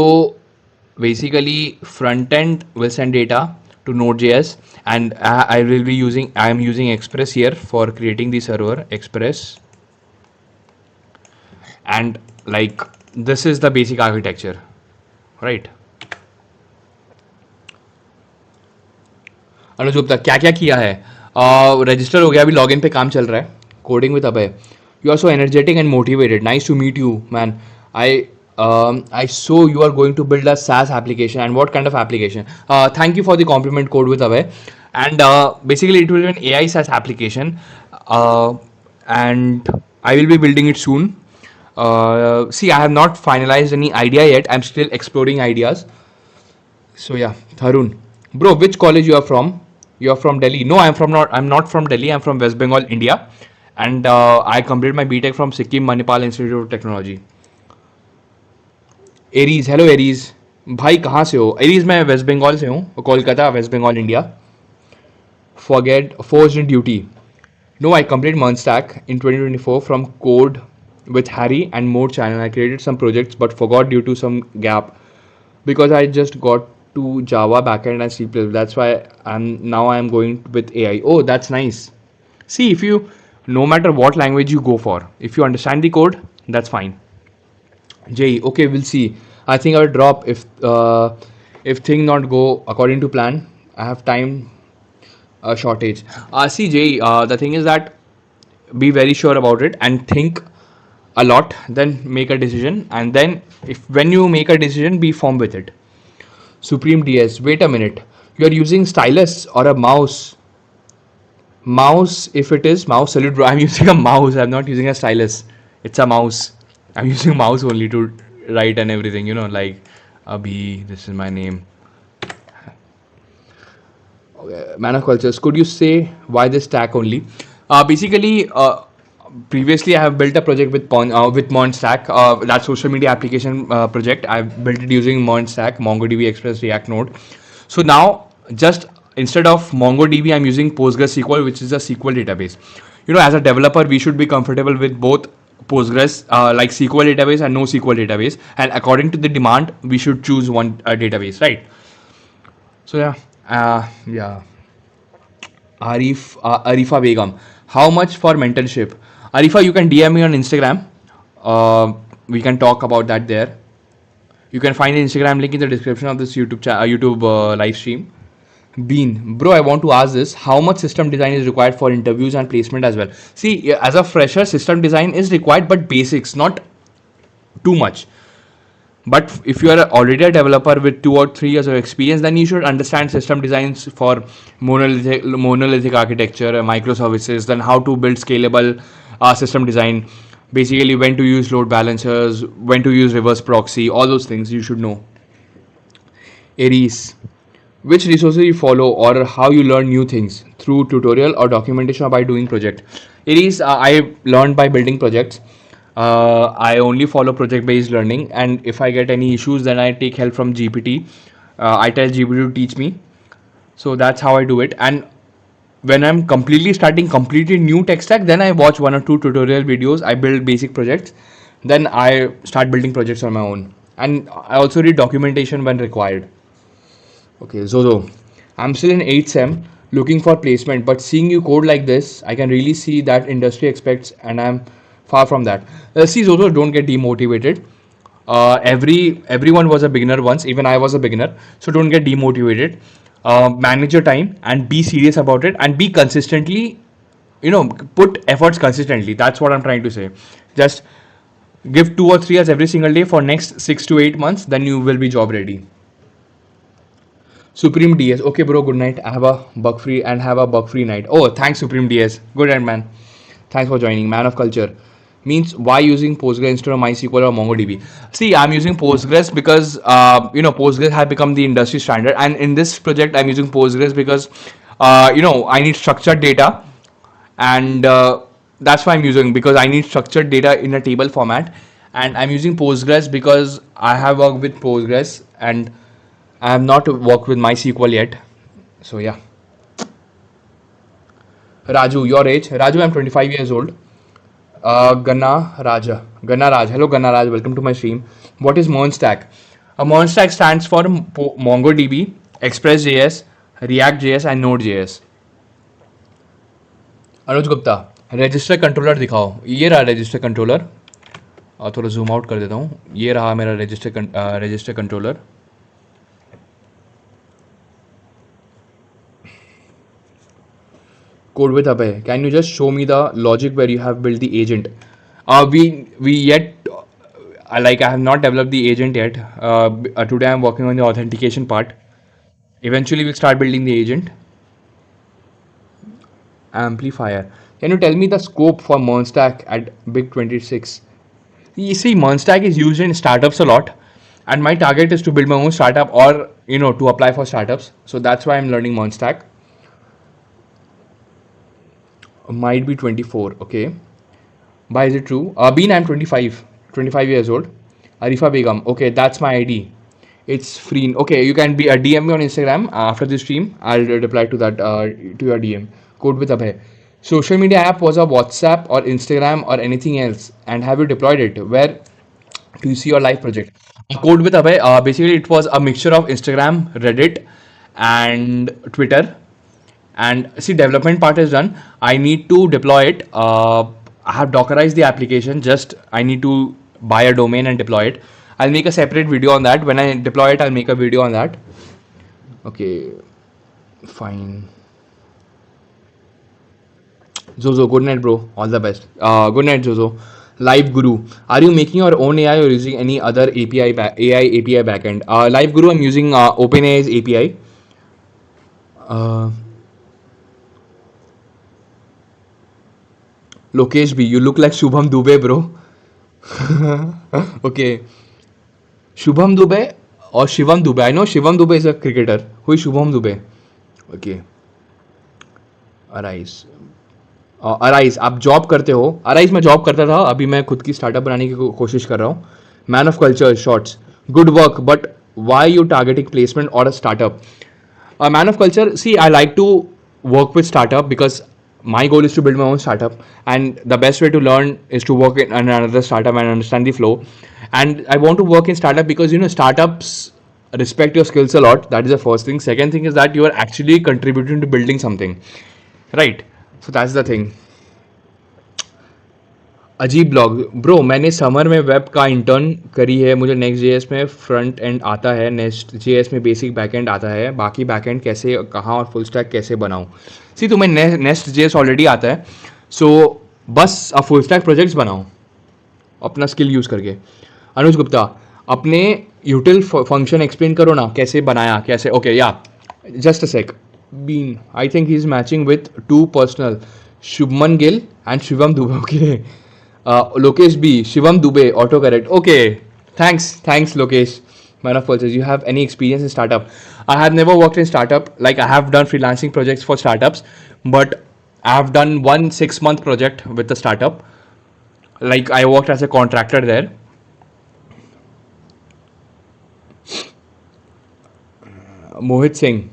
basically front end will send data to Node.js, and I am using Express here for creating the server Express, and like this is the basic architecture, right? अनुज गुप्ता, क्या क्या किया है? Register हो गया, अभी login पे काम चल रहा है. Coding with Abhay. You are so energetic and motivated. Nice to meet you, man. I saw you are going to build a SaaS application, and what kind of application? Thank you for the compliment code with Abhay. And basically, it will be an AI SaaS application, and I will be building it soon. See, I have not finalized any idea yet. I'm still exploring ideas. So yeah, Harun, bro, which college you are from? You are from Delhi? No, I'm not from Delhi. I'm from West Bengal, India, and I completed my BTech from Sikkim Manipal Institute of Technology. Aries, hello Aries भाई, कहाँ से हो? Aries, मैं waste Bengal से हूँ, Kolkata, West Bengal, India. Forget forged in duty. No, I completed Mernstack in 2024 from code with Harry and Mode channel. I created some projects but forgot due to some gap because I just got to Java backend and C++. That's why I'm going with AI. Oh, that's nice. See, if you, no matter what language you go for, if you understand the code, that's fine. Jay, okay, we'll see. I think I will drop if thing not go according to plan. I have time shortage. See, Jay, the thing is that be very sure about it and think a lot, then make a decision. And then when you make a decision, be firm with it. Supreme DS, wait a minute. You are using stylus or a mouse? Mouse, if it is mouse, salute bro. I'm using a mouse. I'm not using a stylus. It's a mouse. I'm using mouse only to write and everything, like Abhi, this is my name. Okay, man of cultures, could you say why this stack only? Basically, previously I have built a project with Mernstack, that social media application project. I've built it using Mernstack, MongoDB, Express, React, Node. So now, just instead of MongoDB, I'm using PostgreSql, which is a SQL database. As a developer, we should be comfortable with both Postgres, like SQL database and NoSQL database, and according to the demand, we should choose one database, right? So yeah. Arifa Begum, how much for mentorship? Arifa, you can DM me on Instagram. we can talk about that there. You can find the Instagram link in the description of this YouTube live stream. Bean, bro, I want to ask this: how much system design is required for interviews and placement as well? See, as a fresher, system design is required, but basics, not too much. But if you are already a developer with 2 or 3 years of experience, then you should understand system designs for monolithic architecture, microservices, then how to build scalable system design. Basically, when to use load balancers, when to use reverse proxy, all those things you should know. Aries, which resources you follow or how you learn new things through tutorial or documentation or by doing project. Aries, I learned by building projects. I only follow project based learning, and if I get any issues, then I take help from GPT. I tell GPT to teach me. So that's how I do it. And when I'm completely starting completely new tech stack, then I watch 1 or 2 tutorial videos. I build basic projects, then I start building projects on my own, and I also read documentation when required. Okay, Zozo, I'm still in 8th sem looking for placement, but seeing you code like this, I can really see that industry expects, and I'm far from that. See, Zozo, don't get demotivated. Everyone was a beginner once, even I was a beginner, so don't get demotivated. Manage your time and be serious about it, and be consistently, put efforts consistently. That's what I'm trying to say. Just give 2 or 3 hours every single day for next 6 to 8 months, then you will be job ready. Supreme DS. Okay, bro, good night. I have a bug free and have a bug free night. Oh, thanks, Supreme DS. Good night, man. Thanks for joining. Man of culture. Means why using Postgres instead of MySQL or MongoDB? See, I'm using Postgres because, Postgres has become the industry standard. And in this project, I'm using Postgres because, I need structured data. And that's why I'm using, because I need structured data in a table format. And I'm using Postgres because I have worked with Postgres and I have not worked with MySQL yet. So yeah. Raju, your age? Raju, I'm 25 years old. Ganna Raja. Ganna Raj. Hello, Ganna Raj. Welcome to my stream. What is MERN stack? A MERN stack stands for MongoDB, Expressjs, Reactjs and Node.js. Anuj Gupta, register controller दिखाओ. ये रहा register controller. थोड़ा zoom out कर देता हूँ. ये रहा मेरा register controller. Code with Abhay. Can you just show me the logic where you have built the agent? We yet, I have not developed the agent yet. Today I'm working on the authentication part. Eventually we'll start building the agent. Amplifier. Can you tell me the scope for MERN stack at Big 26? You see, MERN stack is used in startups a lot, and my target is to build my own startup or to apply for startups. So that's why I'm learning MERN stack. Might be 24. Okay. Why is it true? Bean, I'm 25 years old. Arifa Begum. Okay, that's my ID. It's free. Okay, you can be a DM me on Instagram after this stream. I'll reply to that to your DM. Code with Abhay. Social media app was a WhatsApp or Instagram or anything else, and have you deployed it? Where do you see your live project? Code with Abhay. Basically, it was a mixture of Instagram, Reddit, and Twitter. And see, development part is done. I need to deploy it. I have dockerized the application. Just I need to buy a domain and deploy it. I'll make a separate video on that. When I deploy it, I'll make a video on that. Okay, fine. Zozo, good night, bro. All the best. Good night, Zozo. Live Guru, are you making your own AI or using any other AI API backend? Live Guru, I'm using OpenAI's API. Lokesh B, you look like Shubham Dubey, bro. Okay. Shubham Dubey or Shivam Dubey? I know Shivam Dubey is a cricketer. Who is Shubham Dubey? Okay. Arise. Arise, आप job करते हो? Arise मैं job करता था, अभी मैं खुद की स्टार्टअप बनाने की कोशिश कर रहा हूँ. Man of culture shorts, good work, but why you targeting placement और a startup? Man of culture, see, I like to work with startup because my goal is to build my own startup, and the best way to learn is to work in another startup and understand the flow. And I want to work in startup because startups respect your skills a lot. That is the first thing. Second thing is that you are actually contributing to building something, right? So that's the thing. अजीब blog bro, मैंने summer में web का intern करी है, मुझे next JS में front end आता है, नेक्स्ट जेएस में बेसिक बैकएंड आता है, बाकी बैकएंड कैसे कहाँ और फुल स्टैक कैसे बनाऊँ। सी तुम्हें नेक्स्ट जेएस ऑलरेडी आता है, सो बस अब फुल स्टैक प्रोजेक्ट्स बनाओ अपना स्किल यूज़ करके। अनुज गुप्ता, अपने यूटिल फंक्शन एक्सप्लेन करो ना, कैसे बनाया कैसे। ओके या just a sec. Been I think he is matching with to personal, Shubman Gill and Shivam Dube. Okay Lokesh B, Shivam Dube, auto correct. Okay thanks Lokesh, man of pulses. You have any experience in startup? I have never worked in startup. Like I have done freelancing projects for startups, but I have done one 6-month project with the startup. Like I worked as a contractor there. Mohit Singh,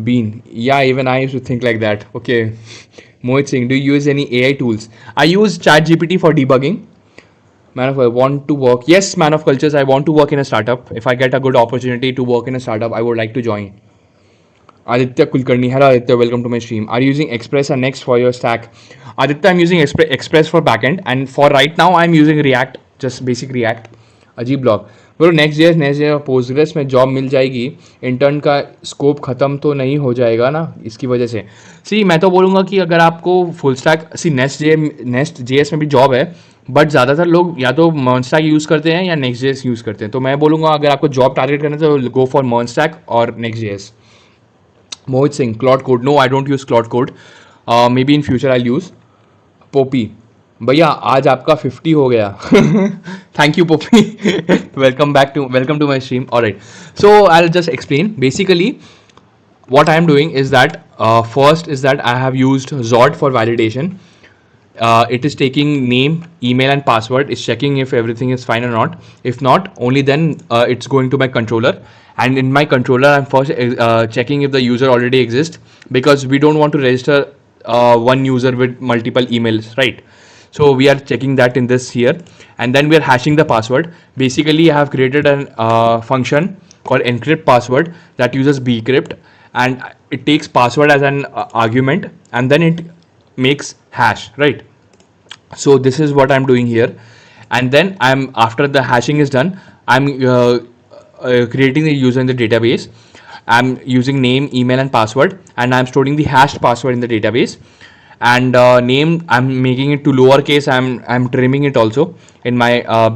Bean. Yeah, even I used to think like that. Okay. Mohit Singh, do you use any AI tools? I use ChatGPT for debugging. Man of want to work. Yes, man of cultures, I want to work in a startup. If I get a good opportunity to work in a startup, I would like to join. Aditya Kulkarni, hello Aditya, welcome to my stream. Are you using Express or Next for your stack? Aditya, I'm using Express for backend, and for right now, I'm using React, just basic React. अजीब blog बोलो, next year Postgres में job मिल जाएगी, intern का scope ख़त्म तो नहीं हो जाएगा ना इसकी वजह से। सी मैं तो बोलूँगा कि अगर आपको फुल स्टैक, सी नेक्स्ट जेएस में भी जॉब है, बट ज़्यादातर लोग या तो मर्न स्टैक यूज़ करते हैं या नेक्स्ट जेएस यूज़ करते हैं। तो मैं बोलूँगा अगर आपको जॉब टारगेट करना है तो गो फॉर मर्न स्टैक और next JS. Mohit Singh, Claude Code, no I don't use Claude Code, maybe in future I use. Poppy, भैया आज आपका 50 हो गया। Thank you Poppy, welcome to my stream. Alright, so I will just explain basically what I am doing is that first is that I have used Zod for validation. It is taking name, email and password, is checking if everything is fine or not. If not, only then it's going to my controller, and in my controller I'm first checking if the user already exists, because we don't want to register one user with multiple emails, right? So we are checking that in this here, and then we are hashing the password. Basically I have created a function called encrypt password that uses bcrypt, and it takes password as an argument, and then it makes hash, right? So this is what I'm doing here, and then after the hashing is done, I'm creating the user in the database. I'm using name, email and password, and I'm storing the hashed password in the database. And name, I'm making it to lowercase. I'm trimming it also in my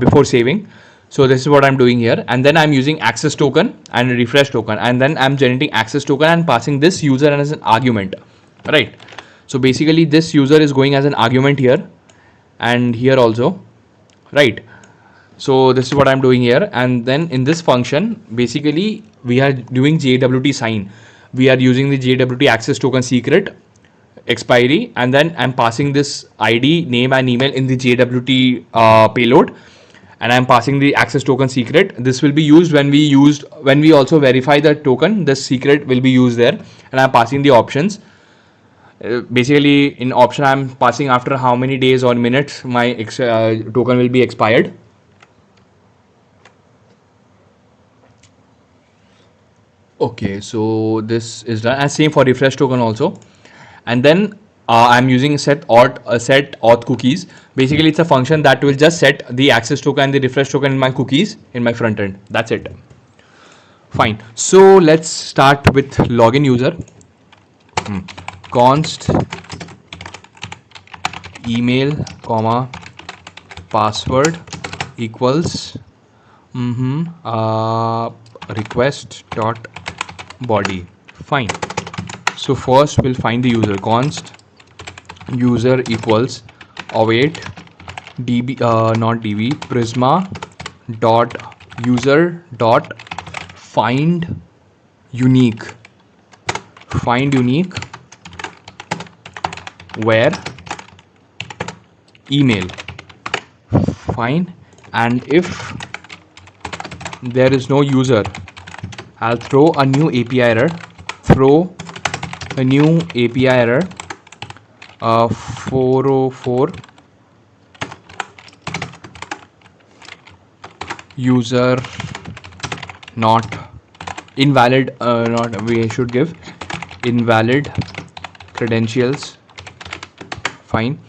before saving. So this is what I'm doing here, and then I'm using access token and refresh token, and then I'm generating access token and passing this user as an argument, right? So basically this user is going as an argument here and here also, right? So this is what I'm doing here, and then in this function basically we are doing JWT sign. We are using the JWT access token secret expiry, and then I'm passing this ID, name and email in the JWT payload, and I'm passing the access token secret. This will be used when we also verify the token. This secret will be used there, and I'm passing the options. Basically in option I'm passing after how many days or minutes my token will be expired. Okay, so this is done, and same for refresh token also. And then I'm using set auth cookies. Basically it's a function that will just set the access token and the refresh token in my cookies in my front end. That's it. Fine, so let's start with login user. Const email comma password equals request dot body. Fine, so first we'll find the user. Const user equals await db not db prisma dot user dot find unique where email. Fine, and if there is no user, I'll throw a new API error. Throw a new API error 404 user not invalid, not we should give invalid credentials fine.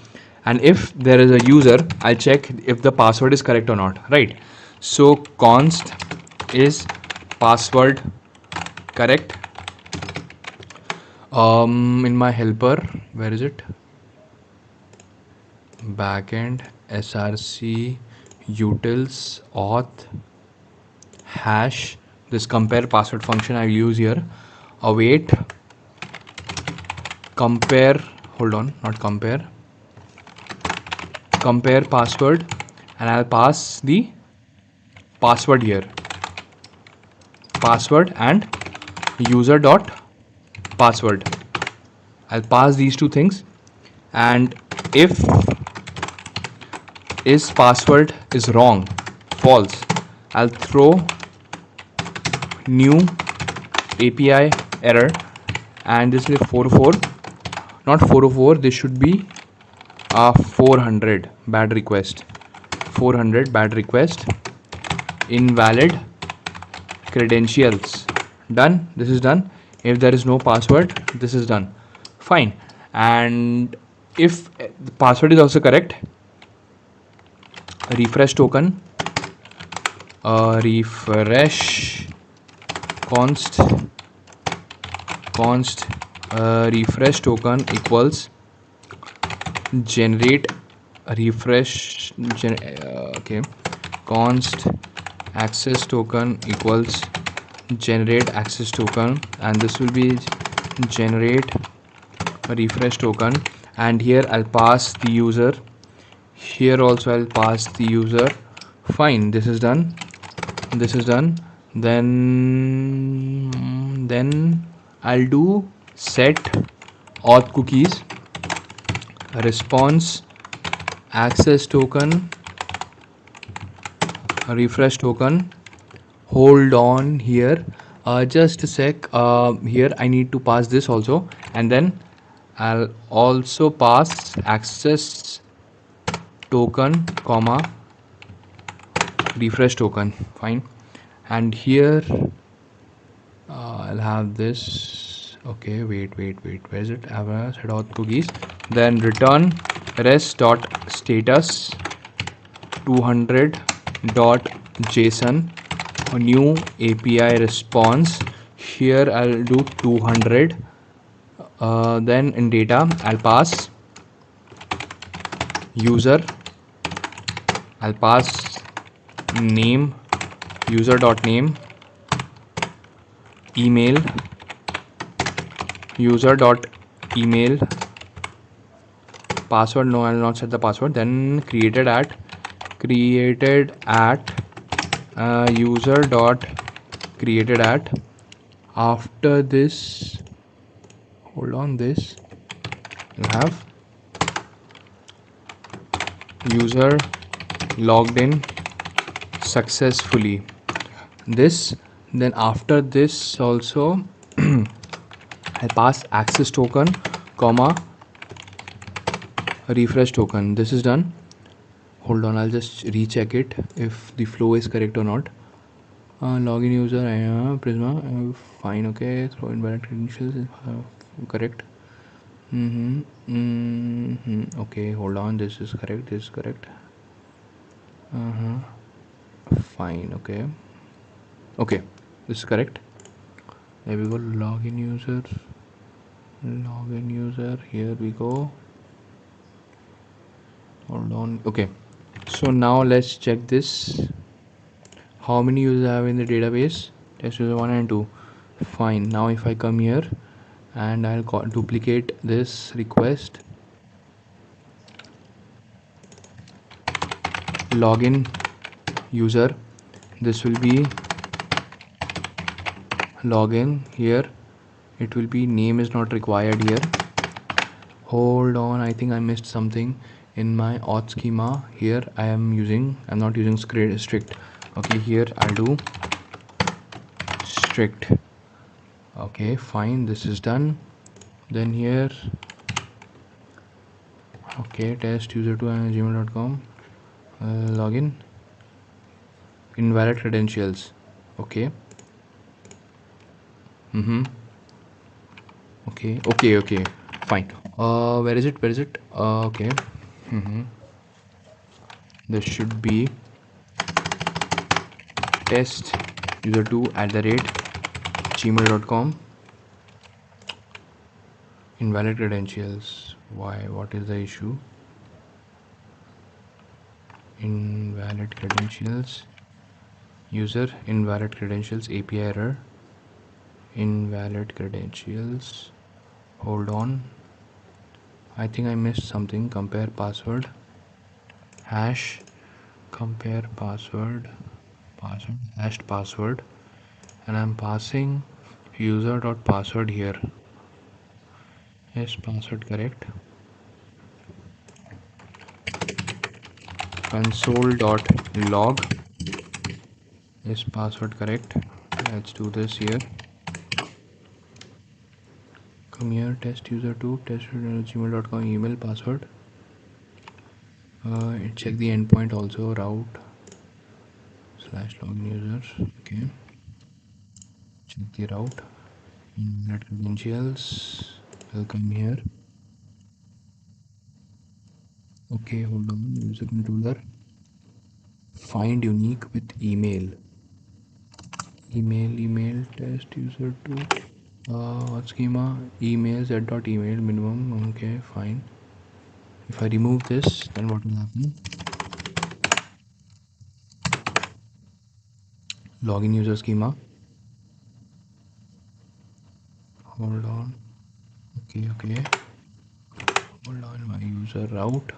And if there is a user, I'll check if the password is correct or not, right? So const is password correct. In my helper, where is it? Backend src utils auth hash. This compare password function I will use here. Await compare, hold on, not compare, compare password, and I'll pass the password here, password and user dot password. I'll pass these two things, and if is password is wrong, false, I'll throw new API error, and this is 404, not 404, this should be 400 bad request, 400 bad request, invalid credentials. Done. This is done. If there is no password, this is done. Fine. And if the password is also correct, refresh token, refresh const refresh token equals generate refresh okay, const access token equals generate access token, and this will be generate refresh token, and here I'll pass the user, here also I'll pass the user. Fine, this is done, this is done. Then I'll do set auth cookies response access token refresh token. Hold on here, just a sec. Here I need to pass this also, and then I'll also pass access token comma refresh token. Fine. And here I'll have this. Okay, wait, where is it? I have a set auth cookies, then return rest dot status 200 dot json new API response. Here I'll do 200. Then in data I'll pass user, I'll pass name, user dot name, email, user dot email, password, no, I'll not set the password. Then created at user dot created at. After this, hold on, this you have user logged in successfully, this. Then after this also I pass access token comma refresh token. This is done. Hold on, I'll just recheck it if the flow is correct or not. Login user, Prisma, fine, okay. Throw invalid credentials, correct. Okay, hold on, this is correct, this is correct. Fine, okay. Okay, this is correct. There we go. Login user, here we go. Hold on. Okay, so now let's check this. How many users I have in the database? Test user 1 and 2. Fine. Now if I come here and I'll duplicate this request, login user, this will be login. Here it will be name is not required here. Hold on, I think I missed something in my auth schema. Here I'm not using strict. Okay, here I'll do strict. Okay, fine, this is done. Then here, okay, test user2@gmail.com, login, invalid credentials. Okay. Okay, fine. Where is it? Where is it? Okay. This should be test user2 at the rate gmail.com. Invalid credentials. Why? What is the issue? Invalid credentials. User invalid credentials. API error. Invalid credentials. Hold on. I think I missed something. Compare password. Hash. Compare password. Password. Hashed password. And I'm passing user.password here. Yes, password correct. Console.log. Yes, password correct. Let's do this here. Come here, test user2, test gmail.com email password. Check the endpoint also, route slash login users. Okay, check the route. Invalid credentials. Will come here. Okay, hold on. User controller. Find unique with email. Email test user2. What schema? Emails at dot email minimum. Okay, fine. If I remove this, then what will happen? Login user schema. Hold on. Okay. Hold on. My user route.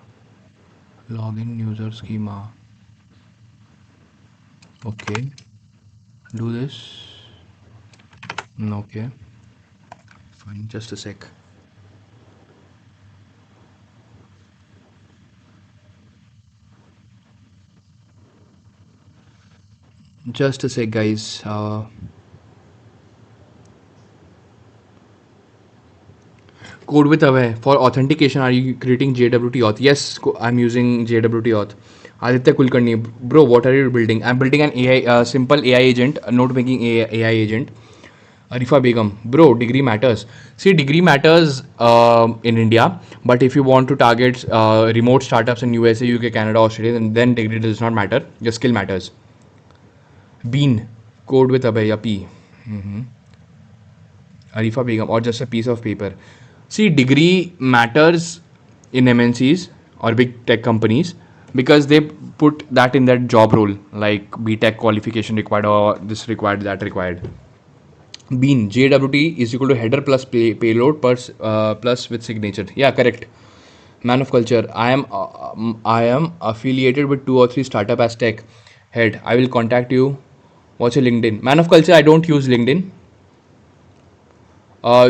Login user schema. Okay. Do this. Okay. Fine. Just a sec. Just a sec, guys. Code with Away. For authentication, are you creating JWT auth? Yes, I'm using JWT auth. Aditya Kulkarni, bro, what are you building? I'm building an AI, simple AI agent, a note making AI agent. Arifa Begum, bro, degree matters. See, degree matters in India, but if you want to target remote startups in USA, UK, Canada, Australia, then degree does not matter. Your skill matters. Bean, code with Abhay, P. Arifa Begum, or just a piece of paper. See, degree matters in MNCs or big tech companies because they put that in that job role, like BTech qualification required or this required, that required. Bean, JWT is equal to header plus payload plus with signature. Yeah, correct. Man of culture. I am affiliated with 2 or 3 startup as tech head. I will contact you. What's your LinkedIn? Man of culture. I don't use LinkedIn.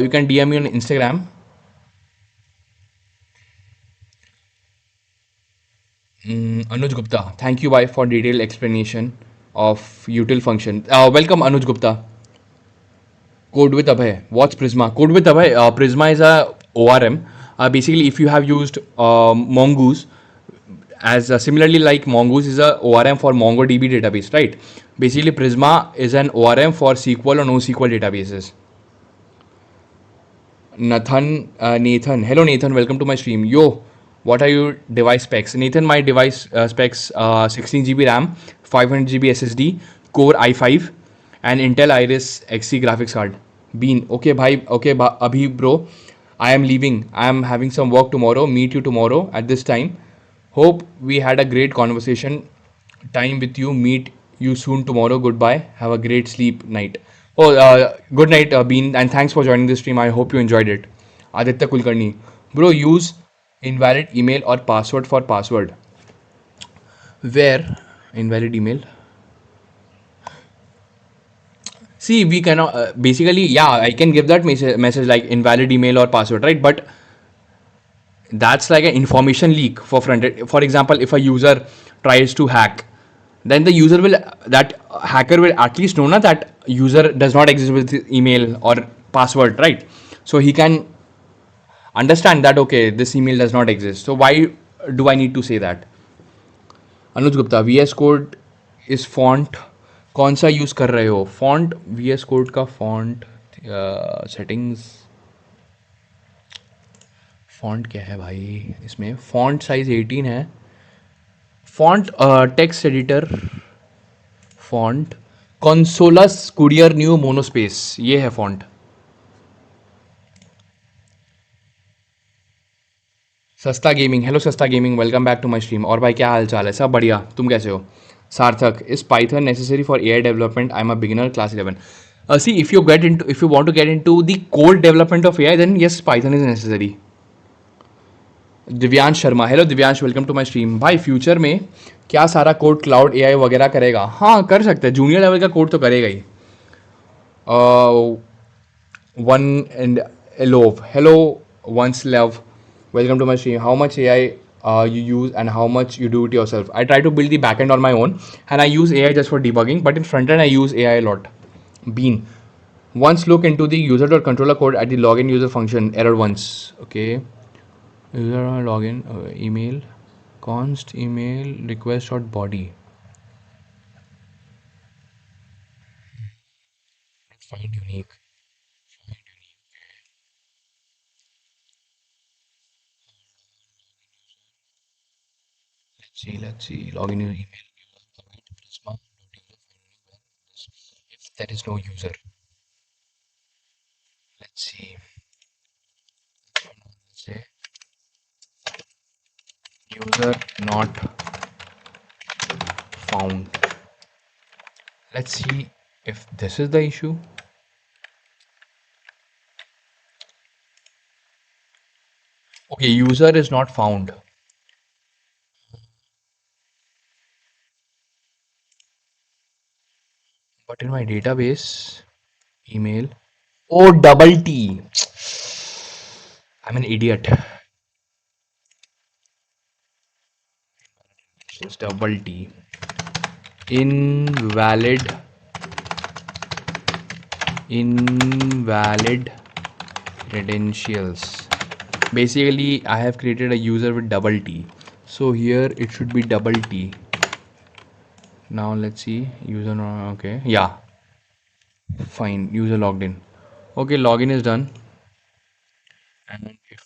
You can DM me on Instagram. Anuj Gupta. Thank you, bye, for detailed explanation of util function. Welcome, Anuj Gupta. Code with Abhay. What's Prisma? Code with Abhay. Prisma is a ORM. Basically, if you have used Mongoose, as similarly like Mongoose is a ORM for MongoDB database, right? Basically, Prisma is an ORM for SQL or NoSQL databases. Nathan. Hello, Nathan. Welcome to my stream. Yo, what are your device specs? Nathan, my device specs 16 GB RAM, 500 GB SSD, Core i5, and Intel Iris Xe graphics card. Bean. Okay, bhai. Okay, abhi, bro. I am leaving. I am having some work tomorrow. Meet you tomorrow at this time. Hope we had a great conversation. Time with you. Meet you soon tomorrow. Goodbye. Have a great sleep night. Oh, good night, Bean, and thanks for joining the stream. I hope you enjoyed it. Aditya Kulkarni, bro, use invalid email or password for password. Where invalid email? See, we cannot basically, yeah, I can give that message like invalid email or password, right? But that's like an information leak for front end. For example, if a user tries to hack, then the user will, that hacker will at least know na, that user does not exist with email or password, right? So he can understand that okay, this email does not exist. So why do I need to say that? Anuj Gupta, VS code इस font कौन सा use कर रहे हो? Font VS code का font settings font क्या है भाई इसमें? फॉन्ट साइज 18 है। Font text editor, font Consolas Courier New monospace, ये है font. Sasta gaming, hello Sasta gaming, welcome back to my stream. और भाई क्या हाल चाल है? सब बढ़िया, तुम कैसे हो? Sarthak, is Python necessary for AI development? I am a beginner, class 11। See, if you want to get into the code development of AI, then yes, Python is necessary. Divyansh Sharma, hello Divyansh, welcome to my stream. भाई future में क्या सारा code Claude AI वगैरह करेगा? हाँ कर सकते हैं, जूनियर लेवल का कोड तो करेगा ही। One and a love, hello once love, welcome to my stream. How much AI you use and how much you do it yourself? I try to build the backend on my own and I use AI just for debugging, but in front end I use AI a lot. Bean, once look into the user.controller code at the login user function, error once. Okay, user login email const email request dot body. Find unique. Let's see. Login your email. Prisma. If there is no user, let's see. Let's say user not found. Let's see if this is the issue. Okay, user is not found. But in my database, email. Oh, double T. I'm an idiot. It's double T. Invalid credentials. Basically, I have created a user with double T. So here it should be double T. Now let's see. User, okay. Yeah. Fine. User logged in. Okay, login is done. And if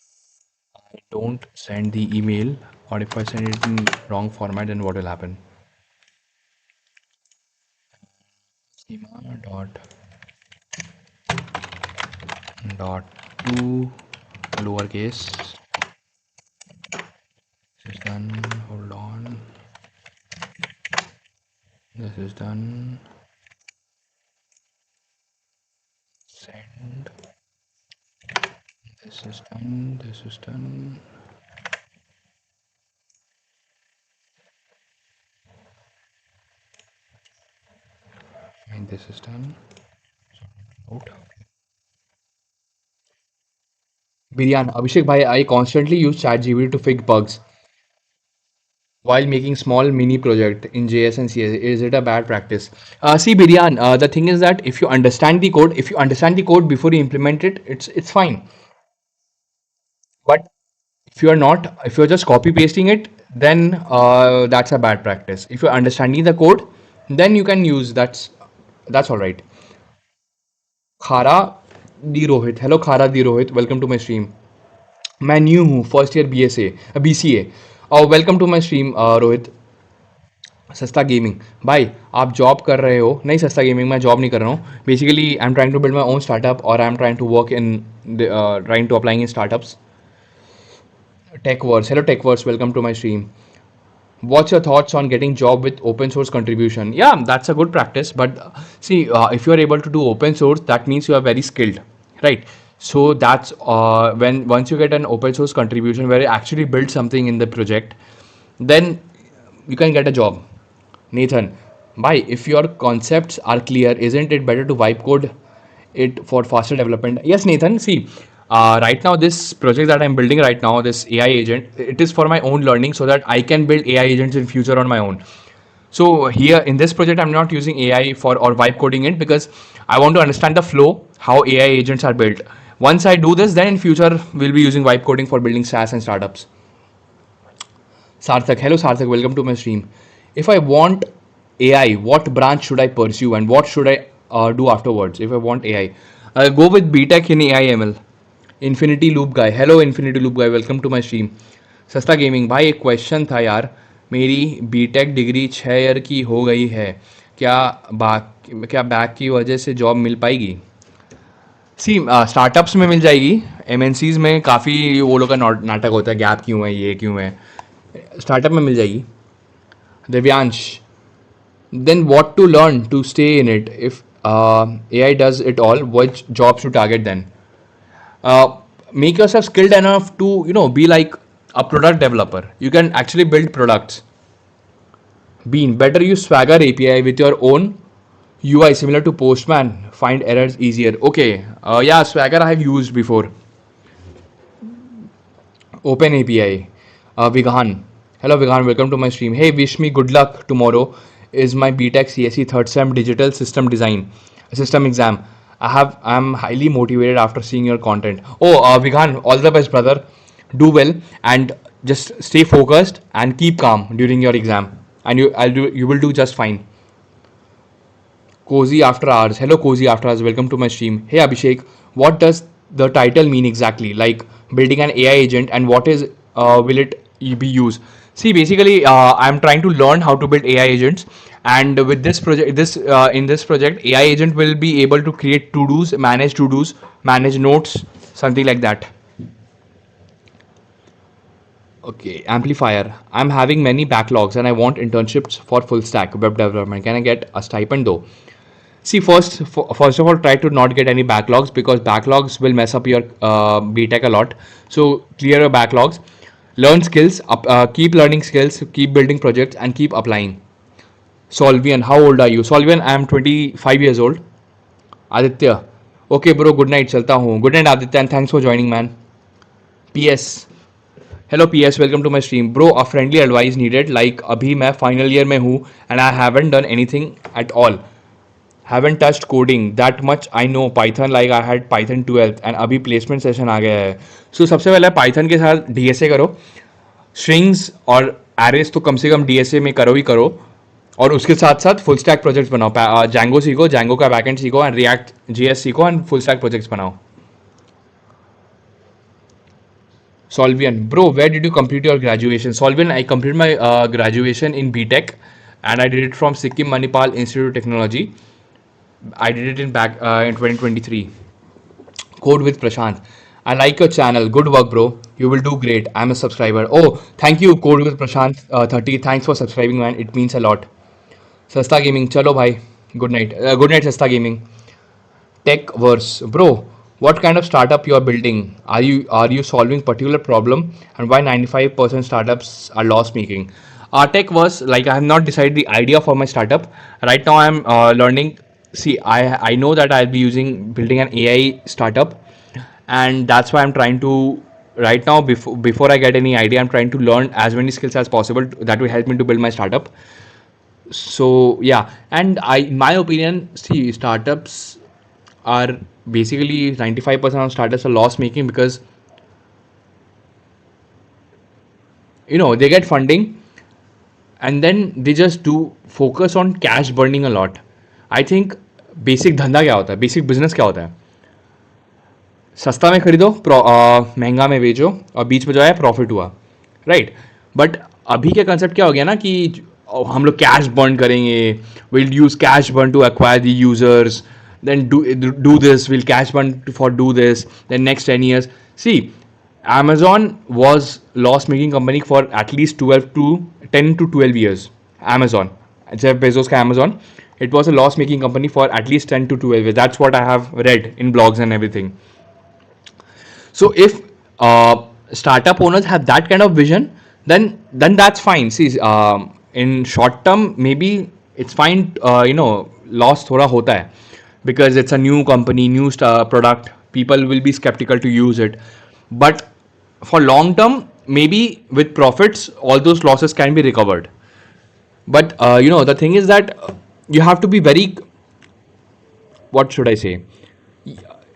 I don't send the email, or if I send it in wrong format, then what will happen? Schema dot to lowercase. This is done. Hold on. This is done. Send. This is done. This is done. And this is done. Out. Biryan, Abhishek bhai, I constantly use ChatGPT to fix bugs while making small mini project in JS and CS. Is it a bad practice? See, Biryan, the thing is that if you understand the code before you implement it, it's fine. But if you're just copy pasting it, then that's a bad practice. If you're understanding the code, then you can use that's all right. Khara D Rohit, hello Khara D Rohit, welcome to my stream. मैं new हूँ, first year BCA. और welcome to my stream Rohit. सस्ता gaming, भाई आप job कर रहे हो? नहीं सस्ता गेमिंग, मैं जॉब नहीं कर रहा हूँ। Basically I am trying to build my own startup और I am trying to work in trying to applying in startups. Techverse, hello Techverse, welcome to my stream. What's your thoughts on getting job with open source contribution? Yeah, that's a good practice, but see, if you are able to do open source, that means you are very skilled, right? So that's when once you get an open source contribution where you actually build something in the project, then you can get a job. Nathan, bhai, if your concepts are clear, isn't it better to wipe code it for faster development? Yes, Nathan. See, right now this project that I'm building right now, this AI agent, it is for my own learning so that I can build AI agents in future on my own. So here in this project, I'm not using AI for or vibe coding it because I want to understand the flow, how AI agents are built. Once I do this, then in future we'll be using vibe coding for building SaaS and startups. Sarthak, hello Sarthak, welcome to my stream. If I want AI, what branch should I pursue and what should I do afterwards? If I want AI, go with BTech in AI ML. Infinity loop guy, hello infinity loop guy, welcome to my stream. सस्ता gaming भाई, एक question था यार. मेरी BTech degree 6 year की हो गई है, क्या बैक की वजह से जॉब मिल पाएगी? सी स्टार्टअप्स में मिल जाएगी. एमएनसीज में काफ़ी वो लोग का नाटक होता है, गैप क्यों है, ये क्यों है. स्टार्टअप में मिल जाएगी. Divyansh, then what to learn to stay in it if AI does it all? Which jobs to target then? Make yourself skilled enough to be like a product developer. You can actually build products. Bean, better use Swagger API with your own UI similar to Postman. Find errors easier. Okay, yeah, Swagger I have used before. Open API. Vighan. Hello Vighan, welcome to my stream. Hey, wish me good luck tomorrow. Is my BTech CSE third sem digital system design system exam. I'm highly motivated after seeing your content. Oh, Vighan, all the best, brother. Do well and just stay focused and keep calm during your exam, and you will do just fine. Cozy After Hours. Hello, Cozy After Hours. Welcome to my stream. Hey, Abhishek. What does the title mean exactly? Like building an AI agent, and what is will it be used? See, basically, I'm trying to learn how to build AI agents, and with this project, in this project, AI agent will be able to create to dos, manage notes, something like that. Okay, amplifier. I'm having many backlogs, and I want internships for full stack web development. Can I get a stipend though? See, first of all, try to not get any backlogs because backlogs will mess up your BTech a lot. So clear your backlogs, learn skills, keep learning skills, keep building projects, and keep applying. Solvian, how old are you? Solvian, I am 25 years old. Aditya, okay, bro. Good night. चलता हूँ. Good night, Aditya, and thanks for joining, man. PS, hello PS, welcome to my stream. Bro, a friendly advice needed. Like अभी मैं final year में हूँ and I haven't done anything at all. Haven't touched coding that much. I know Python, like I had Python 12 and अभी placement session आ गया है. सो सबसे पहले पाइथन के साथ DSA करो. स्ट्रिंग्स और एरेस तो कम से कम DSA में करो ही करो, और उसके साथ साथ फुल स्टैक प्रोजेक्ट्स बनाओ. जैंगो सीखो, जैंगो का बैकेंड सीखो, एंड Reactjs सीखो, एंड फुल स्टैक प्रोजेक्ट्स बनाओ. Solvian, bro, where did you complete your graduation? Solvian, I completed my graduation in BTech, and I did it from Sikkim Manipal Institute of Technology. I did it in 2023. Code with Prashant. I like your channel. Good work, bro. You will do great. I'm a subscriber. Oh, thank you, Code with Prashant 30. Thanks for subscribing, man. It means a lot. Sasta Gaming, chalo bhai. Good night. Good night, Sasta Gaming. Tech verse, bro, what kind of startup you are building? Are you solving particular problem, and why 95% startups are loss making? Tech verse, like I have not decided the idea for my startup right now. I'm learning. See, I know that I'll be building an AI startup, and that's why I'm trying to right now, before I get any idea, I'm trying to learn as many skills as possible that will help me to build my startup. So yeah, and in my opinion, see, startups are basically 95% of startups are loss making because they get funding and then they just do focus on cash burning a lot. I think basic धंधा क्या होता है, basic business क्या होता है? सस्ता में खरीदो, महंगा में बेचो, और बीच में जो है प्रॉफिट हुआ, राइट. बट अभी के कंसेप्ट क्या हो गया ना कि हम लोग कैश बर्न करेंगे, will use cash burn to acquire the users, then do this, we'll cash burn for do this, then next 10 years. See, Amazon was loss making company for at least 10 to 12 years. Amazon, Jeff Bezos ka Amazon, it was a loss making company for at least 10 to 12 years. That's what I have read in blogs and everything. So if startup owners have that kind of vision, then that's fine. See, in short term maybe it's fine, loss thoda hota hai because it's a new company, new product, people will be skeptical to use it. But for long term, maybe with profits, all those losses can be recovered. But the thing is that you have to be very, what should I say,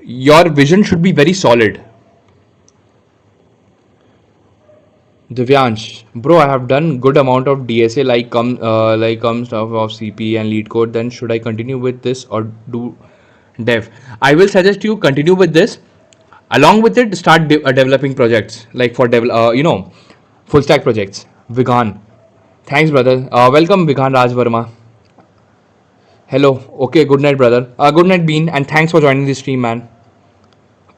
your vision should be very solid. Divyansh, bro, I have done good amount of DSA, like comes stuff of CP and lead code. Then should I continue with this or do dev? I will suggest you continue with this. Along with it, start developing projects like for full stack projects. Vigan, thanks, brother. Welcome, Vigan Raj Verma. Hello. Okay. Good night, brother. Good night, Bean, and thanks for joining the stream, man.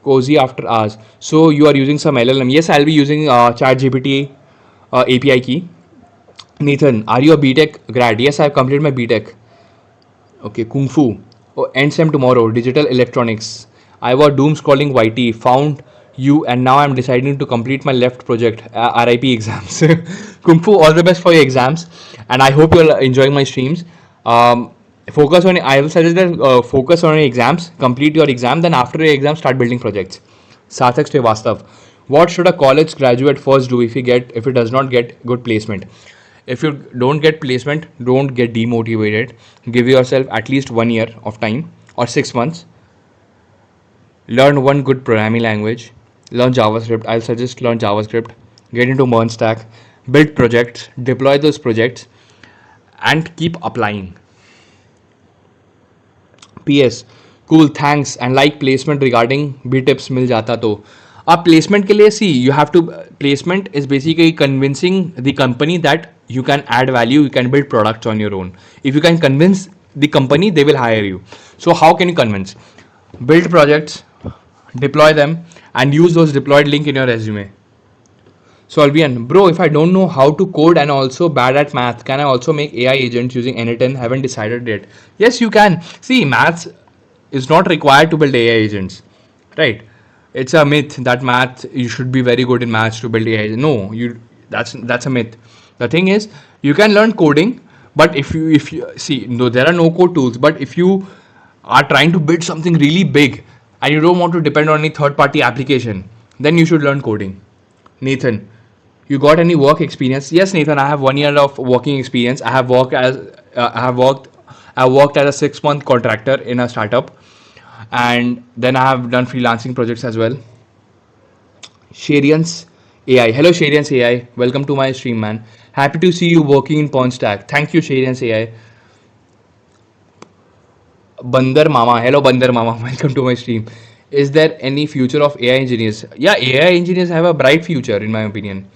Cozy after hours. So you are using some LLM? Yes, I'll be using ChatGPT API key. Nathan, are you a BTech grad? Yes, I've completed my BTech. Okay, Kung Fu. Oh, end sem tomorrow. Digital electronics. I was doom scrolling YT, found you, and now I'm deciding to complete my left project. RIP exams. Kung Fu, all the best for your exams, and I hope you're enjoying my streams. Um, Focus on. I will suggest that focus on your exams, complete your exam, then after your exam, start building projects. Sarthak Srivastav, what should a college graduate first do if he does not get good placement? If you don't get placement, don't get demotivated. Give yourself at least 1 year of time or 6 months. Learn one good programming language. Learn JavaScript. I'll suggest learn JavaScript. Get into MERN stack. Build projects. Deploy those projects and keep applying. PS, cool, thanks, and like placement regarding B tips मिल जाता तो आप placement के लिए see you have to placement is basically convincing the company that you can add value, you can build products on your own. If you can convince the company, they will hire you. So how can you convince? Build projects, deploy them, and use those deployed link in your resume. So Albion, bro, if I don't know how to code and also bad at math, can I also make AI agents using N10? Haven't decided yet. Yes, you can. See, maths is not required to build AI agents, right? It's a myth that math you should be very good in maths to build AI. No, you that's a myth. The thing is, you can learn coding, but if you see, no, there are no code tools. But if you are trying to build something really big and you don't want to depend on any third party application, then you should learn coding. Nathan, you got any work experience? Yes, Nathan, I have 1 year of working experience. I worked as a 6 month contractor in a startup, and then I have done freelancing projects as well. Sharians AI. Hello, Sharians AI. Welcome to my stream, man. Happy to see you working in Pawn Stack. Thank you, Sharians AI. Bandar Mama. Hello, Bandar Mama. Welcome to my stream. Is there any future of AI engineers? Yeah, AI engineers have a bright future, in my opinion.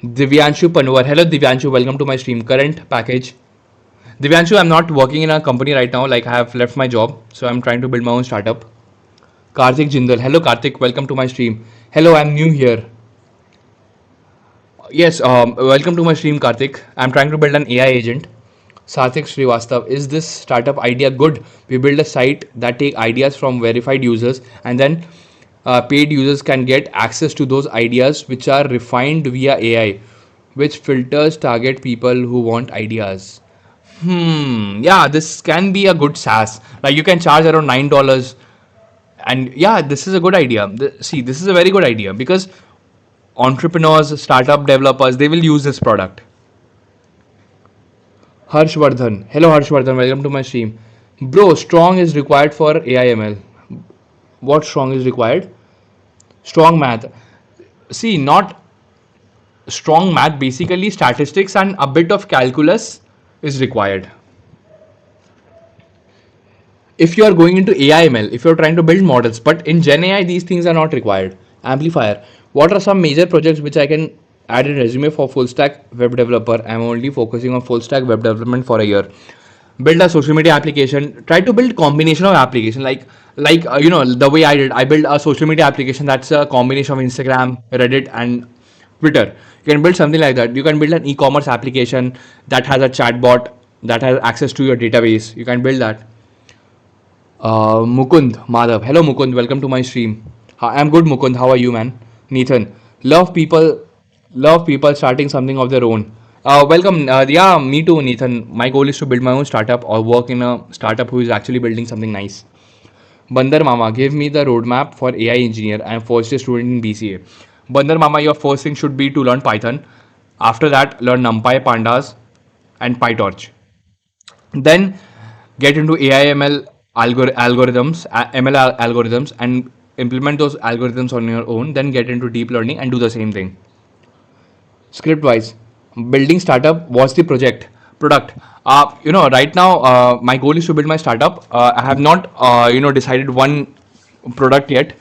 Divyanshu Panwar. Hello, Divyanshu. Welcome to my stream. Current package. Divyanshu, I'm not working in a company right now. Like, I have left my job. So, I'm trying to build my own startup. Karthik Jindal. Hello, Karthik. Welcome to my stream. Hello, I'm new here. Yes, welcome to my stream, Karthik. I'm trying to build an AI agent. Sarthik Srivastav, is this startup idea good? We build a site that take ideas from verified users, and then paid users can get access to those ideas which are refined via AI, which filters target people who want ideas. Yeah, this can be a good SaaS. Like you can charge around $9, and yeah, this is a good idea. See, this is a very good idea because entrepreneurs, startup developers, they will use this product. Harshvardhan. Hello, Harshvardhan. Welcome to my stream. Bro, strong is required for AIML. What strong is required? Strong math. See, not strong math, basically statistics and a bit of calculus is required. If you are going into AIML, if you're trying to build models, but in Gen AI, these things are not required. Amplifier. What are some major projects which I can add in resume for full stack web developer? I'm only focusing on full stack web development for a year. Build a social media application. Try to build combination of application the way I did. I built a social media application that's a combination of Instagram, Reddit, and Twitter. You can build something like that. You can build an e-commerce application that has a chatbot that has access to your database. You can build that. Mukund Madhav. Hello Mukund, welcome to my stream. I'm good Mukund, how are you, man? Nathan, love people starting something of their own. Welcome. Yeah, me too, Nathan. My goal is to build my own startup or work in a startup who is actually building something nice. Bandar Mama, give me the roadmap for AI engineer. I am first year student in BCA. Bandar Mama, your first thing should be to learn Python. After that, learn NumPy, Pandas, and PyTorch. Then get into AIML algorithms, ML algorithms, and implement those algorithms on your own. Then get into deep learning and do the same thing. Script wise, building startup. What's the product? Right now, my goal is to build my startup. I have not, decided one product yet,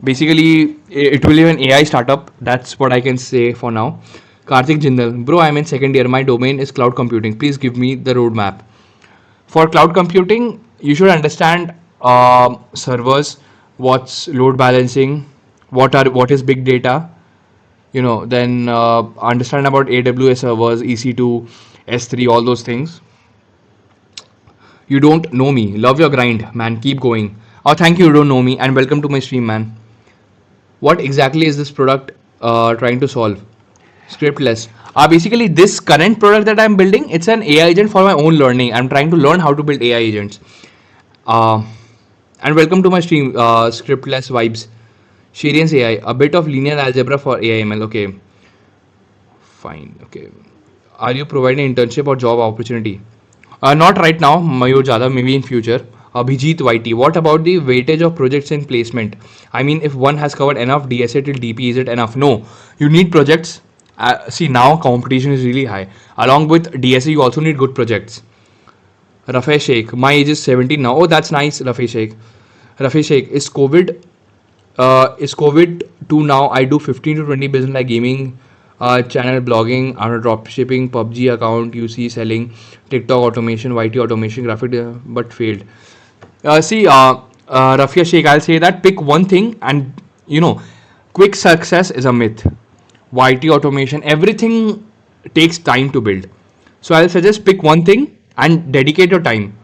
Basically, it will be an AI startup. That's what I can say for now. Karthik Jindal, bro, I'm in second year. My domain is cloud computing. Please give me the roadmap. For cloud computing, you should understand servers, what's load balancing, what is big data, then understand about AWS servers, EC2, S3, all those things. You don't know me. Love your grind, man. Keep going. Oh, thank you. You don't know me, and welcome to my stream, man. What exactly is this product trying to solve? Scriptless. Basically, this current product that I'm building, it's an AI agent for my own learning. I'm trying to learn how to build AI agents. Uh, and welcome to my stream, Scriptless Vibes. Sharian's AI, a bit of linear algebra for AIML. Okay, fine. Okay. Are you providing internship or job opportunity? Not right now, Mayur Jadhav, maybe in future. Abhijit YT, what about the weightage of projects in placement? I mean, if one has covered enough DSA till DP, is it enough? No, you need projects. See, now competition is really high. Along with DSA, you also need good projects. Rafi Sheikh, my age is 17 now. Oh, that's nice, Rafi Sheikh. Rafi Sheikh, is COVID to now I do 15 to 20 business like gaming, channel blogging, drop shipping, PUBG account, UC selling, TikTok automation, YT automation, graphic, but failed. Rafia Sheikh, I'll say that pick one thing, and quick success is a myth. YT automation, everything takes time to build. So I'll suggest pick one thing and dedicate your time.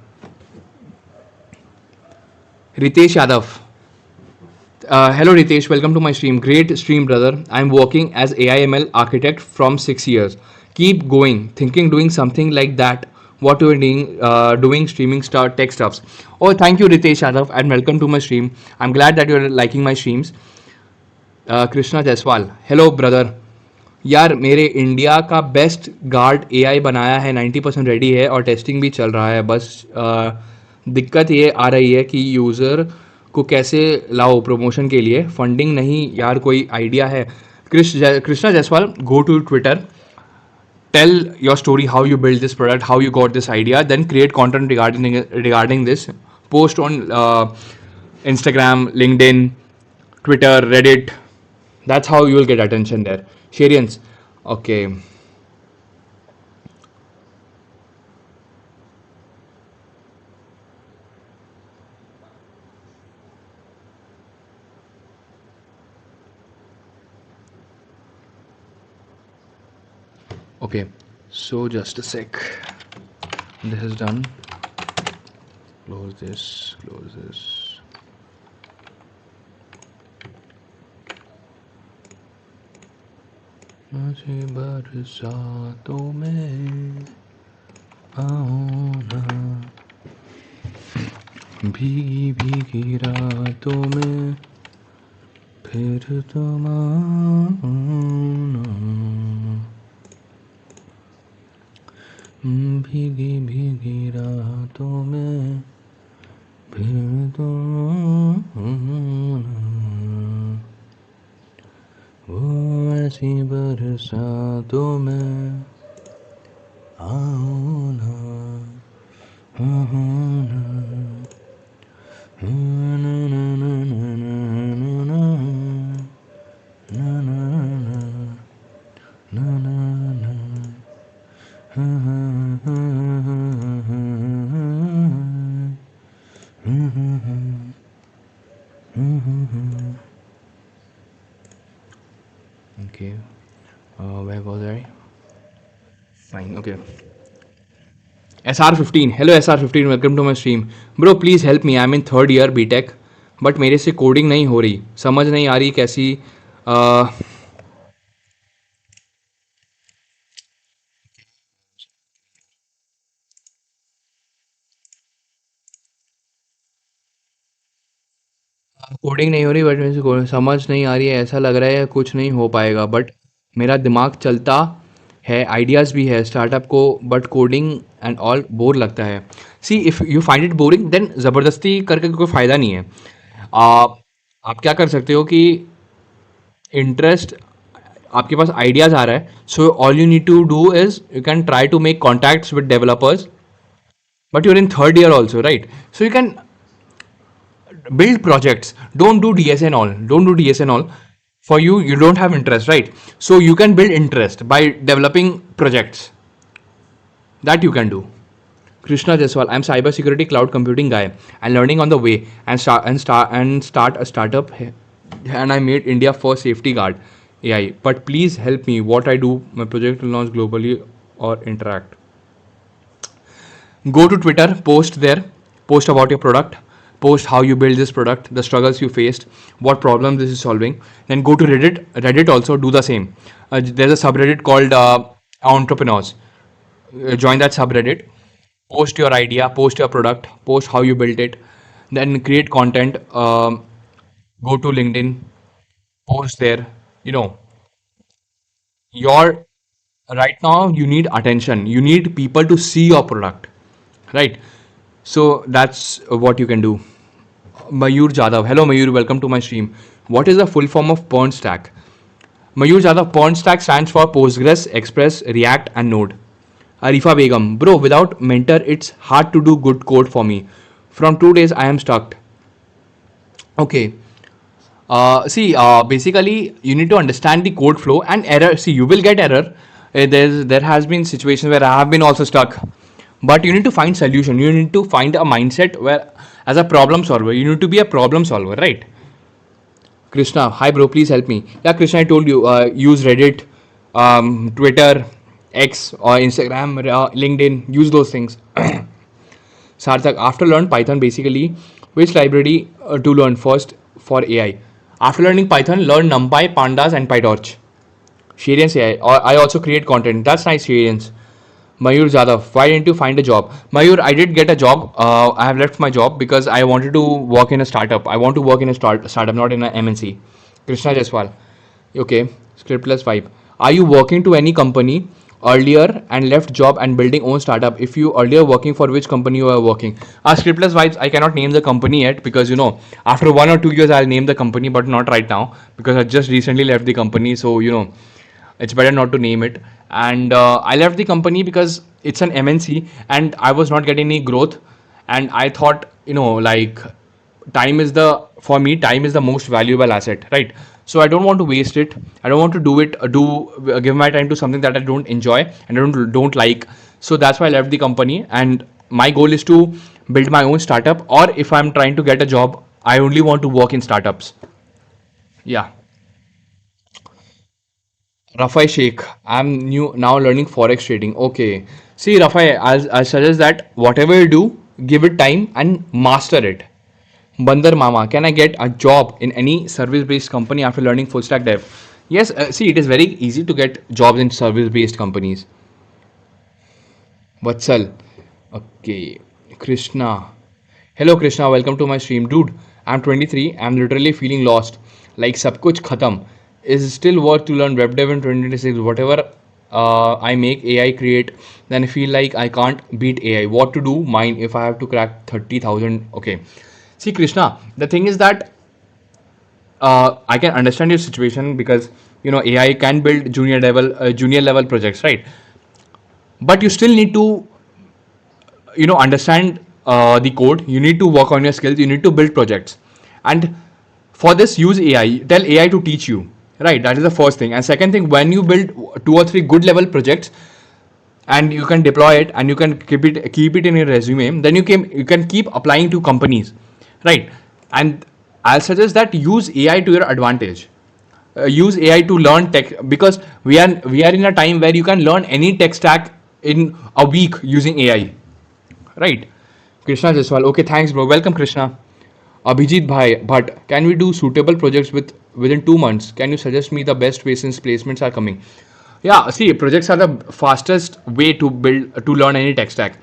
Ritesh Yadav. Hello Ritesh, welcome to my stream. Great stream, brother. I'm working as AIML architect from 6 years. Keep going, thinking, doing something like that. What you're doing streaming tech stuffs. Oh, thank you Ritesh Yadav, and welcome to my stream. I'm glad that you're liking my streams. Krishna Jaiswal, hello brother. यार मेरे India का best guard AI बनाया है, 90% ready है और testing भी चल रहा है. बस दिक्कत ये आ रही है कि यूज़र को कैसे लाओ प्रमोशन के लिए, फंडिंग नहीं यार, कोई आइडिया है? Krishna Jaiswal, go to Twitter, tell your story, how you built this product, how you got this idea, then create content regarding this. Post on Instagram, LinkedIn, Twitter, Reddit. That's how you will get attention there. Sharians, okay. Okay, so just a sec. This is done. Close this, close this. मुझे बरसातों में आओ ना, भीगी भीगी रातों में फिर तुम आओ ना, भीगी भीगी रातों में फिर तुम आओ ना, वो ऐसी बरसातों में आओ ना, आओ ना, ना ना ना ना ना ना ना ना ना ना Okay, where was I? Fine, okay. SR15, hello SR15, welcome to my stream. Bro, please help me. I'm in third year BTech, but मेरे से कोडिंग नहीं हो रही, समझ नहीं आ रही कैसी. कोडिंग नहीं हो रही, बट मेरे से समझ नहीं आ रही है, ऐसा लग रहा है कुछ नहीं हो पाएगा, बट मेरा दिमाग चलता है, आइडियाज़ भी है स्टार्टअप को, but coding and all bore लगता है. See if you find it boring, then ज़बरदस्ती करके कोई फ़ायदा नहीं है. आप क्या कर सकते हो कि इंटरेस्ट, आपके पास आइडियाज़ आ रहा है, so all you need to do is you can try to make contacts with developers, but you're in third year also, right? So you can build projects. Don't do DS and all. Don't do DS and all. For you, you don't have interest, right? So you can build interest by developing projects. That you can do. Krishna Jaiswal, I'm cybersecurity cloud computing guy and learning on the way and start a startup and I made India first safety guard AI. But please help me. What I do? My project will launch globally or interact. Go to Twitter, post there, post about your product, post how you build this product, the struggles you faced, what problem this is solving. Then go to Reddit. Reddit also do the same. There's a subreddit called entrepreneurs. Join that subreddit, post your idea, post your product, post how you built it, then create content. Go to LinkedIn, post there. You know, your right now you need attention. You need people to see your product, right? So that's what you can do. Mayur Jadhav. Hello Mayur, welcome to my stream. What is the full form of PERN stack? Mayur Jadhav, PERN stack stands for Postgres, Express, React, and Node. Arifa Begum, bro, without mentor, it's hard to do good code for me. From 2 days, I am stuck. Okay. Basically, you need to understand the code flow and error. See, you will get error. There has been situations where I have been also stuck, but you need to find solution. You need to find a mindset where, as a problem solver, you need to be a problem solver, right? Krishna, hi bro, please help me. Yeah, Krishna, I told you, use Reddit, Twitter, X or Instagram, LinkedIn, use those things. Sarthak, after learn Python, basically, which library to learn first for AI? After learning Python, learn NumPy, Pandas, and PyTorch. Sharians AI, or I also create content. That's nice, Sharians. Mayur Jadhav, why didn't you find a job? Mayur, I did get a job. I have left my job because I wanted to work in a startup. I want to work in a startup, not in a MNC. Krishna Jaiswal. Okay, scriptless vibe. Are you working to any company earlier and left job and building own startup? If you earlier working, for which company you are working? Scriptless vibes, I cannot name the company yet because after 1 or 2 years I'll name the company, but not right now because I just recently left the company. So it's better not to name it. And I left the company because it's an MNC and I was not getting any growth. And I thought, like, time is the most valuable asset, right? So I don't want to waste it. I don't want to give my time to something that I don't enjoy and I don't like. So that's why I left the company. And my goal is to build my own startup, or if I'm trying to get a job, I only want to work in startups. Yeah. Rafai Sheikh, I'm new now learning forex trading. Okay. See, Rafai, I'll suggest that whatever you do, give it time and master it. Bandar Mama, can I get a job in any service-based company after learning full stack dev? Yes, see, it is very easy to get jobs in service-based companies. Vatsal, okay. Krishna, hello Krishna, welcome to my stream. Dude, I'm 23, I'm literally feeling lost. Like, sab kuch khatam. Is still worth to learn web dev in 2026. Whatever I make AI create, then I feel like I can't beat AI. What to do? Mine if I have to crack 30,000. Okay. See, Krishna, the thing is that I can understand your situation because AI can build junior level projects, right? But you still need to understand the code. You need to work on your skills. You need to build projects, and for this, use AI. Tell AI to teach you. Right, that is the first thing. And second thing, when you build 2 or 3 good level projects, and you can deploy it and you can keep it in your resume, then you can keep applying to companies, right? And I'll suggest that use AI to your advantage. Use AI to learn tech because we are in a time where you can learn any tech stack in a week using AI, right? Krishna Jaswal, okay, thanks, bro. Welcome, Krishna. Abhijit Bhai, but can we do suitable projects within 2 months? Can you suggest me the best way since placements are coming? Yeah, see, projects are the fastest way to learn any tech stack.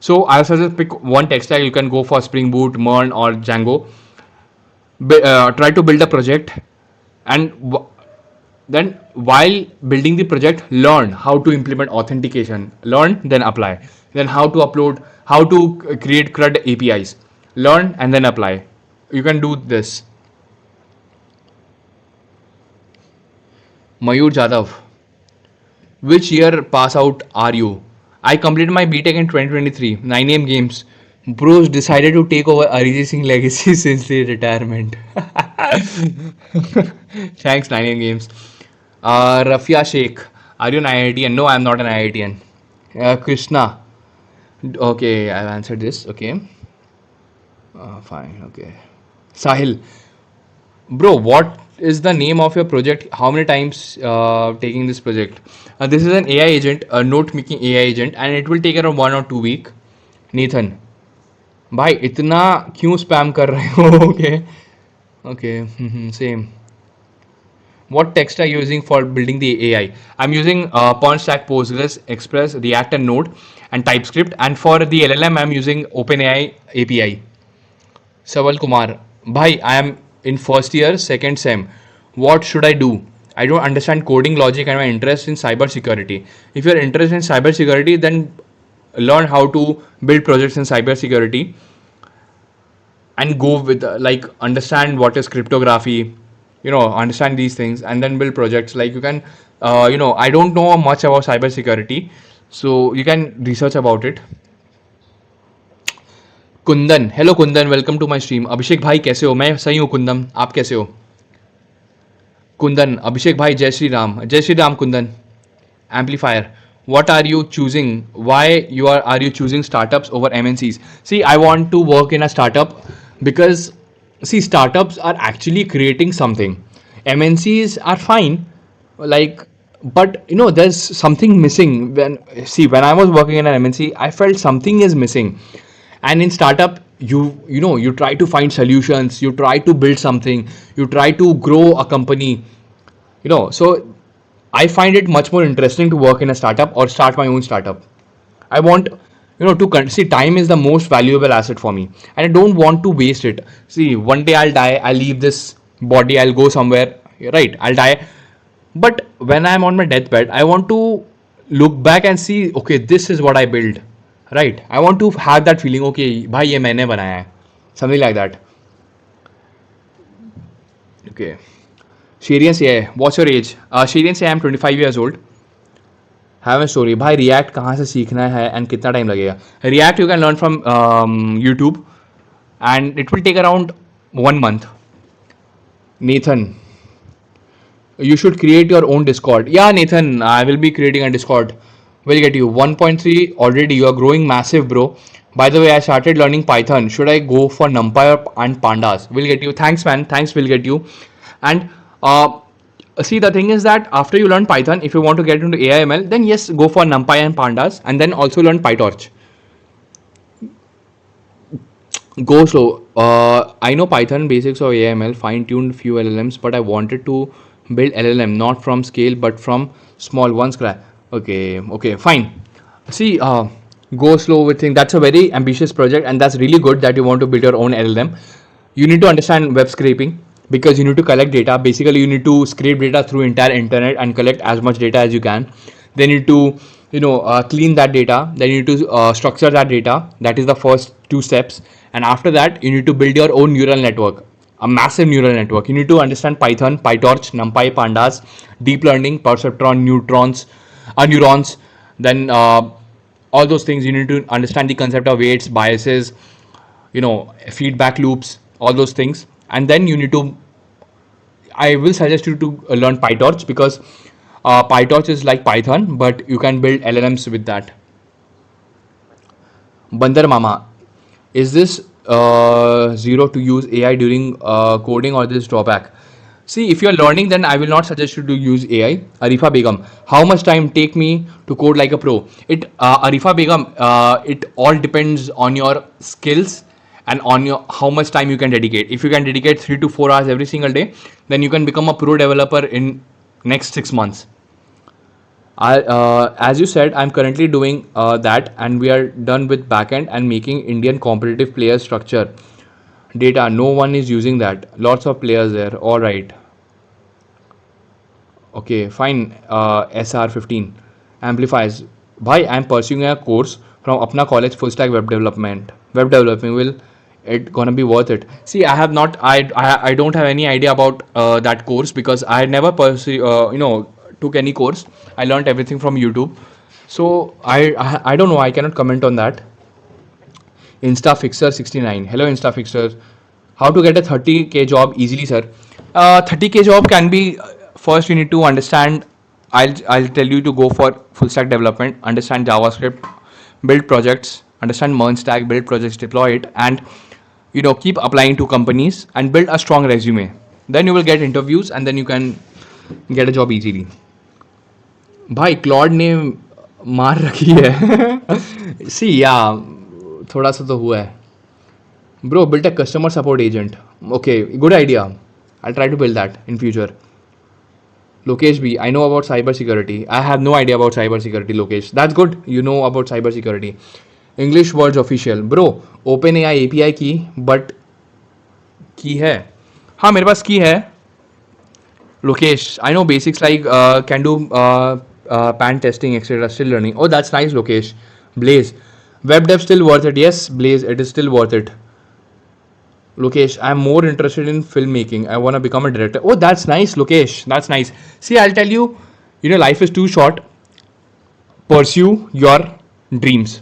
So I suggest pick one tech stack. You can go for Spring Boot, MERN, or Django. Try to build a project, and then while building the project, learn how to implement authentication. Learn, then apply. Then how to upload, how to create CRUD APIs. Learn and then apply. You can do this. Mayur Jadhav, which year pass out are you? I completed my BTech in 2023, 9 AM games. Bros decided to take over Arijit Singh legacy since the retirement. Thanks, 9 Games. Rafia Sheikh, are you an IITian? No, I'm not an IITian. Krishna, okay, I've answered this. Okay, fine. Okay, Sahil, bro, what is the name of your project? How many times taking this project? This is an AI agent, a note making AI agent, and it will take around 1 or 2 weeks. Nathan, भाई इतना क्यों spam कर रहे हो? Okay okay same. What text are you using for building the AI? I'm using PERN stack, Postgres, Express, React, and Node, and TypeScript. And for the LLM, I'm using OpenAI API. Saval Kumar, bhai, I am in first year, second sem. What should I do? I don't understand coding logic and my interest in cybersecurity. If you're interested in cybersecurity, then learn how to build projects in cybersecurity and go with like understand what is cryptography, understand these things and then build projects. Like you can, I don't know much about cybersecurity, so you can research about it. Kundan, hello Kundan, welcome to my stream. Abhishek भाई कैसे हो? मैं सही हूँ कुंदन, आप कैसे हो? कुंदन, अभिषेक भाई, जय Shri Ram Kundan. Amplifier, what are you choosing? Why are you choosing startups over MNCs? See, I want to work in a startup because see, startups are actually creating something. MNCs are fine, like, but there's something missing. When I was working in an MNC, I felt something is missing. And in startup, you try to find solutions, you try to build something, you try to grow a company. So I find it much more interesting to work in a startup or start my own startup. I want, to see, time is the most valuable asset for me, and I don't want to waste it. See, one day I'll die, I'll leave this body, I'll go somewhere, right? I'll die. But when I'm on my deathbed, I want to look back and see, okay, this is what I built, right? I want to have that feeling, okay, bhai, ye maine banaya hai. Something like that. Okay. Shirian say, what's your age? Shirian say, I'm 25 years old. Have a story. भाई React कहाँ से सीखना है and कितना time लगेगा? React you can learn from YouTube and it will take around 1 month. Nathan, you should create your own Discord. Yeah, Nathan, I will be creating a Discord. We'll get you 1.3 already. You are growing massive, bro. By the way, I started learning Python. Should I go for NumPy and Pandas? We'll get you. Thanks, man. Thanks, we'll get you. And see, the thing is that after you learn Python, if you want to get into AI/ML, then yes, go for NumPy and Pandas, and then also learn PyTorch. Go slow. I know Python basics of AI/ML, fine-tuned few LLMs, but I wanted to build LLM not from scale but from small one scratch. Okay, fine. See, go slow with things. That's a very ambitious project, and that's really good that you want to build your own LLM. You need to understand web scraping because you need to collect data. Basically, you need to scrape data through entire internet and collect as much data as you can. Then you need to clean that data. Then you need to structure that data. That is the first two steps. And after that, you need to build your own neural network, a massive neural network. You need to understand Python, PyTorch, NumPy, Pandas, deep learning, perceptron, neurons. Then all those things. You need to understand the concept of weights, biases, feedback loops, all those things. And then you need to, I will suggest you to learn PyTorch because PyTorch is like Python, but you can build LLMs with that. Bandar Mama, is this zero to use AI during coding or this drawback? See, if you're learning, then I will not suggest you to use AI. Arifa Begum, how much time take me to code like a pro? Arifa Begum, it all depends on your skills and on your how much time you can dedicate. If you can dedicate 3 to 4 hours every single day, then you can become a pro developer in next 6 months. As you said, I'm currently doing that, and we are done with backend and making Indian competitive player structure. Data, no one is using that. Lots of players there. All right. Okay, fine. SR15 amplifies. Bhai, I'm pursuing a course from Apna College full stack web development. Web developing, will it gonna be worth it? See, I have not. I don't have any idea about that course because I never took any course. I learned everything from YouTube. So I don't know. I cannot comment on that. InstaFixer69. Hello, InstaFixer. How to get a 30k job easily, sir? 30k job can be first you need to understand. I'll tell you to go for full stack development, understand JavaScript, build projects, understand MERN stack, build projects, deploy it, and keep applying to companies and build a strong resume. Then you will get interviews and then you can get a job easily. भाई Claude ने मार रखी है सी या थोड़ा सा तो हुआ है bro build a customer support agent okay good idea I'll try to build that in future Lokesh B I know about cyber security I have no idea about cyber security Lokesh that's good you know about cyber security English words official bro OpenAI API की but की है हाँ मेरे पास की है Lokesh I know basics like can do pan testing etc still learning oh that's nice Lokesh Blaze web dev still worth it yes Blaze it is still worth it Lokesh I'm more interested in filmmaking I want to become a director oh that's nice Lokesh that's nice see I'll tell you life is too short pursue your dreams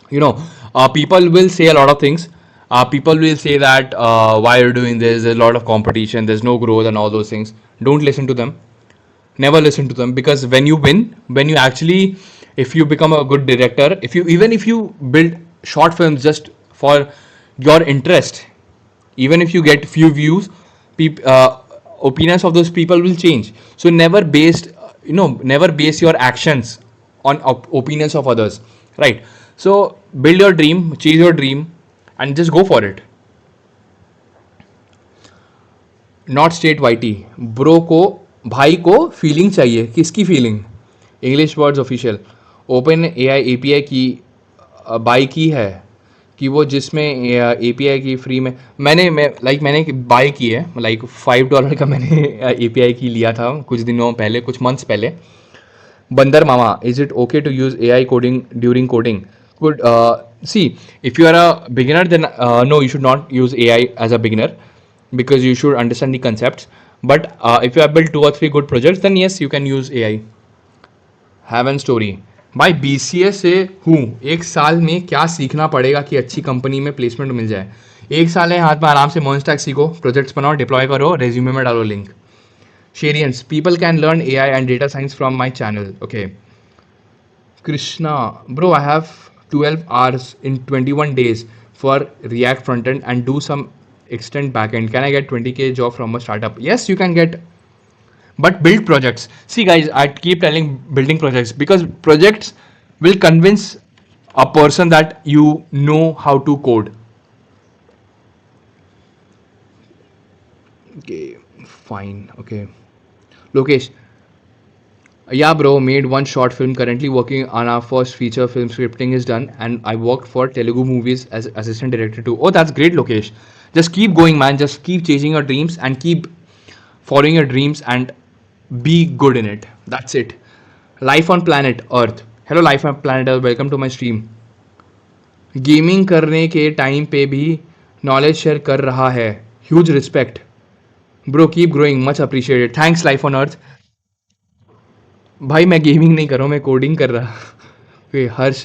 people will say a lot of things people will say that why are you doing this there's a lot of competition there's no growth and all those things don't listen to them never listen to them because when you win when you actually if you become a good director if you build short films just for your interest even if you get few views opinions of those people will change so never base your actions on opinions of others right so build your dream chase your dream and just go for it not state YT bro को भाई को feeling चाहिए किसकी feeling English words official open AI API की बाई की है कि वो जिसमें एपीआई की फ्री में मैंने बाई की है लाइक $5 का मैंने एपीआई की लिया था कुछ दिनों पहले कुछ मंथ्स पहले Bandar Mama is it okay to use AI coding during coding good see if you are a beginner then no you should not use AI as a beginner because you should understand the concepts but if you have built 2 or 3 good projects then yes you can use AI have an story भाई BCA से हूँ 1 साल में क्या सीखना पड़ेगा कि अच्छी कंपनी में प्लेसमेंट मिल जाए 1 साल है हाथ में आराम से MERN stack सीखो प्रोजेक्ट्स बनाओ डिप्लॉय करो रेज्यूमे में डालो link Sheryians people can learn AI and data science from my channel okay Krishna bro I have 12 hours in 21 days for React frontend and do some extend backend. Can I get 20k job from a startup? Yes, you can get. But build projects. See, guys, I keep telling building projects because projects will convince a person that you know how to code. Okay, fine. Okay. Lokesh. Yeah, bro, made one short film. Currently working on our first feature film. Scripting is done, and I worked for Telugu movies as assistant director too. Oh, that's great, Lokesh. Just keep going, man. Just keep chasing your dreams and keep following your dreams and be good in it. That's it. Life on planet Earth. Hello, life on planet Earth. Welcome to my stream. Gaming करने के time पे भी knowledge share कर रहा है. Huge respect. Bro, keep growing. Much appreciated. Thanks, life on Earth. भाई मैं gaming नहीं कर रहा हूँ मैं कोडिंग कर रहा हर्ष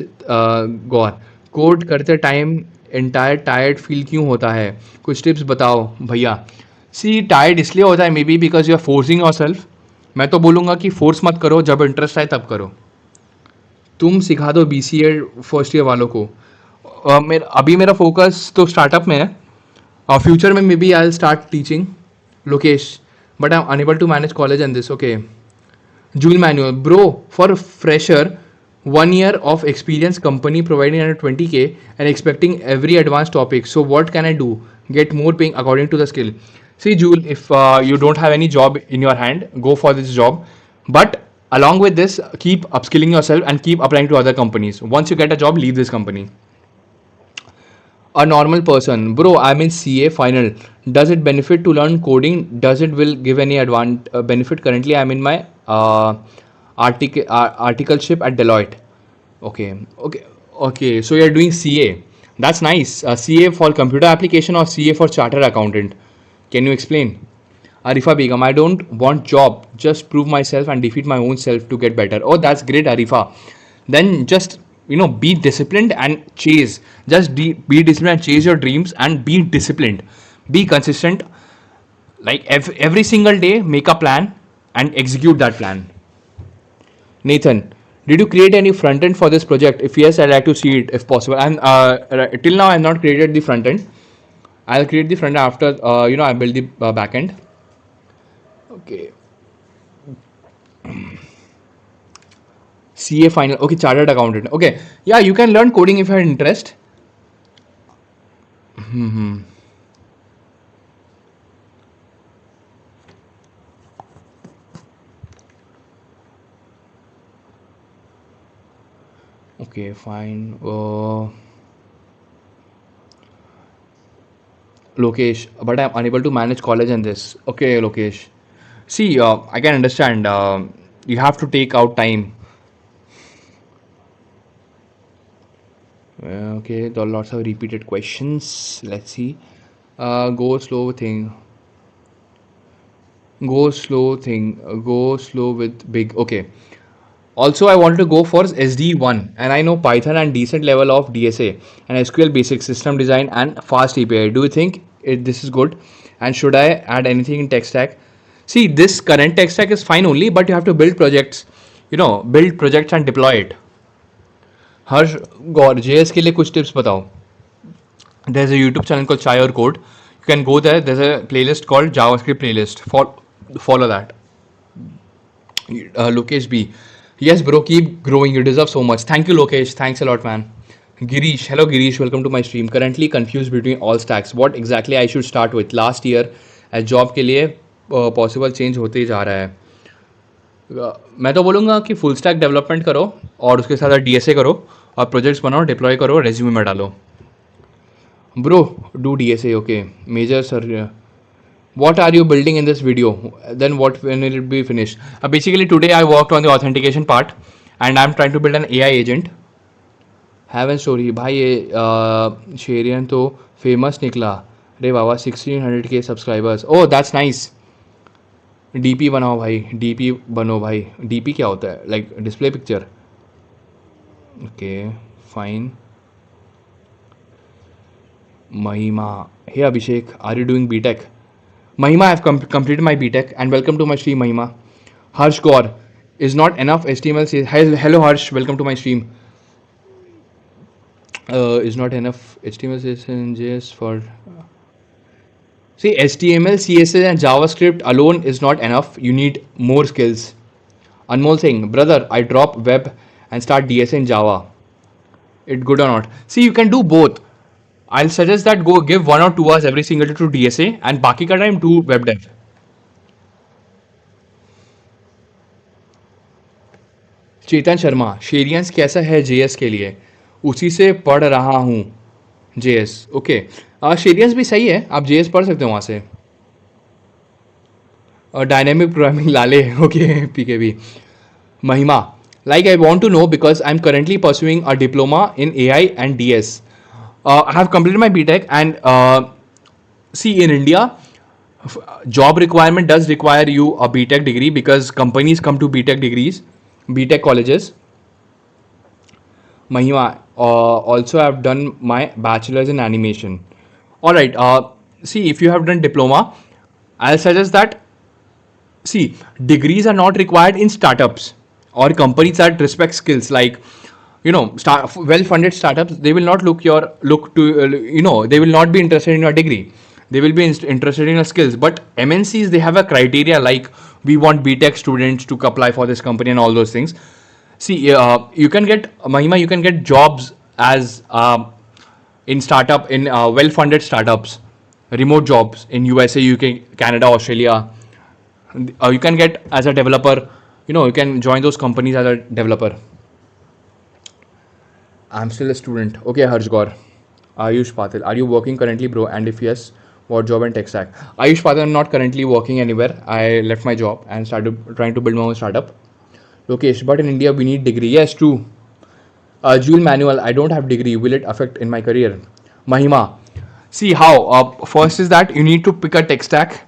गौर कोड करते टाइम एंटायर टायर्ड फील क्यों होता है कुछ टिप्स बताओ भैया सी टायर्ड इसलिए होता है maybe because you are forcing yourself मैं तो बोलूँगा कि फोर्स मत करो जब इंटरेस्ट आए तब करो तुम सिखा दो BCA फर्स्ट ईयर वालों को अभी मेरा फोकस तो स्टार्टअप में है फ्यूचर में maybe I will start teaching Lokesh but I am unable to manage college and this okay Jewel manual, bro. For fresher, 1 year of experience, company providing under 20k and expecting every advanced topic. So what can I do? Get more paying according to the skill. See, Jewel, if you don't have any job in your hand, go for this job. But along with this, keep upskilling yourself and keep applying to other companies. Once you get a job, leave this company. A normal person, bro. I'm in CA final. Does it benefit to learn coding? Does it will give any benefit? Currently, I'm in my articleship at Deloitte. Okay. So you're doing CA. That's nice. CA for computer application or CA for chartered accountant? Can you explain? Arifa Begum, I don't want job. Just prove myself and defeat my own self to get better. Oh, that's great, Arifa. Then just be disciplined and chase. Just be disciplined and chase your dreams and be disciplined. Be consistent. Like every single day, make a plan and execute that plan. Nathan, did you create any front end for this project? If yes, I'd like to see it if possible. And till now, I have not created the front end. I'll create the front end after I build the back end. Okay. CA final. Okay, chartered accountant. Okay, yeah, you can learn coding if you have interest. Okay, fine. Lokesh, but I'm unable to manage college and this. Okay, Lokesh. See, I can understand. You have to take out time. Okay, there are lots of repeated questions. Let's see. Go slow thing. Go slow thing. Go slow with big. Okay. Also, I wanted to go for SD1, and I know Python and decent level of DSA and SQL basic system design and fast API. Do you think this is good? And should I add anything in tech stack? See, this current tech stack is fine only, but you have to build projects. Build projects and deploy it. Harsh Gaur JS के लिए कुछ tips बताओ. There's a YouTube channel called Chai or Code. You can go there. There's a playlist called JavaScript playlist. Follow that. Lokesh B. Yes, bro, keep growing. You deserve so much. Thank you, Lokesh. Thanks a lot, man. Girish. Hello, Girish. Welcome to my stream. Currently confused between all stacks. What exactly I should start with? Last year, as job के लिए possible change होते ही जा रहा है. मैं तो बोलूँगा कि फुल स्टैक डेवलपमेंट करो और उसके साथ DSA करो और प्रोजेक्ट्स बनाओ, डिप्लॉय करो, रेज्यूमे में डालो. Bro, do DSA, okay. Major sir. What are you building in this video? Then what when will it be finished? Basically today I worked on the authentication part and I'm trying to build an AI agent. Have a story. भाई ये शेरियन तो famous निकला. अरे बाबा 1600k subscribers. Oh that's nice. DP बनाओ भाई. DP बनो भाई. DP क्या होता है? Like display picture. Okay fine. Mahima. Hey Abhishek, are you doing BTech? Mahima, I have completed my BTech and welcome to my stream, Mahima. Harsh Gaur, is not enough HTML. Hello Harsh, welcome to my stream. Is not enough HTML, CSS and JS for... See, HTML, CSS and JavaScript alone is not enough. You need more skills. Anmol Singh, brother, I drop web and start DSA in Java. It good or not? See, you can do both. I'll suggest that go give 1 or 2 hours every single day to DSA and बाकी का time to web dev. Chetan Sharma, शेरियंस कैसा है JS के लिए? उसी से पढ़ रहा हूँ JS. ओके, शेरियंस भी सही है, आप JS पढ़ सकते हो वहाँ से. डायनेमिक प्रोग्रामिंग लाले. Okay PKB. महिमा, like I want to know because I'm currently pursuing a diploma in AI and DS. I have completed my BTech and see, in India, job requirement does require you a BTech degree because companies come to BTech degrees, BTech colleges. Mahima, also I have done my bachelor's in animation. Alright, see, if you have done diploma, I'll suggest that, see, degrees are not required in startups or companies that respect skills. Like, well-funded startups, they will not they will not be interested in your degree. They will be interested in your skills. But MNCs, they have a criteria like we want BTech students to apply for this company and all those things. See, you can get, Mahima, you can get jobs as in startup, in well-funded startups, remote jobs in USA, UK, Canada, Australia. You can get as a developer, you can join those companies as a developer. I'm still a student. Okay, Harsh Gaur. Ayush Patil, are you working currently, bro? And if yes, what job and tech stack? Ayush Patil, I'm not currently working anywhere. I left my job and started trying to build my own startup. Lokesh, but in India we need degree. Yes, true. Jewel Manual, I don't have degree. Will it affect in my career? Mahima, see how. First is that you need to pick a tech stack.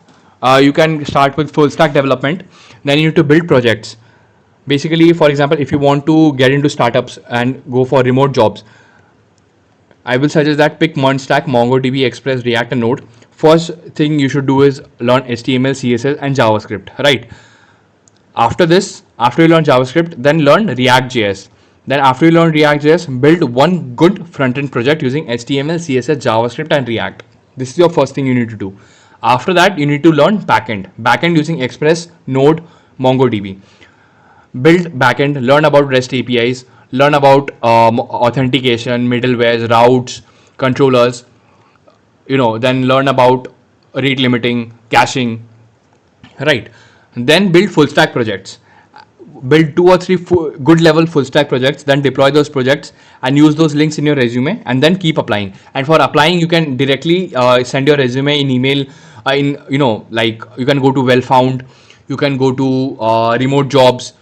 You can start with full stack development. Then you need to build projects. Basically, for example, if you want to get into startups and go for remote jobs, I will suggest that pick MERN stack, MongoDB, Express, React, and Node. First thing you should do is learn HTML, CSS, and JavaScript, right? After this, after you learn JavaScript, then learn Reactjs. Then after you learn Reactjs, build one good front-end project using HTML, CSS, JavaScript, and React. This is your first thing you need to do. After that, you need to learn backend. Backend using Express, Node, MongoDB. Build backend, learn about REST APIs, learn about authentication, middlewares, routes, controllers. Then learn about rate limiting, caching, right? Then build full stack projects, build two or three good level full stack projects, then deploy those projects and use those links in your resume, and then keep applying. And for applying, you can directly send your resume in email, in like you can go to Well Found, you can go to remote jobs,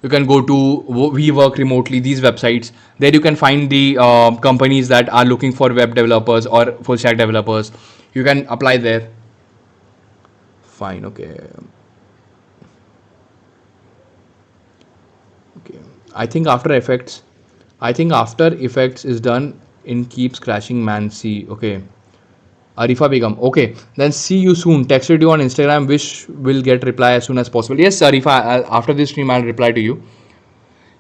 you can go to We Work Remotely, these websites. There you can find the companies that are looking for web developers or full stack developers. You can apply there. Fine, okay. Okay, I think after effects, I think after effects is done in keeps crashing man. See, okay. Arifa Begum. Okay, then see you soon. Texted you on Instagram. Wish will get reply as soon as possible. Yes, Arifa. After this stream, I'll reply to you.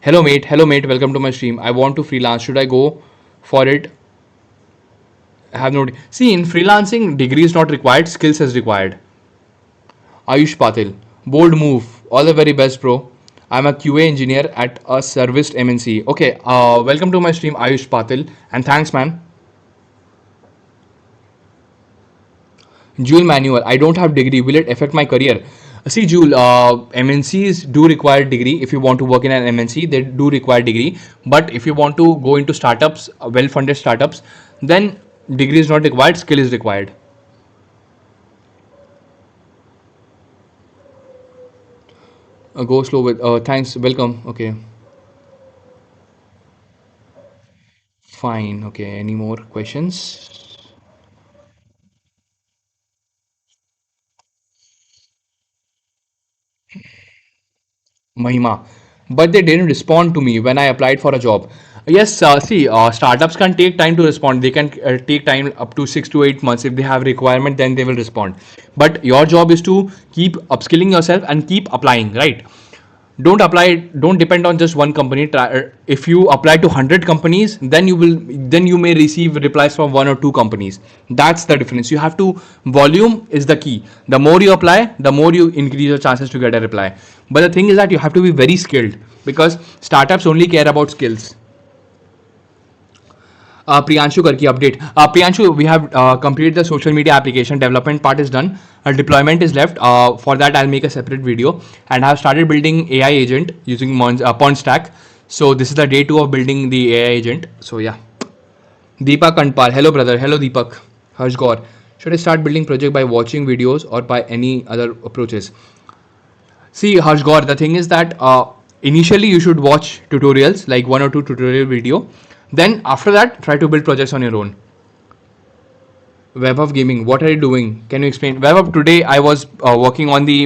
Hello, mate. Hello, mate. Welcome to my stream. I want to freelance. Should I go for it? Have no. See, in freelancing, degree is not required. Skills is required. Ayush Patil. Bold move. All the very best, bro. I'm a QA engineer at a serviced MNC. Okay, welcome to my stream, Ayush Patil, and thanks, man. Jewel Manual. I don't have degree. Will it affect my career? See, Jewel, MNCs do require degree. If you want to work in an MNC, they do require degree. But if you want to go into startups, well-funded startups, then degree is not required. Skill is required. Go slow with. Thanks. Welcome. Okay. Fine. Okay. Any more questions? Mahima, but they didn't respond to me when I applied for a job. Yes, see, startups can take time to respond. They can take time up to 6 to 8 months. If they have requirement, then they will respond. But your job is to keep upskilling yourself and keep applying, right? Don't depend on just one company. If you apply to 100 companies, then you may receive replies from one or two companies. That's the difference. You have to, volume is the key. The more you apply, the more you increase your chances to get a reply. But the thing is that you have to be very skilled, because startups only care about skills. Priyanshu Karki update. Priyanshu, we have completed the social media application. Development part is done. Deployment is left. For that, I'll make a separate video. And I've started building AI agent using PERN stack. So this is the day 2 of building the AI agent. So yeah. Deepak Kandpal. Hello, brother. Hello, Deepak. Harsh Gaur. Should I start building project by watching videos or by any other approaches? See, Harsh Gaur, the thing is that initially you should watch tutorials, like one or two tutorial video. Then after that, try to build projects on your own. Web of Gaming, what are you doing? Can you explain? Web of, today I was working on the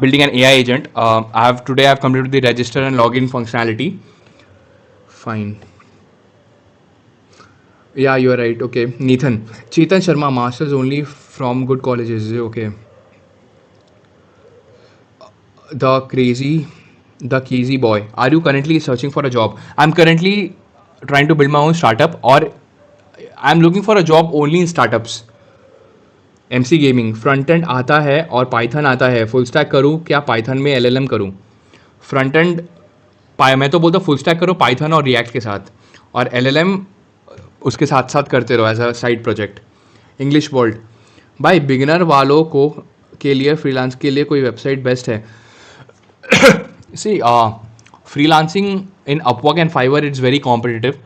building an AI agent. I've completed the register and login functionality. Fine. Yeah, you are right. Okay, Nathan. Chetan Sharma, masters only from good colleges. Okay. The crazy, the crazy boy. Are you currently searching for a job? I'm currently trying to build my own startup, or I'm looking for a job only in startups. MC gaming front end आता है और Python आता है, full stack करूँ क्या Python में LLM करूँ? Front end मैं तो बोलता फुल स्टैक करो पाइथन और रिएक्ट के साथ, और एलएलएम उसके साथ साथ करते रहो as a side project. English world भाई, बिगिनर वालों को के लिए फ्रीलांस के लिए कोई वेबसाइट बेस्ट है? See freelancing in Upwork and Fiverr it's very competitive.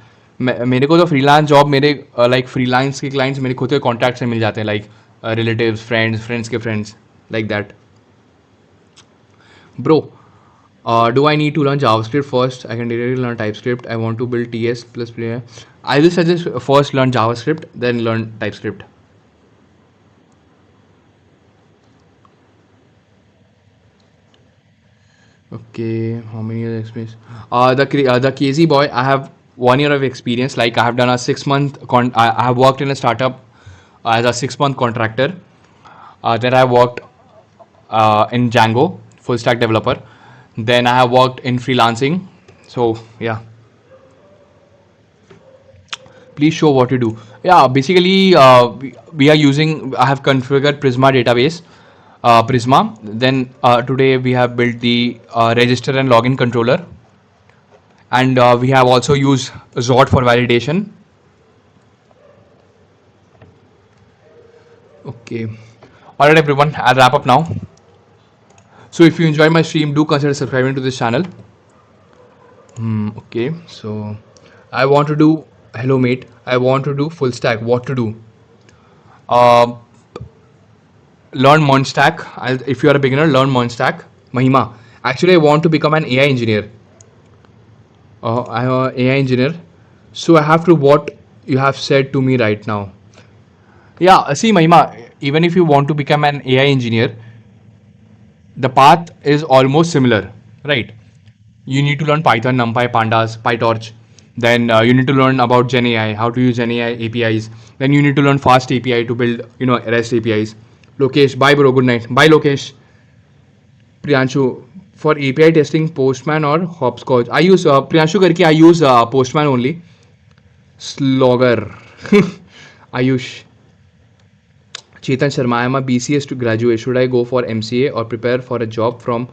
मेरे को तो फ्रीलांस जॉब मेरे लाइक फ्रीलांस के क्लाइंट्स मेरे खुद के कॉन्टैक्ट से मिल जाते हैं, लाइक relatives, फ्रेंड्स के friends, like that. Bro, do I need to learn JavaScript first? I can directly learn TypeScript. I want to build TS plus. I will suggest first learn JavaScript, then learn TypeScript. Okay, how many years experience? The KZ boy, I have 1 year of experience. Like I have done a 6 month. I have worked in a startup as a 6 month contractor. Then I worked in Django, full stack developer. Then I have worked in freelancing. So yeah, please show what you do. Yeah, basically we are using. I have configured Prisma database, Prisma. Then today we have built the register and login controller, and we have also used Zod for validation. Okay. All right, everyone. I'll wrap up now. So if you enjoyed my stream, do consider subscribing to this channel. Okay. So I want to do hello mate. I want to do full stack. What to do? Uh, Learn Monstack. If you are a beginner, learn Monstack. Mahima. Actually, I want to become an AI engineer. I'm an AI engineer. So I have to what you have said to me right now. Yeah, see, Mahima, even if you want to become an AI engineer, the path is almost similar, right? You need to learn Python, NumPy, Pandas, PyTorch. Then you need to learn about GenAI, how to use GenAI APIs. Then you need to learn Fast API to build, REST APIs. Lokesh, bye bro, good night. Bye Lokesh. Priyanshu, for API testing, Postman or Hopscotch. I use Priyanshu Karki. I use Postman only. Slogger. Ayush. Chetan Sharma, I am a BCS to graduate. Should I go for MCA or prepare for a job from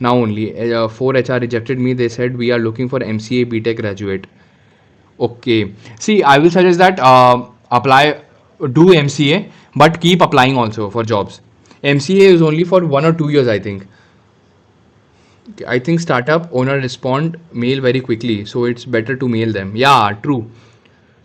now only? 4 HR rejected me. They said we are looking for MCA BTech graduate. Okay. See, I will suggest that apply, do MCA, but keep applying also for jobs. MCA is only for 1 or 2 years, I think. I think startup owner respond mail very quickly, so it's better to mail them. Yeah, true.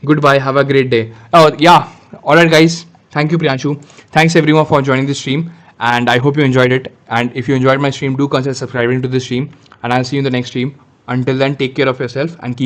Goodbye. Have a great day. Oh, yeah. All right, guys. Thank you, Priyanshu. Thanks everyone for joining the stream, and I hope you enjoyed it. And if you enjoyed my stream, do consider subscribing to the stream. And I'll see you in the next stream. Until then, take care of yourself and keep.